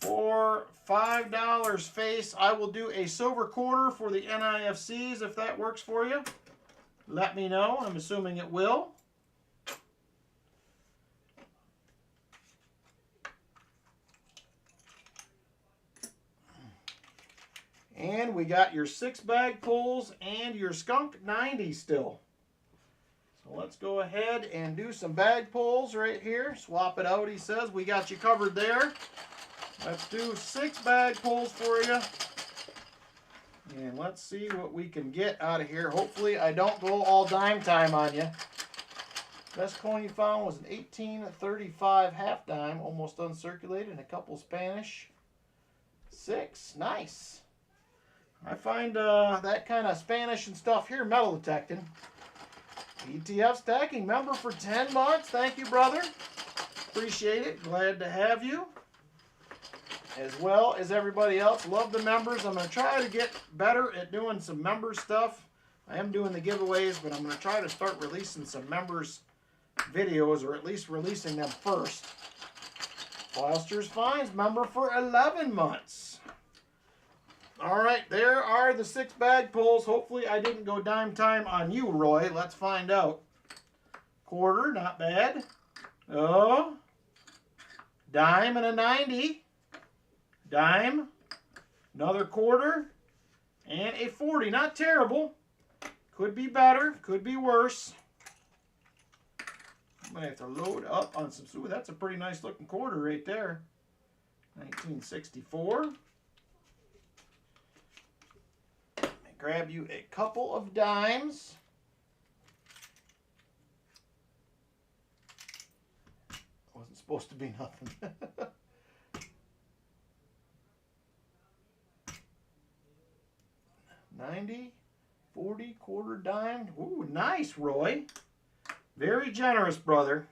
4, $5 face. I will do a silver quarter for the NIFCs if that works for you. Let me know. I'm assuming it will. And we got your 6-bag pulls and your skunked 90 still. So let's go ahead and do some bag pulls right here. Swap it out, he says. We got you covered there. Let's do 6 bag pulls for you. And let's see what we can get out of here. Hopefully I don't go all dime time on you. Best coin you found was an 1835 half dime, almost uncirculated, and a couple Spanish. 6, nice. I find that kind of Spanish and stuff here metal detecting. ETF stacking member for 10 months. Thank you, brother. Appreciate it. Glad to have you. As well as everybody else. Love the members. I'm going to try to get better at doing some member stuff. I am doing the giveaways, but I'm going to try to start releasing some members videos, or at least releasing them first. Foster's Finds member for 11 months. All right, there are the 6 bag pulls. Hopefully I didn't go dime time on you, Roy. Let's find out. Quarter, not bad. Oh, dime and a 90. Dime, another quarter, and a 40. Not terrible. Could be better, could be worse. I'm going to have to load up on some. Ooh, that's a pretty nice looking quarter right there. 1964. Grab you a couple of dimes. Wasn't supposed to be nothing. 90, 40, quarter dime. Ooh, nice, Roy. Very generous, brother.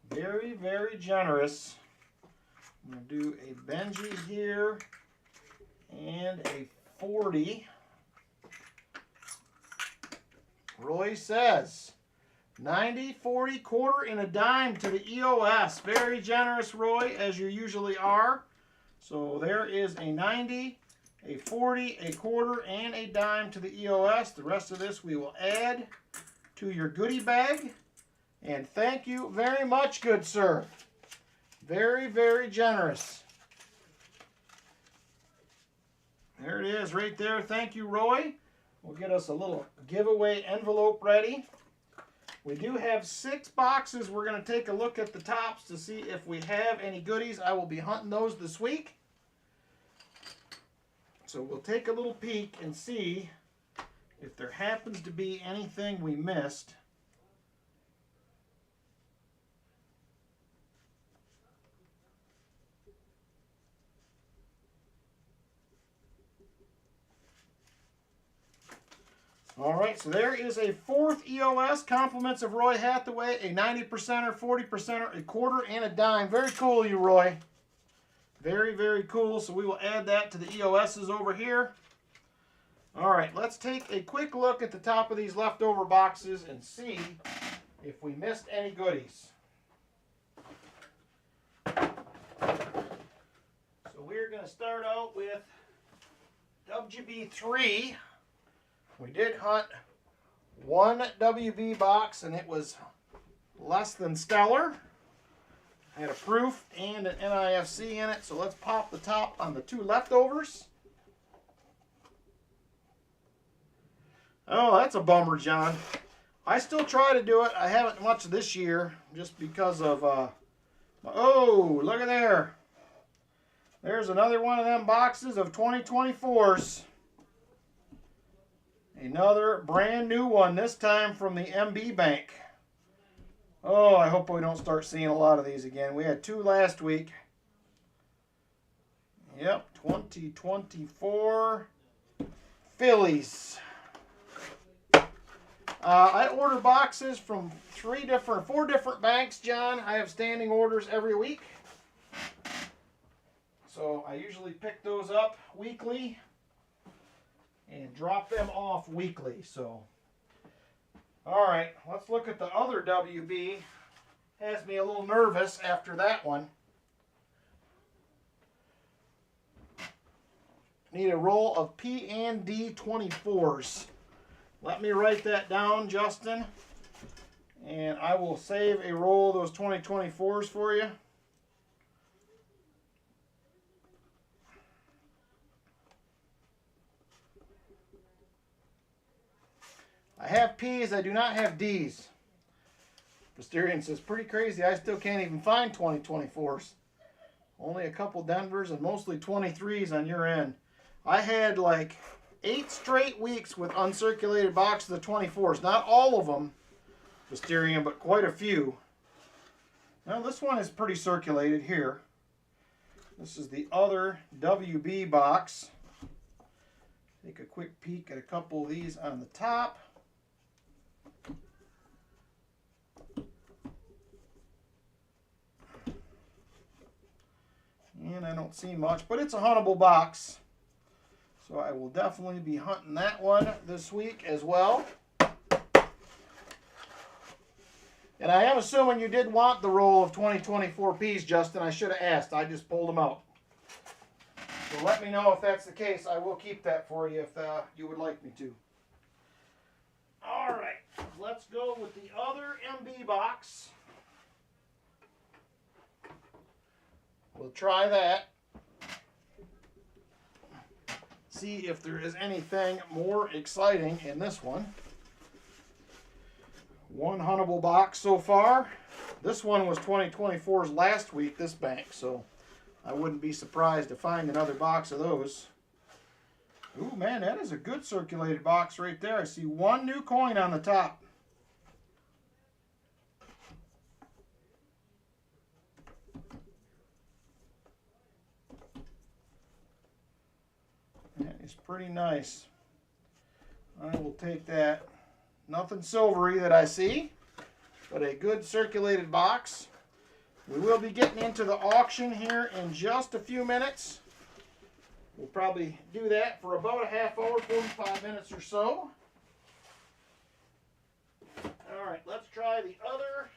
Very, very generous. I'm going to do a Benji here and a 40. Roy says 90, 40, quarter, and a dime to the EOS. Very generous, Roy, as you usually are. So there is a 90, a 40, a quarter, and a dime to the EOS. The rest of this we will add to your goodie bag. And thank you very much, good sir. Very, very generous. There it is right there. Thank you, Roy. We'll get us a little giveaway envelope ready. We do have 6 boxes. We're going to take a look at the tops to see if we have any goodies. I will be hunting those this week. So we'll take a little peek and see if there happens to be anything we missed. All right, so there is a 4th EOS, compliments of Roy Hathaway, a 90%er, 40%er, a quarter, and a dime. Very cool, you Roy. Very, very cool. So we will add that to the EOSs over here. All right, let's take a quick look at the top of these leftover boxes and see if we missed any goodies. So we're going to start out with WB3. We did hunt 1 WB box, and it was less than stellar. Had a proof and an NIFC in it, so let's pop the top on the 2 leftovers. Oh, that's a bummer, John. I still try to do it. I haven't much this year just because of... oh, look at there. There's another one of them boxes of 2024s. Another brand new one, this time from the MB Bank. Oh, I hope we don't start seeing a lot of these again. We had 2 last week. Yep, 2024 Phillies. I order boxes from 4 different banks, John. I have standing orders every week. So I usually pick those up weekly and drop them off weekly. So, all right, let's look at the other WB. Has me a little nervous after that one. Need a roll of P&D 24s. Let me write that down, Justin, and I will save a roll of those 2024s for you. I have P's, I do not have D's. Posterian says, pretty crazy, I still can't even find 2024s. Only a couple Denvers and mostly 23s on your end. I had like 8 straight weeks with uncirculated boxes of 24s. Not all of them, Posterian, but quite a few. Now this one is pretty circulated here. This is the other WB box. Take a quick peek at a couple of these on the top. And I don't see much, but it's a huntable box. So I will definitely be hunting that one this week as well. And I am assuming you did want the roll of 2024 Ps, Justin. I should have asked. I just pulled them out. So let me know if that's the case. I will keep that for you if you would like me to. All right, let's go with the other MB box. We'll try that. See if there is anything more exciting in this one. One huntable box so far. This one was 2024's last week, this bank, so I wouldn't be surprised to find another box of those. Ooh, man, that is a good circulated box right there. I see 1 new coin on the top. That is pretty nice. I will take that. Nothing silvery that I see, but a good circulated box. We will be getting into the auction here in just a few minutes. We'll probably do that for about a half hour, 45 minutes or so. All right, let's try the other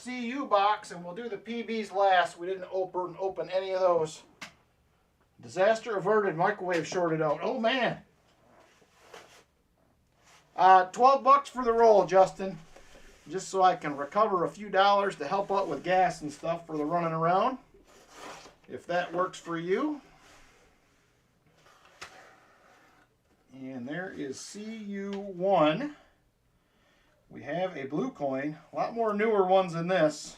CU box, and we'll do the PBs last. We didn't open any of those Disaster averted. Microwave shorted out. Oh, man. 12 bucks for the roll, Justin. Just so I can recover a few dollars to help out with gas and stuff for the running around. If that works for you. And there is CU1. We have a blue coin. A lot more newer ones than this.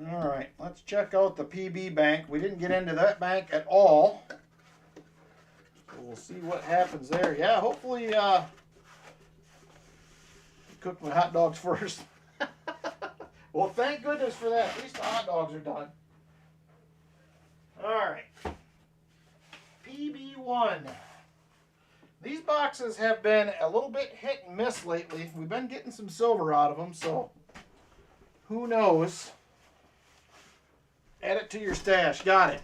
All right, let's check out the PB bank. We didn't get into that bank at all. So we'll see what happens there. Yeah, hopefully cook my hot dogs first. Well, thank goodness for that. At least the hot dogs are done. All right. PB1. These boxes have been a little bit hit and miss lately. We've been getting some silver out of them, so who knows? Add it to your stash. Got it.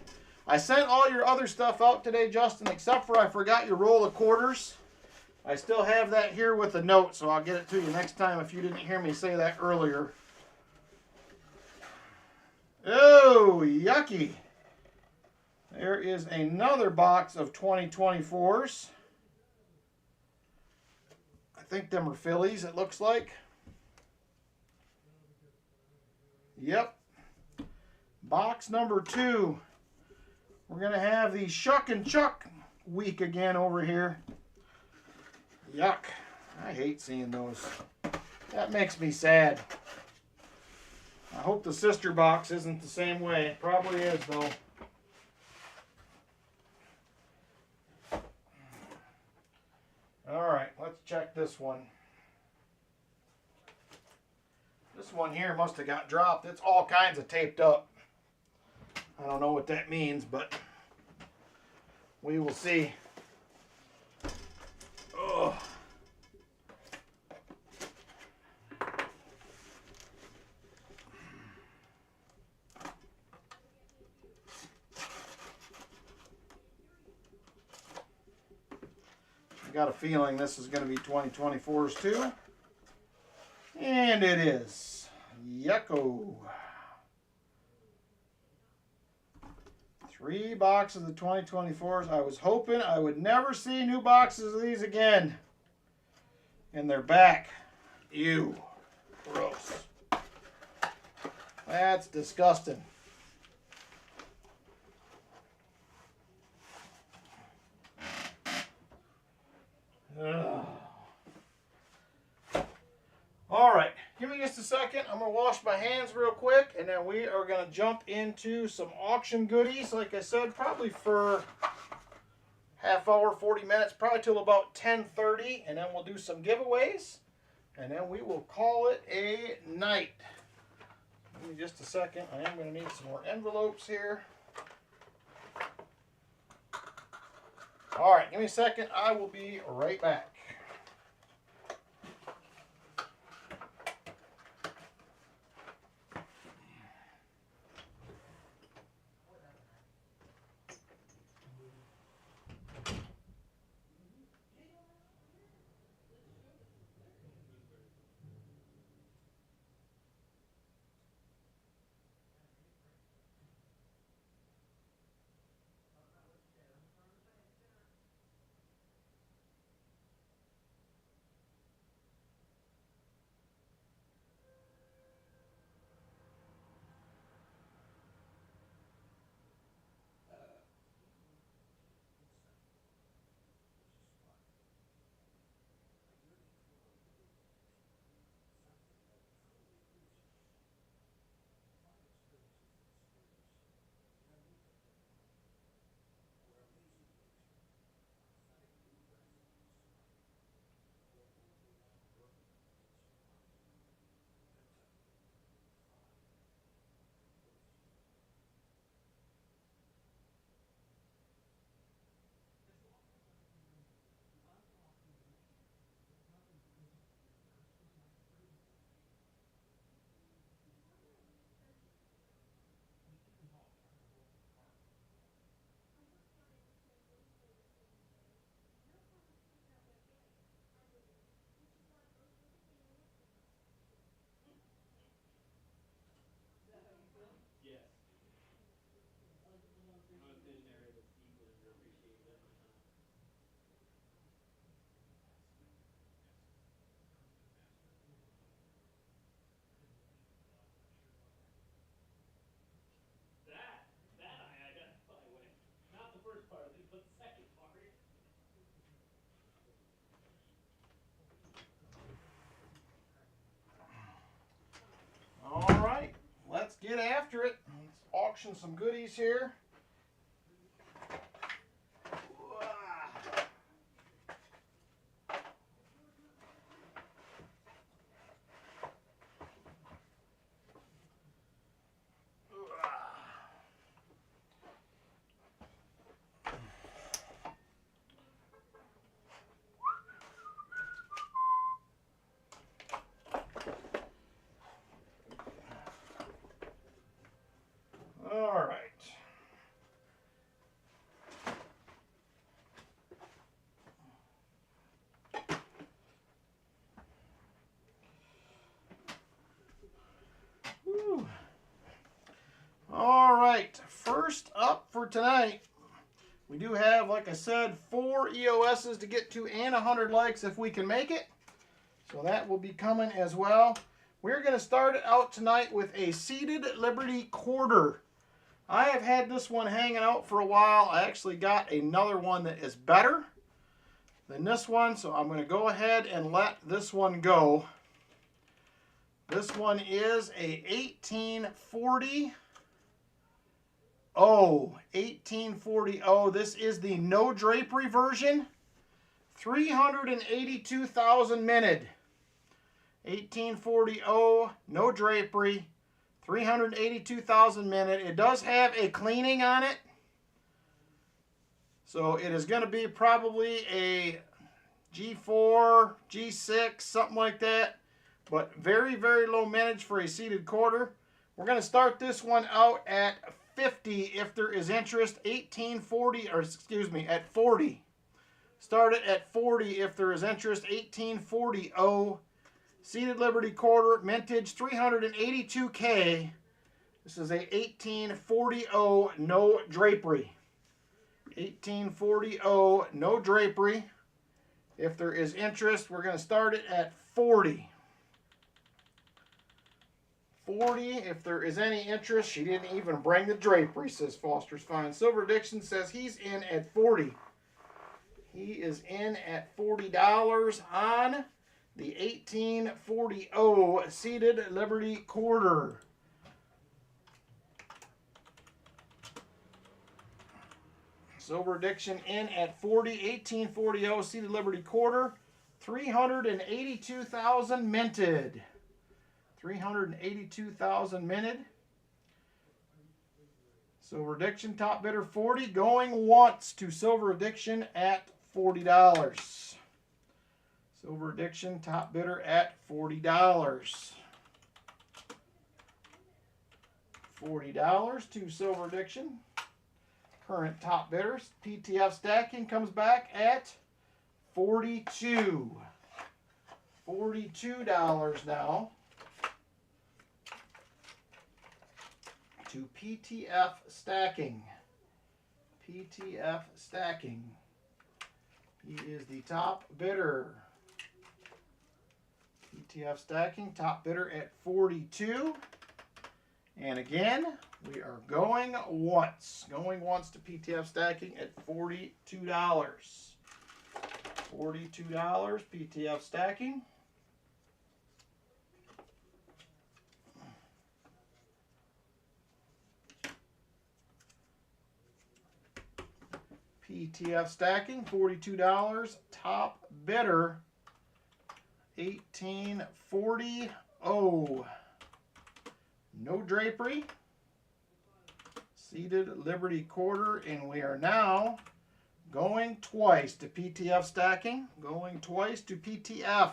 I sent all your other stuff out today, Justin, except for I forgot your roll of quarters. I still have that here with a note, so I'll get it to you next time if you didn't hear me say that earlier. Oh, yucky. There is another box of 2024s. I think them are Phillies, it looks like. Yep. Box number 2. We're going to have the Shuck and Chuck week again over here. Yuck. I hate seeing those. That makes me sad. I hope the sister box isn't the same way. It probably is, though. All right, let's check this one. This one here must have got dropped. It's all kinds of taped up. I don't know what that means, but we will see. Ugh. I got a feeling this is going to be 2024s too. And it is. Yucko. 3 boxes of 2024s. I was hoping I would never see new boxes of these again. And they're back. Ew. Gross. That's disgusting. Ugh. All right, give me just a second. I'm going to wash my hands real quick, and then we are going to jump into some auction goodies. Like I said, probably for half hour, 40 minutes, probably till about 10:30, and then we'll do some giveaways, and then we will call it a night. Give me just a second. I am going to need some more envelopes here. All right, give me a second. I will be right back. get after it. Let's auction some goodies here. All right. Whew. All right. First up for tonight, we do have, like I said, 4 EOSs to get to and 100 likes if we can make it. So that will be coming as well. We're going to start it out tonight with a Seated Liberty quarter. I have had this one hanging out for a while. I actually got another one that is better than this one, so I'm going to go ahead and let this one go. This one is a 1840. Oh, 1840. Oh, this is the no drapery version. 382,000 minted. 1840. Oh, no drapery. 382,000 minute. It does have a cleaning on it. So it is going to be probably a G4, G6, something like that. But very, very low mintage for a seated quarter. We're going to start this one out at 50 if there is interest. 1840, or excuse me, at 40. Start it at 40 if there is interest. 1840. Oh, Seated Liberty quarter, mintage 382K. This is a 1840 no drapery. 1840 no drapery. If there is interest, we're going to start it at 40. 40 if there is any interest. She didn't even bring the drapery, says Foster's Fine. Silver Addiction says he's in at 40. He is in at $40 on the 1840 Seated Liberty quarter. Silver Addiction in at 40. 1840 Seated Liberty quarter. 382,000 minted. 382,000 minted. Silver Addiction top bidder 40. Going once to Silver Addiction at $40. Silver Addiction top bidder at $40. $40 to Silver Addiction. Current top bidders. PTF stacking comes back at $42. $42 now to PTF stacking. PTF stacking. He is the top bidder. PTF stacking, top bidder at 42. And again, we are going once. Going once to PTF stacking at $42. $42 PTF stacking. PTF stacking, $42. Top bidder, 1840. No drapery. Seated Liberty quarter, and we are now going twice to PTF stacking. Going twice to PTF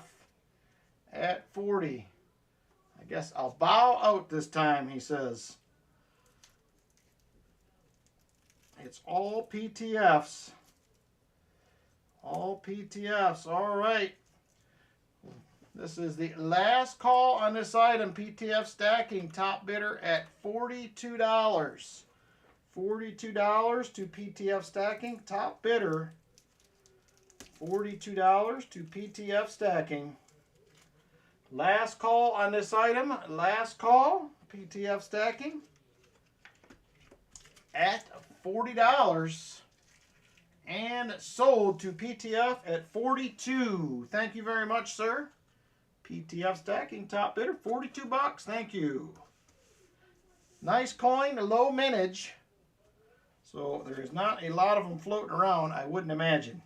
at 40. I guess I'll bow out this time, he says. It's all PTFs. All PTFs. All right. This is the last call on this item. PTF stacking, top bidder at $42. $42 to PTF stacking, top bidder. $42 to PTF stacking. Last call on this item. Last call. PTF stacking at $40 and sold to PTF at $42. Thank you very much, sir. PTF stacking top bidder, $42. Thank you. Nice coin, low mintage. So there's not a lot of them floating around, I wouldn't imagine.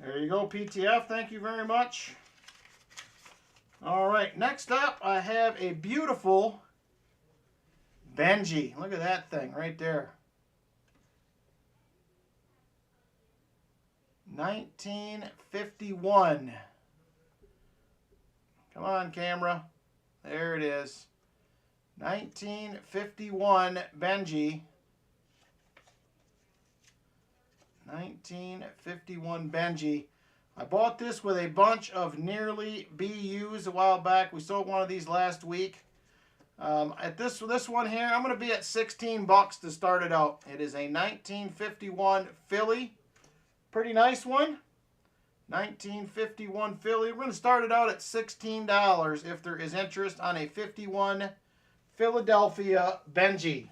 There you go, PTF. Thank you very much. All right, next up, I have a beautiful Benji. Look at that thing right there. 1951. Come on, camera. There it is. 1951 Benji. 1951 Benji. I bought this with a bunch of nearly BUs a while back. We sold one of these last week. At this one here, I'm going to be at 16 bucks to start it out. It is a 1951 Philly. Pretty nice one. 1951 Philly. We're going to start it out at $16 if there is interest on a 51 Philadelphia Benji.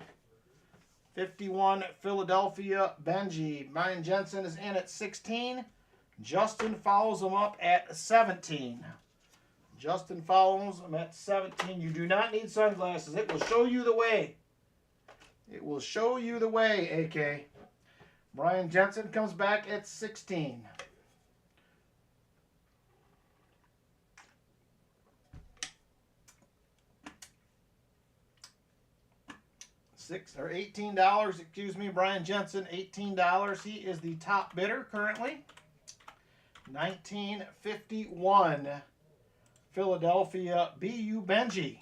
51 Philadelphia Benji. Brian Jensen is in at 16. Justin follows him up at 17. Justin follows him at 17. You do not need sunglasses. It will show you the way. It will show you the way, AK. Brian Jensen comes back at 16. $18, excuse me, Brian Jensen, $18. He is the top bidder currently. 1951 Philadelphia BU Benji.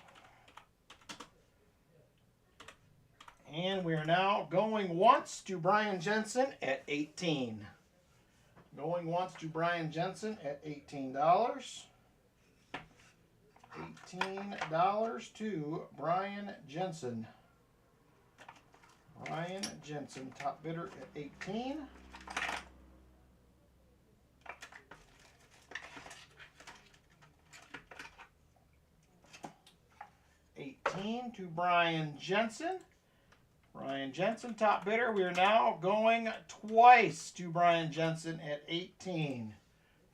And we are now going once to Brian Jensen at 18. Going once to Brian Jensen at $18. $18 to Brian Jensen. Brian Jensen, top bidder at 18. $18 to Brian Jensen. Brian Jensen, top bidder. We are now going twice to Brian Jensen at 18.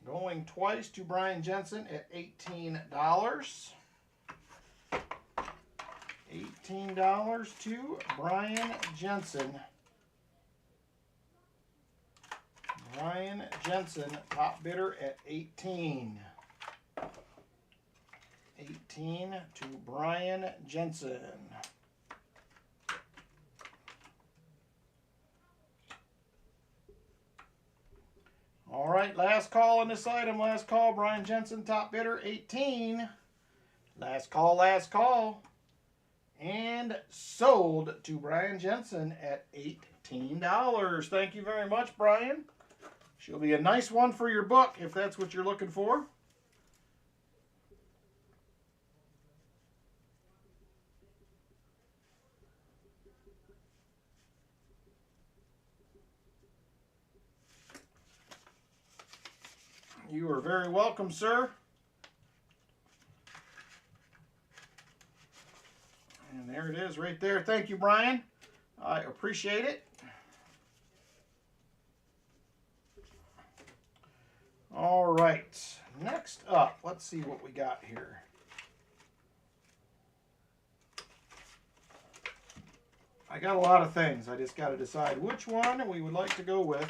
Going twice to Brian Jensen at $18. $18 to Brian Jensen. Brian Jensen, top bidder at 18. 18 to Brian Jensen. All right, last call on this item. Last call, Brian Jensen, top bidder, 18. Last call, last call. And sold to Brian Jensen at $18. Thank you very much, Brian. She'll be a nice one for your book if that's what you're looking for. You are very welcome, sir. And there it is right there. Thank you, Brian. I appreciate it. All right. Next up, let's see what we got here. I got a lot of things. I just got to decide which one we would like to go with.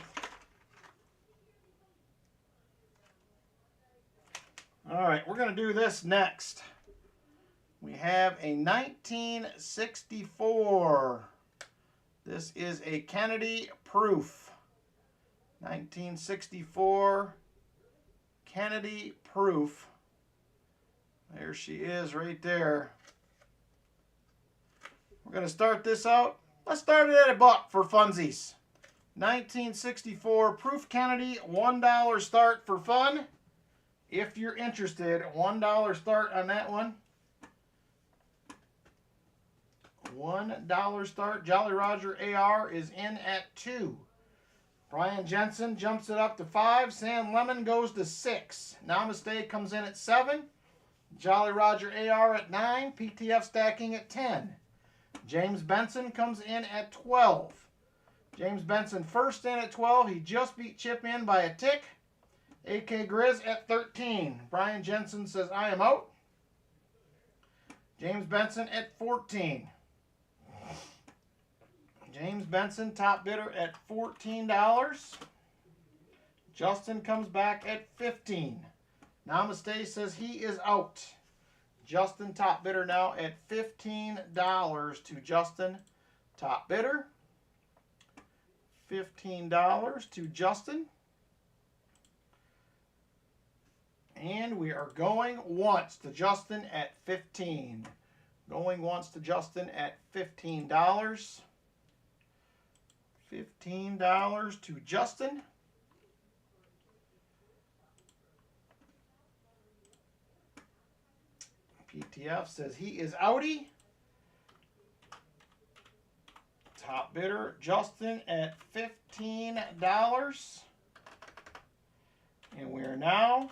All right, we're going to do this next. We have a 1964. This is a Kennedy proof. 1964 Kennedy proof. There she is right there. We're going to start this out. Let's start it at $1 for funsies. 1964 proof Kennedy, $1 start for fun. If you're interested, $1 start on that one. $1 start. Jolly Roger AR is in at 2. Brian Jensen jumps it up to 5. Sam Lemon goes to 6. Namaste comes in at 7. Jolly Roger AR at 9. PTF stacking at 10. James Benson comes in at 12. James Benson first in at 12. He just beat Chip in by a tick. AK Grizz at 13. Brian Jensen says, I am out. James Benson at 14. James Benson, top bidder at $14. Justin comes back at 15. Namaste says he is out. Justin, top bidder now at $15 to Justin, top bidder. $15 to Justin. And we are going once to Justin at 15. Going once to Justin at $15. $15 to Justin. PTF says he is outie. Top bidder, Justin at $15. And we are now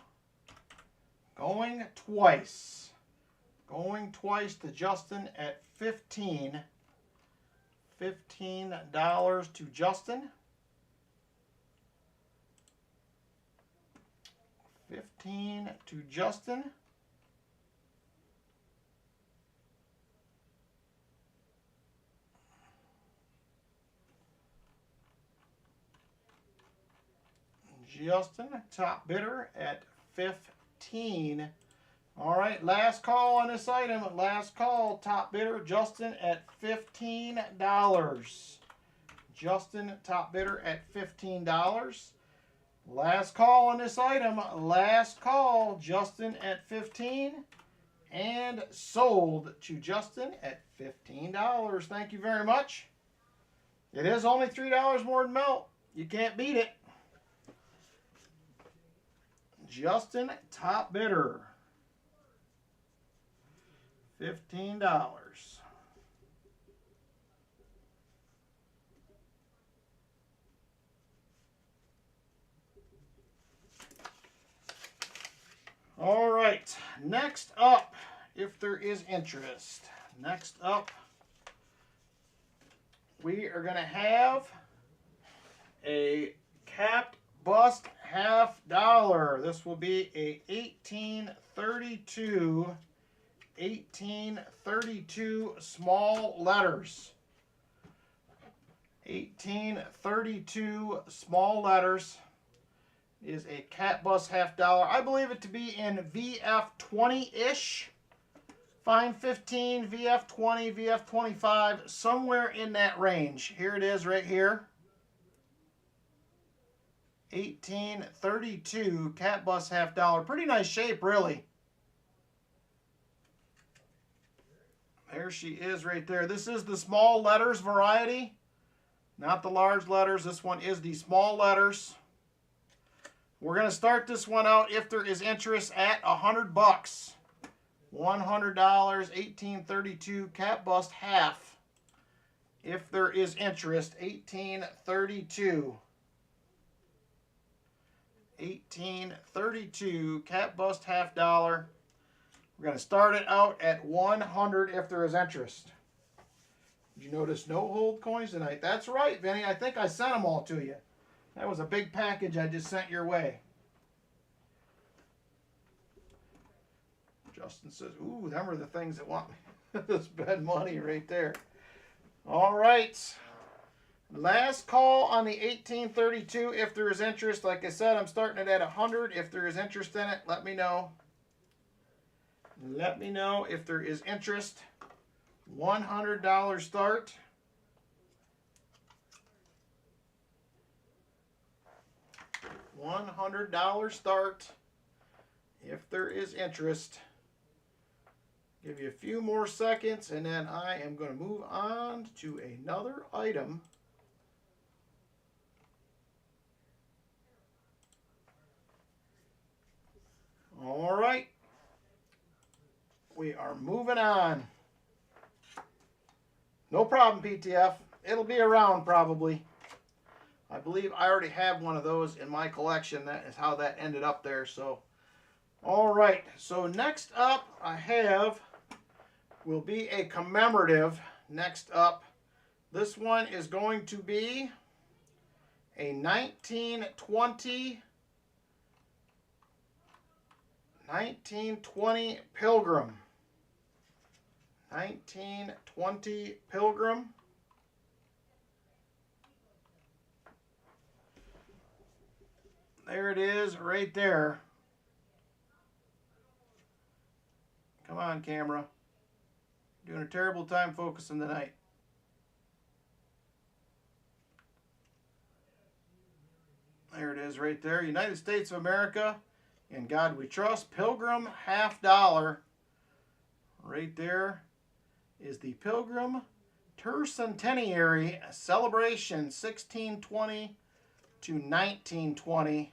going twice. Going twice to Justin at 15. $15 to Justin. 15 to Justin. Justin, top bidder at 15. All right, last call on this item. Last call, top bidder, Justin at $15. Justin, top bidder at $15. Last call on this item. Last call, Justin at 15. And sold to Justin at $15. Thank you very much. It is only $3 more than melt. You can't beat it. Justin, top bidder. $15. All right, next up, if there is interest, next up, we are going to have a capped bust $half. This will be a 1832 small letters. 1832 small letters is a cat bus $half. I believe it to be in VF20-ish. Fine 15, VF20, VF25, somewhere in that range. Here it is right here. 1832 cat bus $half. Pretty nice shape, really. There she is right there. This is the small letters variety, not the large letters. This one is the small letters. We're going to start this one out, if there is interest, at $100. $100, 1832 cat bust half. If there is interest, 1832. 1832 cat bust $half. We're going to start it out at 100 if there is interest. Did you notice no hold coins tonight? That's right, Vinny. I think I sent them all to you. That was a big package I just sent your way. Justin says, ooh, them are the things that want me to spend money right there. All right. Last call on the 1832 if there is interest. Like I said, I'm starting it at 100. If there is interest in it, let me know. Let me know if there is interest. $100 start. $100 start. If there is interest. Give you a few more seconds and then I am going to move on to another item. All right. We are moving on. No problem, PTF. It'll be around probably. I believe I already have one of those in my collection. That is how that ended up there. So All right, so next up I have will be a commemorative. Next up, this one is going to be a 1920 Pilgrim. 1920 Pilgrim. There it is right there. Come on, camera. Doing a terrible time focusing tonight. There it is right there. United States of America, in God we trust. Pilgrim $50. Right there is the Pilgrim Tercentenary Celebration 1620 to 1920.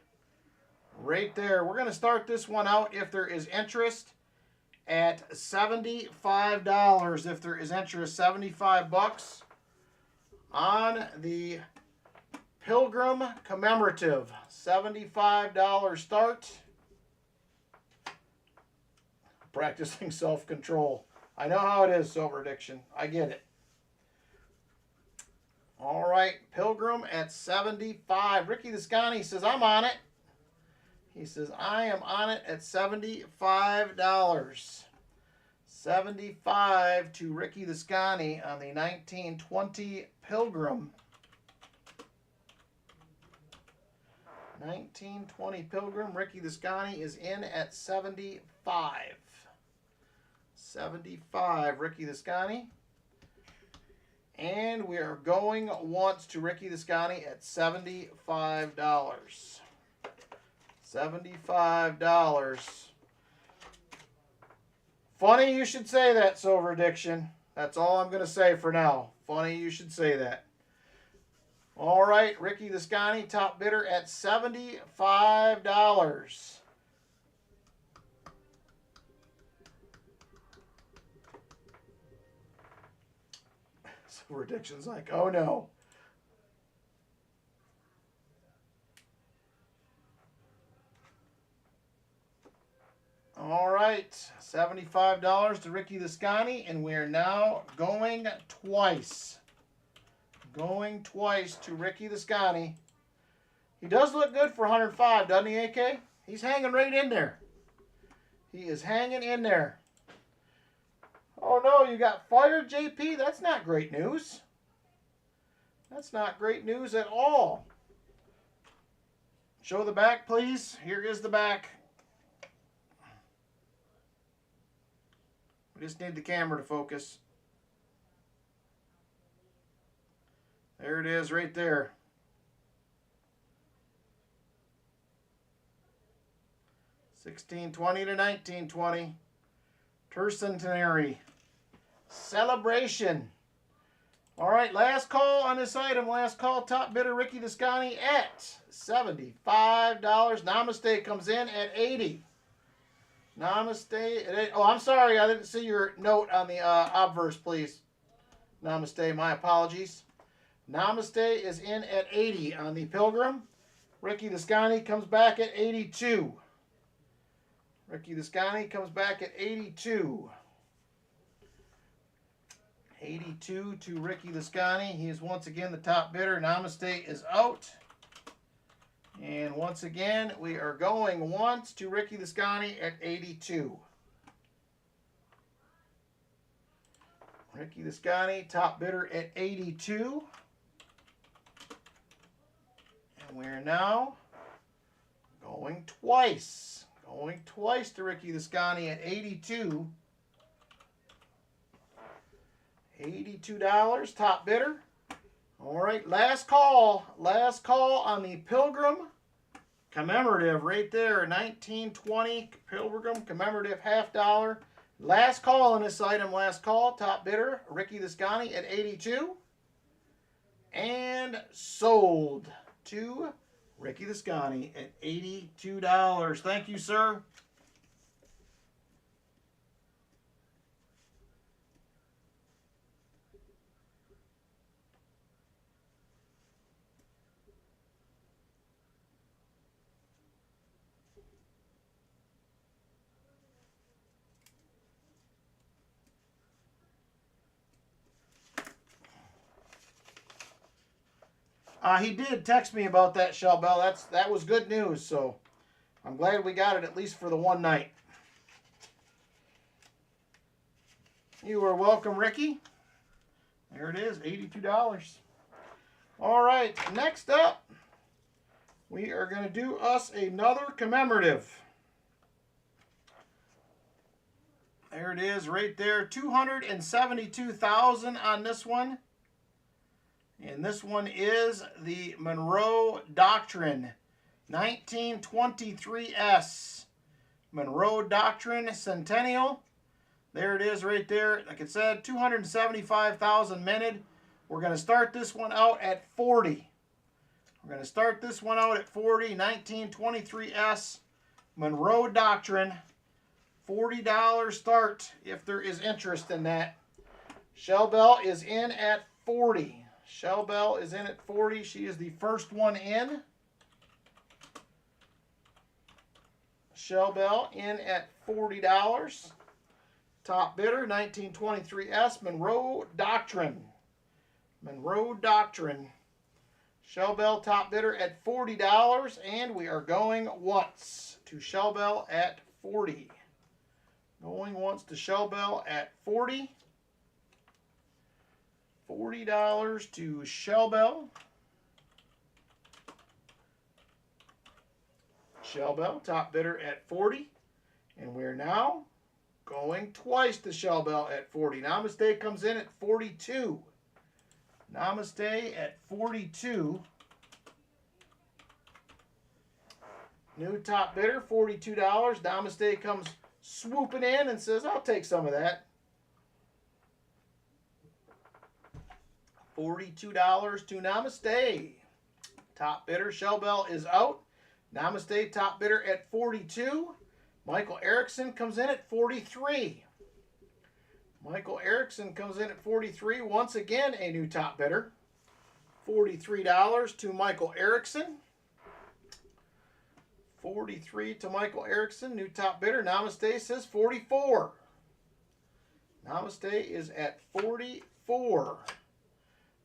Right there. We're going to start this one out, if there is interest, at $75. If there is interest, 75 bucks on the Pilgrim Commemorative. $75 start. Practicing self-control. I know how it is, Silver Addiction. I get it. All right, Pilgrim at 75. Ricky Descani says, I'm on it. He says, I am on it at $75. 75 to Ricky Descani on the 1920 Pilgrim. 1920 Pilgrim. Ricky Descani is in at 75. 75, Ricky Descani. And we are going once to Ricky Descani at $75. $75. Funny you should say that, Silver Addiction. That's all I'm going to say for now. Funny you should say that. All right, Ricky Descani, top bidder at $75. Silver Addiction's like, oh no. All right, $75 to Ricky Descani, and we are now going twice. Going twice to Ricky Descani. He does look good for 105, doesn't he, AK? He's hanging right in there. He is hanging in there. Oh no, you got fired, JP? That's not great news. That's not great news at all. Show the back, please. Here is the back. We just need the camera to focus. There it is right there. $16.20 to $19.20. Tercentenary Celebration. All right, last call on this item. Last call, top bidder Ricky Descani at $75. Namaste comes in at $80. Namaste at 8. Oh, I'm sorry, I didn't see your note on the obverse, please. Namaste, my apologies. Namaste is in at 80 on the Pilgrim. Ricky Descani comes back at 82. Ricky Descani comes back at 82. 82 to Ricky Descani. He is once again the top bidder. Namaste is out. And once again, we are going once to Ricky Descani at 82. Ricky Descani, top bidder at 82. And we're now going twice. Going twice to Ricky Descani at 82. $82, top bidder. All right, last call. Last call on the Pilgrim Commemorative right there. 1920 Pilgrim Commemorative $50. Last call on this item. Last call. Top bidder, Ricky Descani at 82. And sold to Ricky Descani at $82. Thank you, sir. He did text me about that, Shell Bell. That was good news, so I'm glad we got it at least for the one night. You are welcome, Ricky. There it is, $82. All right, next up, we are going to do us another commemorative. There it is right there, 272,000 on this one. And this one is the Monroe Doctrine 1923S. Monroe Doctrine Centennial. There it is right there. Like it said, 275,000 minted. We're going to start this one out at 40. We're going to start this one out at 40. 1923S. Monroe Doctrine. $40 start if there is interest in that. Shell Bell is in at 40. Shell Bell is in at 40. She is the first one in. Shell Bell in at $40. Top bidder, 1923S, Monroe Doctrine. Monroe Doctrine. Shell Bell top bidder at $40. And we are going once to Shell Bell at 40. Going once to Shell Bell at 40. $40 to Shell Bell. Shell Bell, top bidder at 40. And we're now going twice to Shell Bell at 40. Namaste comes in at 42. Namaste at 42. New top bidder, $42. Namaste comes swooping in and says, I'll take some of that. $42 to Namaste. Top bidder, Shell Bell is out. Namaste, top bidder at 42. Michael Erickson comes in at 43. Michael Erickson comes in at 43. Once again, a new top bidder. $43 to Michael Erickson. 43 to Michael Erickson, new top bidder. Namaste says 44. Namaste is at 44.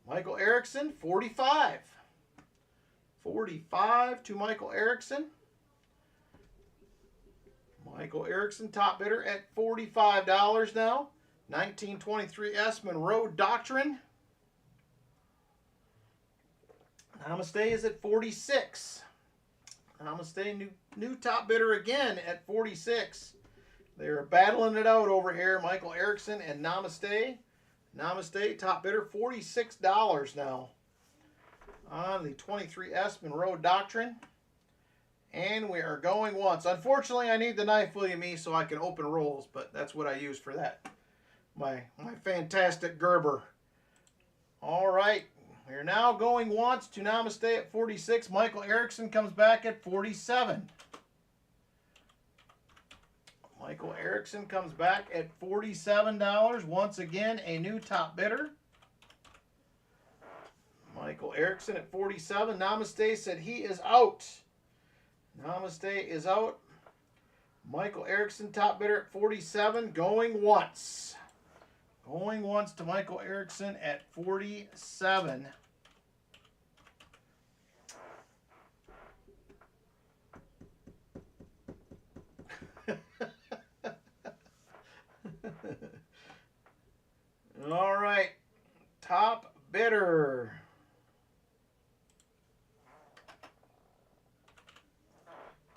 Michael Erickson, 45. 45 to Michael Erickson. Michael Erickson, top bidder at $45 now. 1923S Monroe Doctrine. Namaste is at 46. Namaste, new top bidder again at 46. They're battling it out over here, Michael Erickson and Namaste. Namaste, top bidder, $46 now on the 23S Monroe Doctrine. And we are going once. Unfortunately, I need the knife, William E., so I can open rolls, but that's what I use for that. My fantastic Gerber. All right. We're now going once to Namaste at 46. Michael Erickson comes back at 47. Michael Erickson comes back at $47. Once again, a new top bidder. Michael Erickson at 47. Namaste said he is out. Namaste is out. Michael Erickson, top bidder at 47. Going once. Going once to Michael Erickson at 47. All right. Top bidder.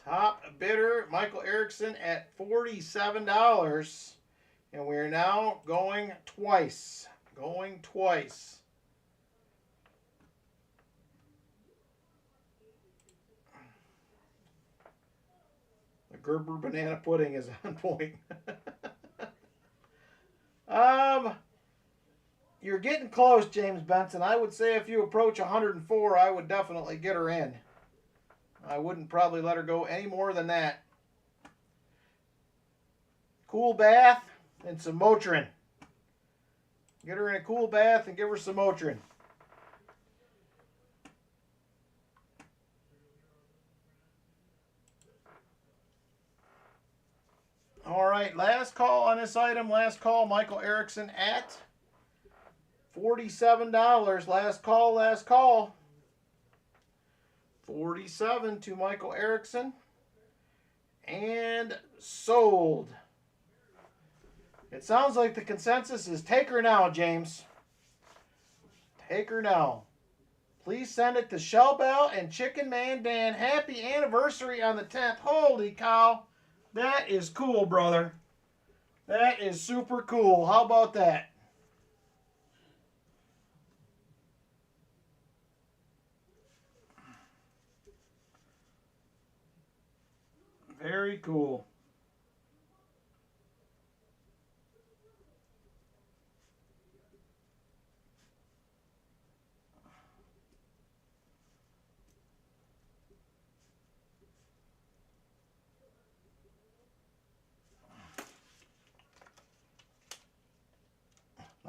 Top bidder, Michael Erickson at $47. And we're now going twice. Going twice. The Gerber banana pudding is on point. You're getting close, James Benson. I would say if you approach 104, I would definitely get her in. I wouldn't probably let her go any more than that. Cool bath and some Motrin. Get her in a cool bath and give her some Motrin. All right, last call on this item. Last call, Michael Erickson at $47. Last call, last call. 47 to Michael Erickson. And sold. It sounds like the consensus is take her now, James. Take her now. Please send it to Shellbell and Chicken Man Dan. Happy anniversary on the 10th. Holy cow. That is cool, brother. That is super cool. How about that? Very cool.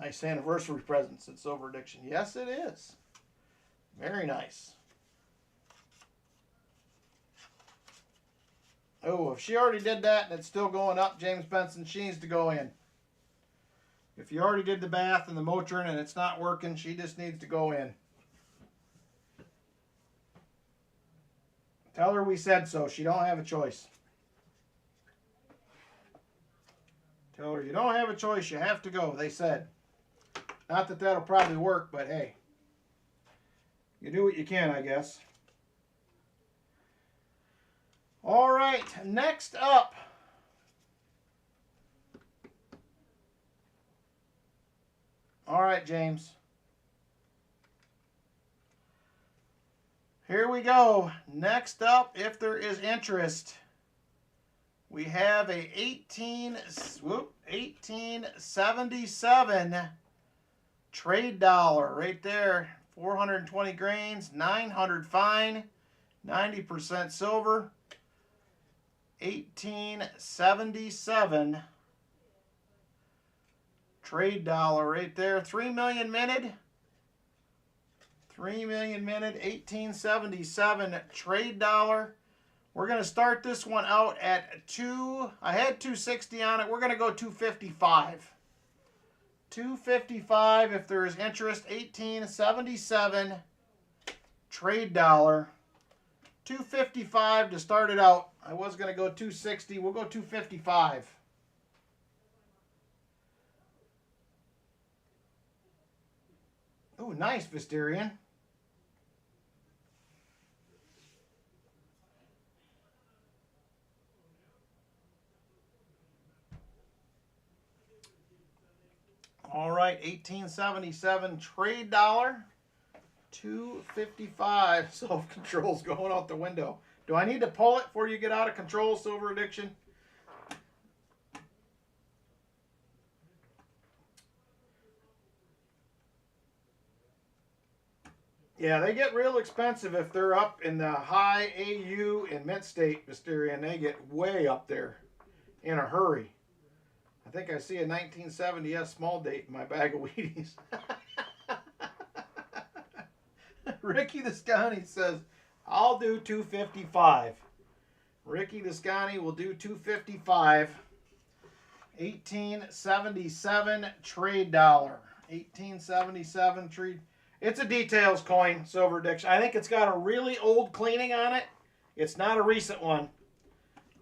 Nice anniversary present since Silver Addiction. Yes, it is. Very nice. Oh, if she already did that and it's still going up, James Benson, she needs to go in. If you already did the bath and the Motrin and it's not working, she just needs to go in. Tell her we said so. She don't have a choice. Tell her you don't have a choice. You have to go. They said. Not that that'll probably work, but hey. You do what you can, I guess. All right. Next up. All right, James. Here we go. Next up, if there is interest, we have a 1877 trade dollar right there. 420 grains, 900 fine, 90% silver. 1877 trade dollar right there. 3 million minted. 3 million minted, 1877 trade dollar. We're going to start this one out at I had 260 on it. We're going to go 255. 255 if there is interest. 1877 trade dollar. 255 to start it out. I was going to go 260. We'll go 255. Oh, nice, Visterian. All right, 1877 trade dollar, 255. Self-control's going out the window. Do I need to pull it before you get out of control, Silver Addiction? Yeah, they get real expensive if they're up in the high AU and mint state, Mysterian. They get way up there in a hurry. I think I see a 1970s small date in my bag of Wheaties. Ricky Descani says, I'll do 255. Ricky Descani will do 255. 1877 trade dollar. 1877 trade. It's a details coin, Silver Addiction. I think it's got a really old cleaning on it. It's not a recent one.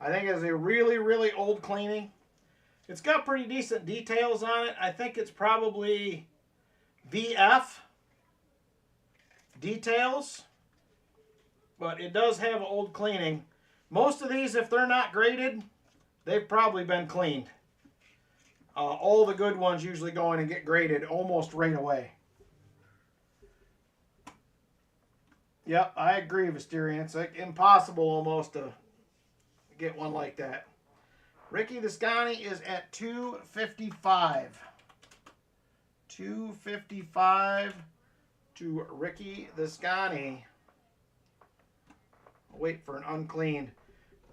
I think it's a really, really old cleaning. It's got pretty decent details on it. I think it's probably VF details, but it does have old cleaning. Most of these, if they're not graded, they've probably been cleaned. All the good ones usually go in and get graded almost right away. Yep, I agree, Visterian. It's like impossible almost to get one like that. Ricky Descani is at 255. 255 to Ricky Descani. I'll wait for an uncleaned.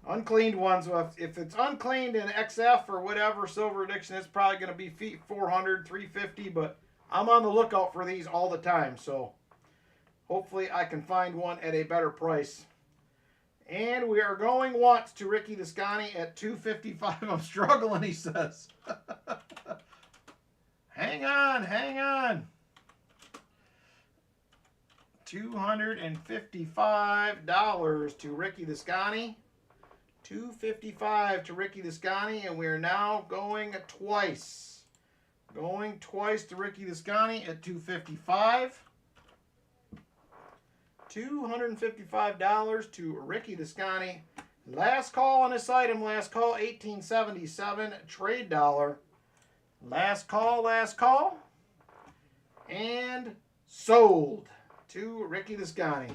Uncleaned ones, if it's uncleaned in XF or whatever, Silver Addiction, it's probably going to be feet 400, 350, but I'm on the lookout for these all the time, so hopefully I can find one at a better price. And we are going once to Ricky Descani at 255. I'm struggling, he says. Hang on, hang on. $255 to Ricky the Scotty. $255 to Ricky the Scotty, and we're now going twice. Going twice to Ricky the Scotty at $255. $255 to Ricky the Scotty. Last call on this item. Last call, 1877 trade dollar. Last call. And sold to Ricky the Scotty.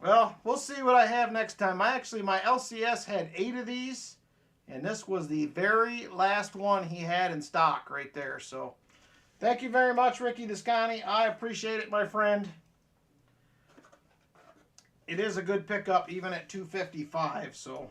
Well, we'll see what I have next time. My LCS had 8 of these, and this was the very last one he had in stock right there. So, thank you very much, Ricky the Scotty. I appreciate it, my friend. It is a good pickup, even at $255. So.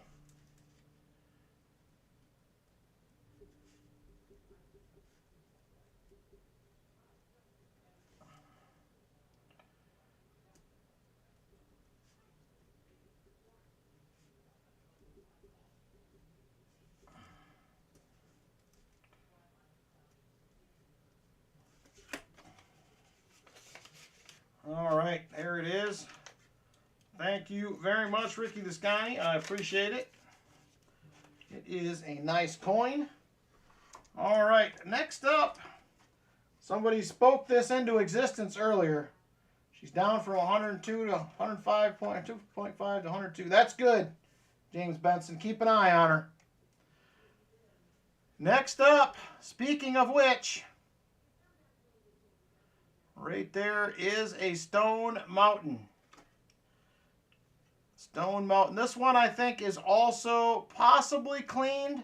All right, there it is. Thank you very much, Ricky the Scotty. I appreciate it. It is a nice coin. All right, next up, somebody spoke this into existence earlier. She's down from 102 to 105.2.5 to 102. That's good, James Benson. Keep an eye on her. Next up, speaking of which, right there is a Stone Mountain. Stone Mountain. This one I think is also possibly cleaned.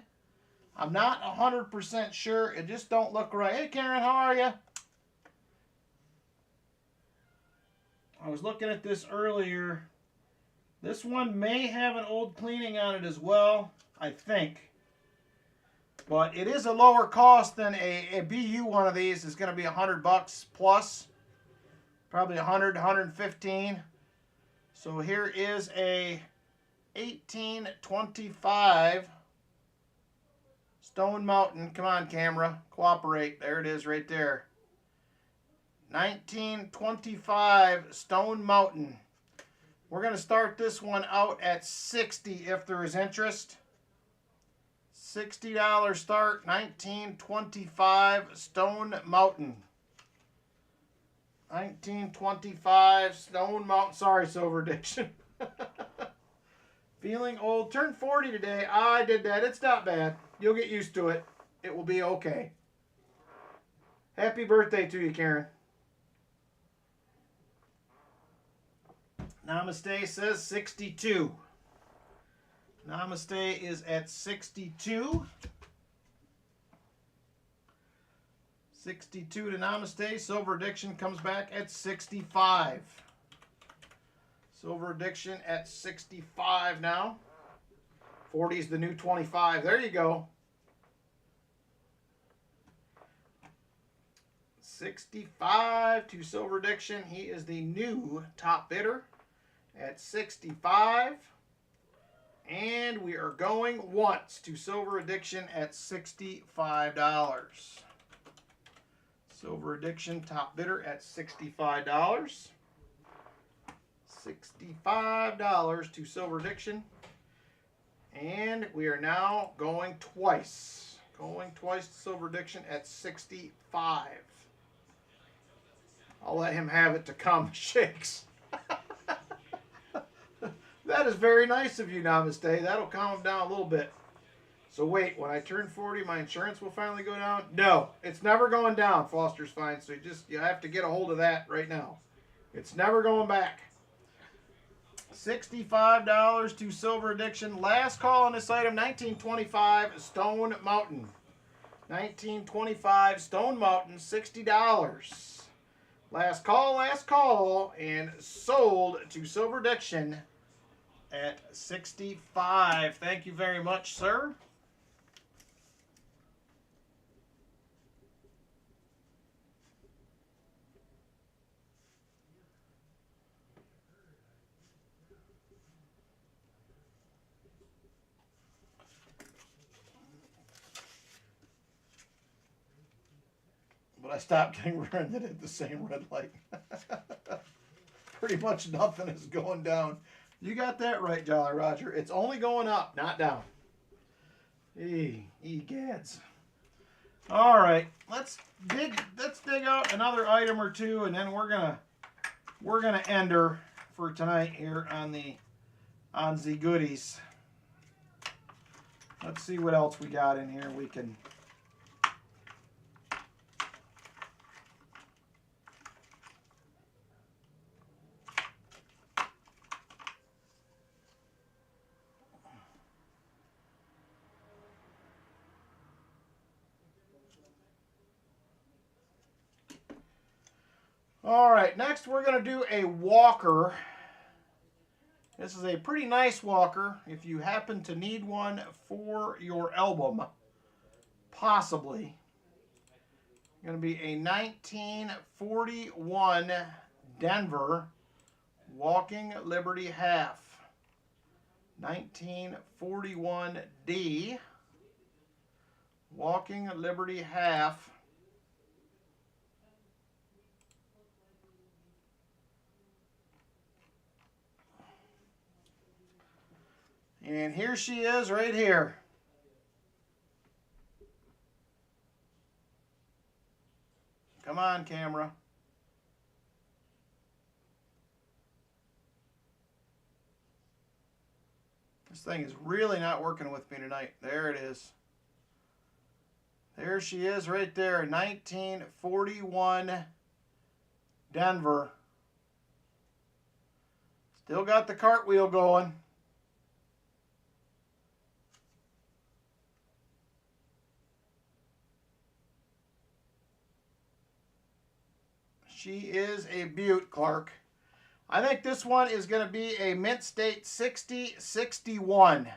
I'm not 100% sure. It just don't look right. Hey Karen, how are you? I was looking at this earlier. This one may have an old cleaning on it as well, I think. But it is a lower cost than a BU one of these. Is going to be $100 plus. Probably 100, 115. So here is a 1825 Stone Mountain. Come on, camera. Cooperate. There it is right there. 1925 Stone Mountain. We're going to start this one out at $60 if there is interest. $60 start, 1925 Stone Mountain. 1925 Stone Mountain. Sorry, Silver Addiction. Feeling old. Turned 40 today. I did that. It's not bad. You'll get used to it. It will be okay. Happy birthday to you, Karen. Namaste says 62. Namaste is at 62. 62 to Namaste. Silver Addiction comes back at 65. Silver Addiction at 65 now. 40 is the new 25. There you go. 65 to Silver Addiction. He is the new top bidder at 65. And we are going once to Silver Addiction at $65. Silver Addiction, top bidder at $65. $65 to Silver Addiction. And we are now going twice. Going twice to Silver Addiction at 65. I'll let him have it to come shakes. That is very nice of you, Namaste. That'll calm him down a little bit. So wait, when I turn 40, my insurance will finally go down? No, it's never going down, Foster's Fine. So you have to get a hold of that right now. It's never going back. $65 to Silver Addiction. Last call on this item, 1925 Stone Mountain. 1925 Stone Mountain, $60. Last call, and sold to Silver Addiction at 65. Thank you very much, sir. But I stopped getting rented at the same red light. pretty much nothing is going down. You got that right, Jolly Roger. It's only going up, not down. Egads. All right, let's dig out another item or two, and then we're gonna end her for tonight here on the goodies. Let's see what else we got in here. We can. All right, next we're going to do a walker. This is a pretty nice walker if you happen to need one for your album, possibly. Going to be a 1941 Denver Walking Liberty Half. 1941D Walking Liberty Half. And here she is right here. Come on, camera. This thing is really not working with me tonight. There it is. There she is right there. 1941 Denver. Still got the cartwheel going. She is a beaut, Clark. I think this one is going to be a Mint State 6061.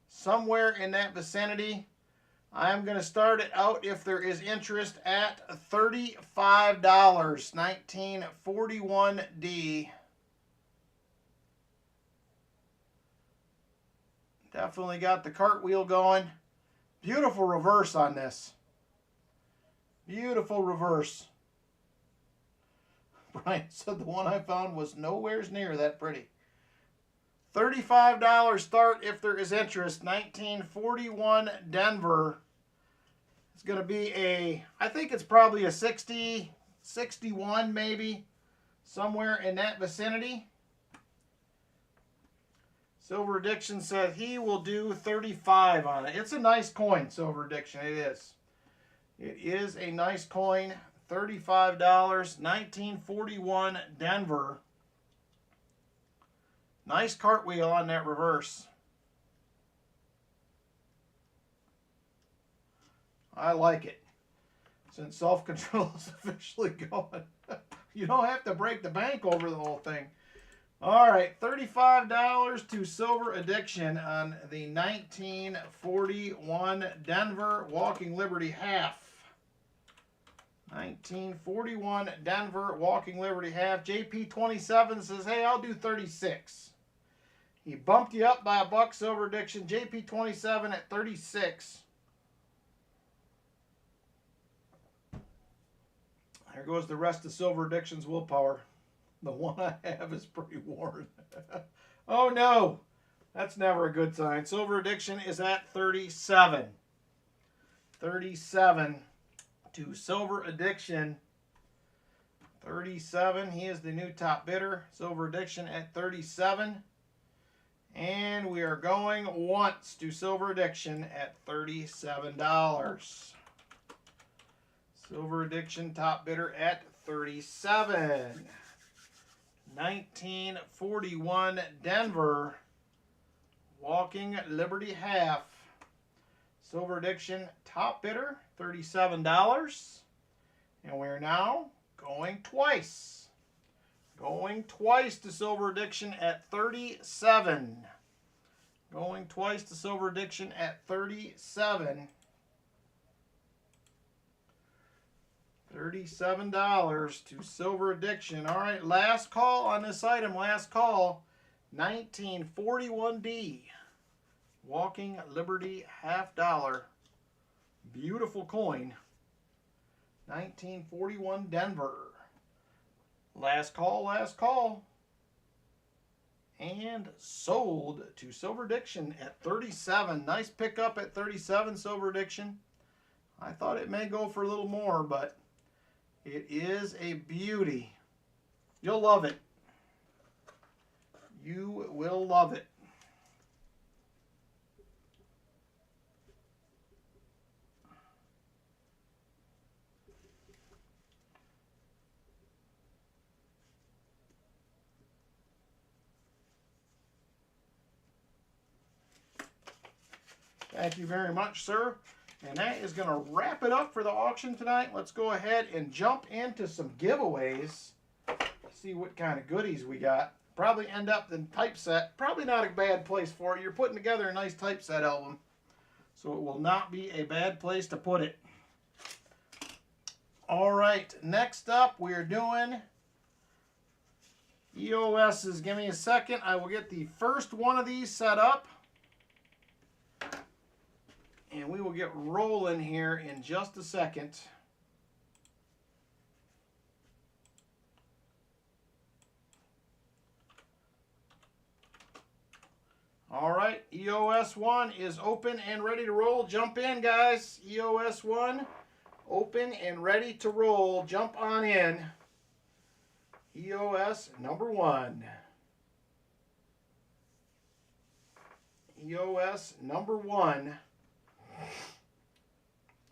Somewhere in that vicinity. I'm going to start it out, if there is interest, at $35. 1941D. Definitely got the cartwheel going. Beautiful reverse on this. Beautiful reverse. Brian said the one I found was nowhere near that pretty. $35 start if there is interest. 1941 Denver. It's going to be a, I think it's probably a 60, 61 maybe. Somewhere in that vicinity. Silver Addiction said he will do 35 on it. It's a nice coin, Silver Addiction. It is. It is a nice coin. $35, 1941 Denver. Nice cartwheel on that reverse. I like it. Since self-control is officially going. You don't have to break the bank over the whole thing. All right, $35 to Silver Addiction on the 1941 Denver Walking Liberty Half. 1941 Denver Walking Liberty Half. JP27 says, hey, I'll do 36. He bumped you up by $1, Silver Addiction. JP27 at 36. There goes the rest of Silver Addiction's willpower. The one I have is pretty worn. Oh no, that's never a good sign. Silver Addiction is at 37. 37 to Silver Addiction. 37. He is the new top bidder. Silver Addiction at 37. And we are going once to Silver Addiction at $37. Silver Addiction top bidder at 37. 1941 Denver Walking Liberty Half. Silver Addiction top bidder, $37. And we're now going twice. Going twice to Silver Addiction at 37. Going twice to Silver Addiction at 37. $37 to Silver Addiction. All right, last call on this item. Last call. 1941D. Walking Liberty $50. Beautiful coin. 1941 Denver. Last call, last call. and sold to Silver Diction at 37. Nice pickup at 37, Silver Diction. I thought it may go for a little more, but it is a beauty. You'll love it. You will love it. Thank you very much, sir. And that is going to wrap it up for the auction tonight. Let's go ahead and jump into some giveaways. See what kind of goodies we got. Probably end up in typeset. Probably not a bad place for it. You're putting together a nice typeset album, so it will not be a bad place to put it. All right, next up we are doing EOS's. Give me a second. I will get the first one of these set up. And we will get rolling here in just a second. All right, EOS 1 is open and ready to roll. Jump in, guys. EOS 1, open and ready to roll. Jump on in. EOS number 1. EOS number 1.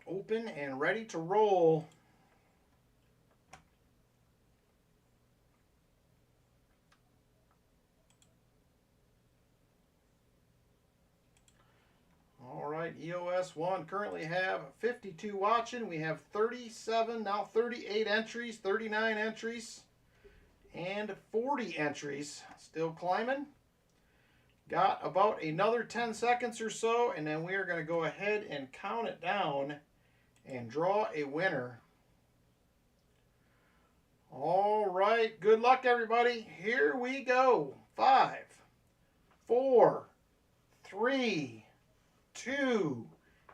Open and ready to roll. All right, EOS 1 currently have 52 watching. We have 37, now 38 entries, 39 entries, and 40 entries. Still climbing. Got about another 10 seconds or so, and then we are going to go ahead and count it down and draw a winner. All right, good luck, everybody. Here we go. 5, 4, 3, 2,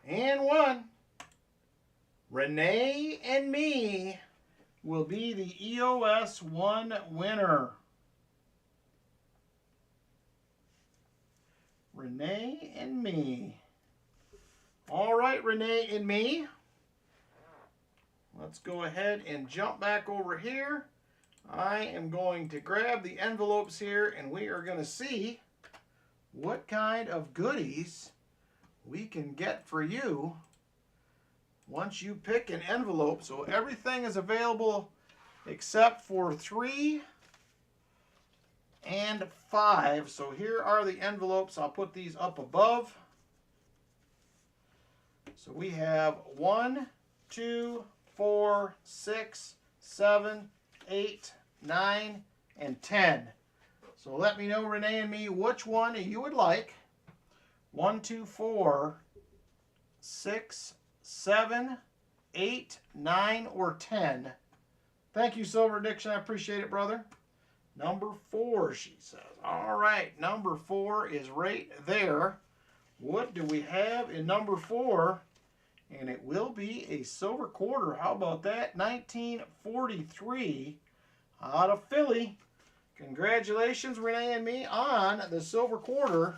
and 1. Renee and me will be the EOS 1 winner. Renee and me. All right, Renee and me. Let's go ahead and jump back over here. I am going to grab the envelopes here, and we are going to see what kind of goodies we can get for you once you pick an envelope. So everything is available except for 3 and 5. So here are the envelopes. I'll put these up above. So we have 1, 2, 4, 6, 7, 8, 9, and 10. So let me know, Renee and me, which one you would like. 1, 2, 4, 6, 7, 8, 9, or 10. Thank you, Silver Diction. I appreciate it, brother. Number 4, she says. All right, number 4 is right there. What do we have in number 4? And it will be a silver quarter. How about that? 1943 out of Philly. Congratulations, Renee and me, on the silver quarter.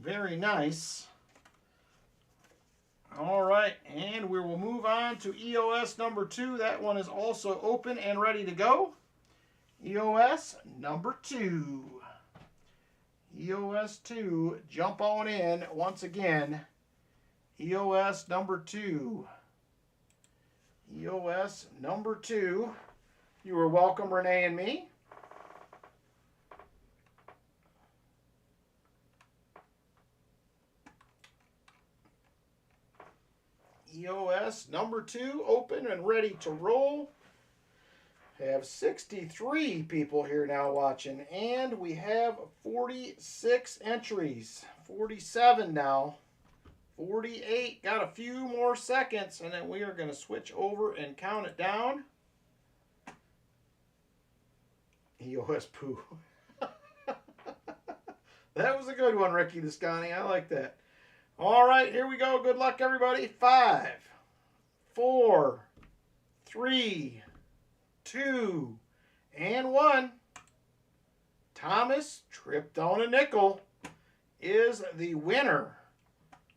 Very nice. All right, and we will move on to EOS number 2. That one is also open and ready to go. EOS number 2. EOS 2, jump on in once again. EOS number 2. EOS number 2. You are welcome, Renee and me. EOS number 2, open and ready to roll. Have 63 people here now watching, and we have 46 entries. 47 now. 48. Got a few more seconds, and then we are going to switch over and count it down. EOS poo. That was a good one, Ricky Descani. I like that. All right, here we go. Good luck, everybody. 5, 4, 3, 2, and 1. Thomas tripped on a nickel is the winner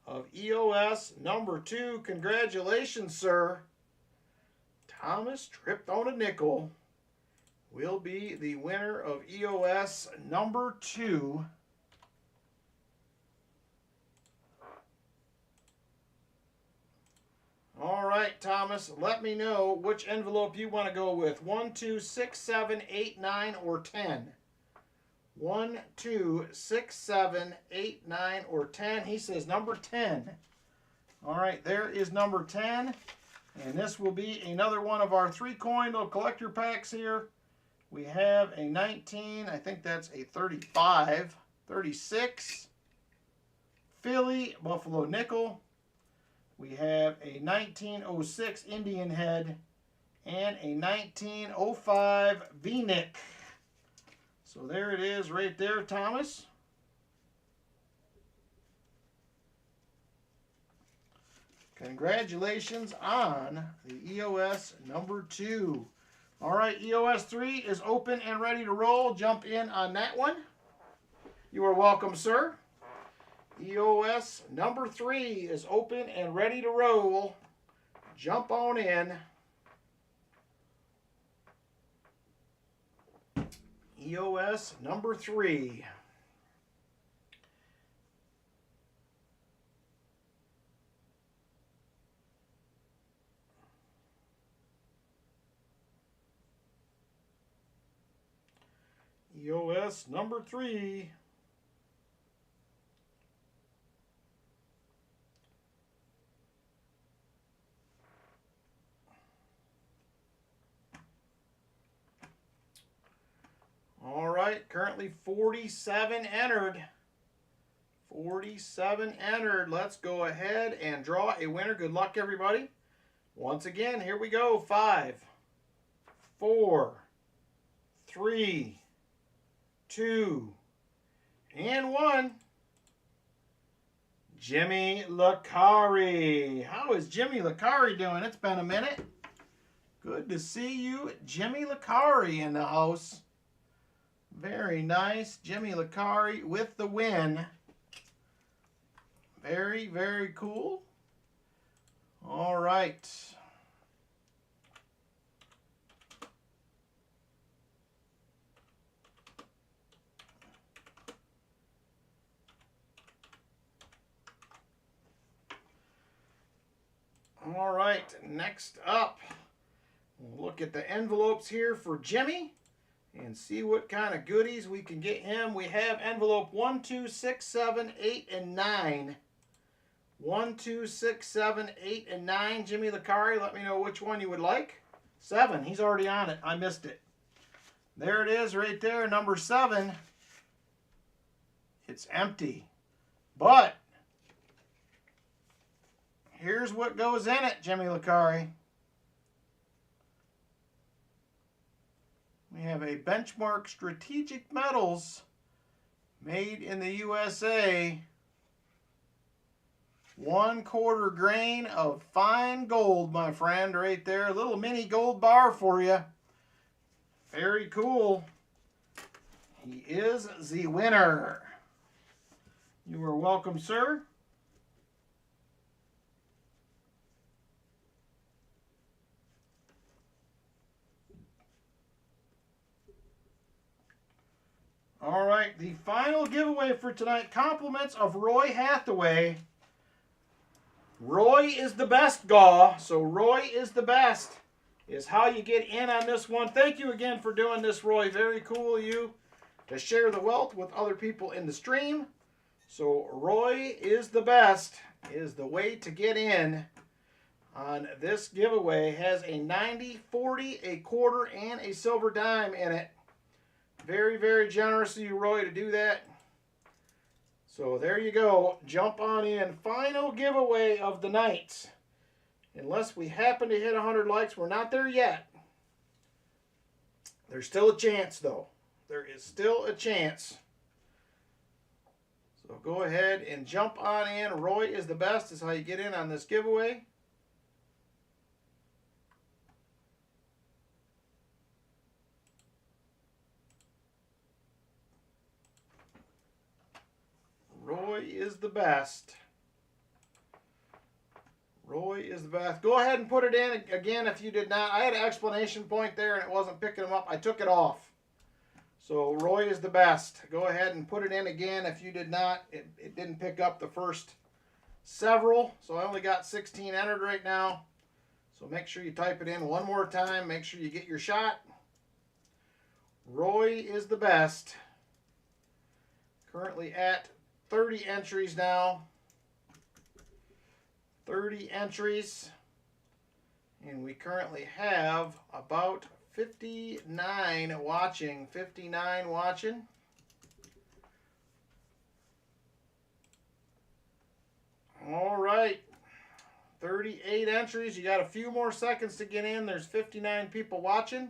of EOS number 2. Congratulations, sir. Thomas tripped on a nickel will be the winner of EOS number 2. All right, Thomas, let me know which envelope you want to go with. 1, 2, 6, 7, 8, 9, or 10. 1, 2, 6, 7, 8, 9, or 10. He says number 10. All right, there is number 10. And this will be another one of our 3-coin little collector packs here. We have a 19, I think that's a 35, 36, Philly Buffalo Nickel. We have a 1906 Indian Head and a 1905 V-Nick. So there it is right there, Thomas. Congratulations on the EOS number 2. All right, EOS 3 is open and ready to roll. Jump in on that one. You are welcome, sir. EOS number 3 is open and ready to roll. Jump on in. EOS number 3. EOS number 3. All right, currently 47 entered. 47 entered. Let's go ahead and draw a winner. Good luck, everybody. Once again, here we go. 5, 4, 3, 2, and 1. Jimmy Lacari. How is Jimmy Lacari doing? It's been a minute. Good to see you, Jimmy Lacari, in the house. Very nice. Jimmy Lacari with the win. Very, very cool. All right. All right, next up, we'll look at the envelopes here for Jimmy and see what kind of goodies we can get him. We have envelope 1, 2, 6, 7, 8, and 9. 1, 2, 6, 7, 8, and 9. Jimmy Lacari, let me know which one you would like. 7, he's already on it. I missed it. There it is right there, number 7. It's empty. But here's what goes in it, Jimmy Lacari. We have a Benchmark Strategic Metals made in the USA. 1/4 grain of fine gold, my friend, right there. A little mini gold bar for you. Very cool. He is the winner. You are welcome, sir. All right, the final giveaway for tonight, compliments of Roy Hathaway. Roy is the best, Gaw. So Roy is the best is how you get in on this one. Thank you again for doing this, Roy. Very cool of you to share the wealth with other people in the stream. So Roy is the best is the way to get in on this giveaway. Has a 90, 40, a quarter, and a silver dime in it. Very, very generous of you, Roy, to do that. So there you go. Jump on in. Final giveaway of the night. Unless we happen to hit 100 likes, we're not there yet. There's still a chance, though. There is still a chance. So go ahead and jump on in. Roy is the best is how you get in on this giveaway. is the best. Roy is the best. Go ahead and put it in again if you did not. I had an explanation point there and it wasn't picking them up. I took it off. So Roy is the best. Go ahead and put it in again if you did not. It didn't pick up the first several. So I only got 16 entered right now. So make sure you type it in one more time. Make sure you get your shot. Roy is the best. Currently at 30 entries now. 30 entries. And we currently have about 59 watching. 59 watching. All right. 38 entries. You got a few more seconds to get in. There's 59 people watching.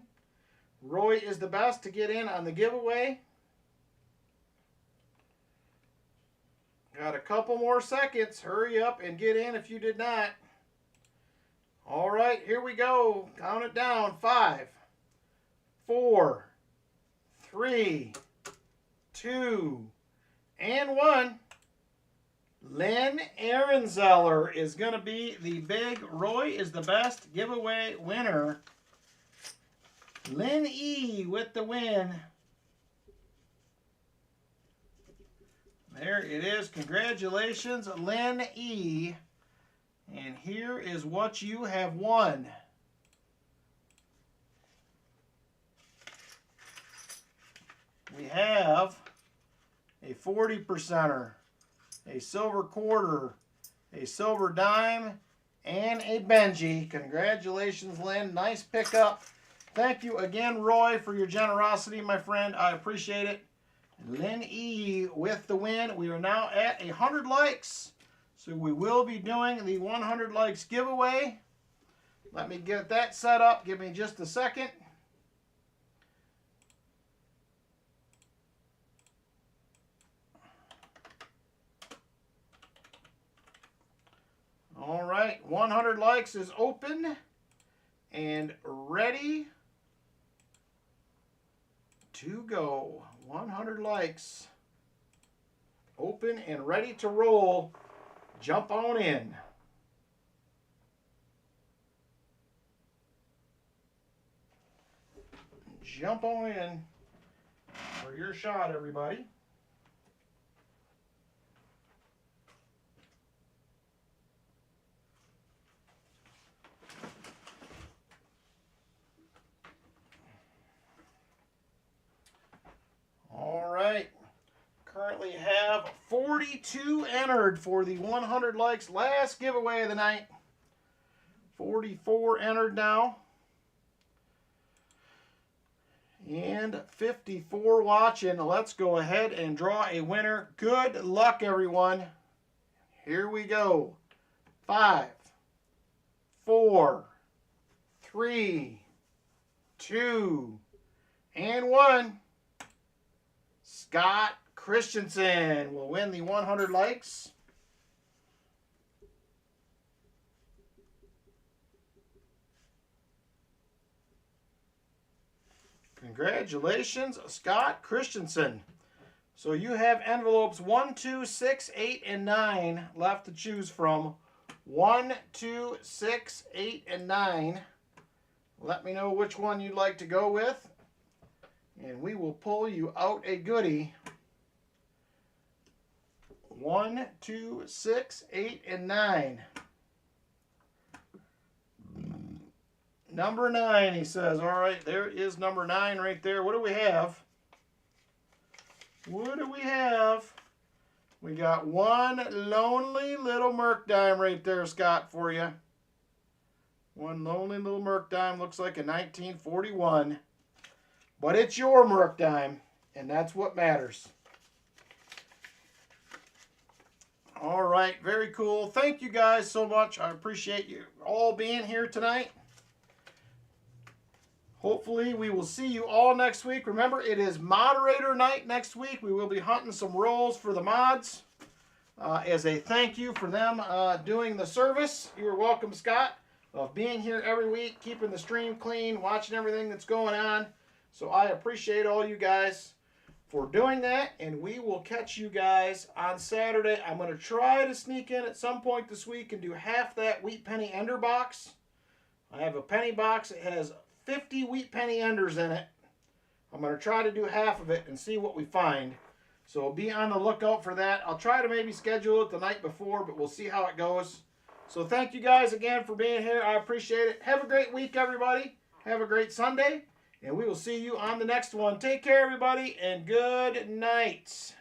Roy is the best to get in on the giveaway. Got a couple more seconds. Hurry up and get in if you did not. All right, here we go. Count it down. 5, 4, 3, 2, and 1. Lynn Ehrenzeller is going to be the big Roy is the best giveaway winner. Lynn E with the win. There it is. Congratulations, Lynn E. And here is what you have won. We have a 40%er, a silver quarter, a silver dime, and a Benji. Congratulations, Lynn. Nice pickup. Thank you again, Roy, for your generosity, my friend. I appreciate it. Lynn E with the win. We are now at 100 likes. So we will be doing the 100 likes giveaway. Let me get that set up. Give me just a second. All right, 100 likes is open and ready to go. 100 likes. Open and ready to roll. Jump on in. Jump on in for your shot, everybody. All right. Currently have 42 entered for the 100 likes last giveaway of the night. 44 entered now. And 54 watching. Let's go ahead and draw a winner. Good luck, everyone. Here we go. 5, 4, 3, 2, and 1. Scott Christensen will win the 100 likes. Congratulations, Scott Christensen. So you have envelopes 1, 2, 6, 8, and 9 left to choose from. 1, 2, 6, 8, and 9. Let me know which one you'd like to go with, and we will pull you out a goodie. 1, 2, 6, 8, and 9. Number 9, he says. All right, there is number 9 right there. What do we have? What do we have? We got one lonely little Merc dime right there, Scott, for you. One lonely little Merc dime. Looks like a 1941. But it's your Merc dime, and that's what matters. All right, very cool. Thank you guys so much. I appreciate you all being here tonight. Hopefully, we will see you all next week. Remember, it is moderator night next week. We will be hunting some rolls for the mods as a thank you for them doing the service. You're welcome, Scott, of being here every week, keeping the stream clean, watching everything that's going on. So I appreciate all you guys. for doing that, and we will catch you guys on Saturday. I'm going to try to sneak in at some point this week and do half that wheat penny ender box. I have a penny box that has 50 wheat penny enders in it. I'm going to try to do half of it and see what we find. So be on the lookout for that. I'll try to maybe schedule it the night before, but we'll see how it goes. So thank you guys again for being here. I appreciate it. Have a great week, everybody. Have a great Sunday. And we will see you on the next one. Take care, everybody, and good night.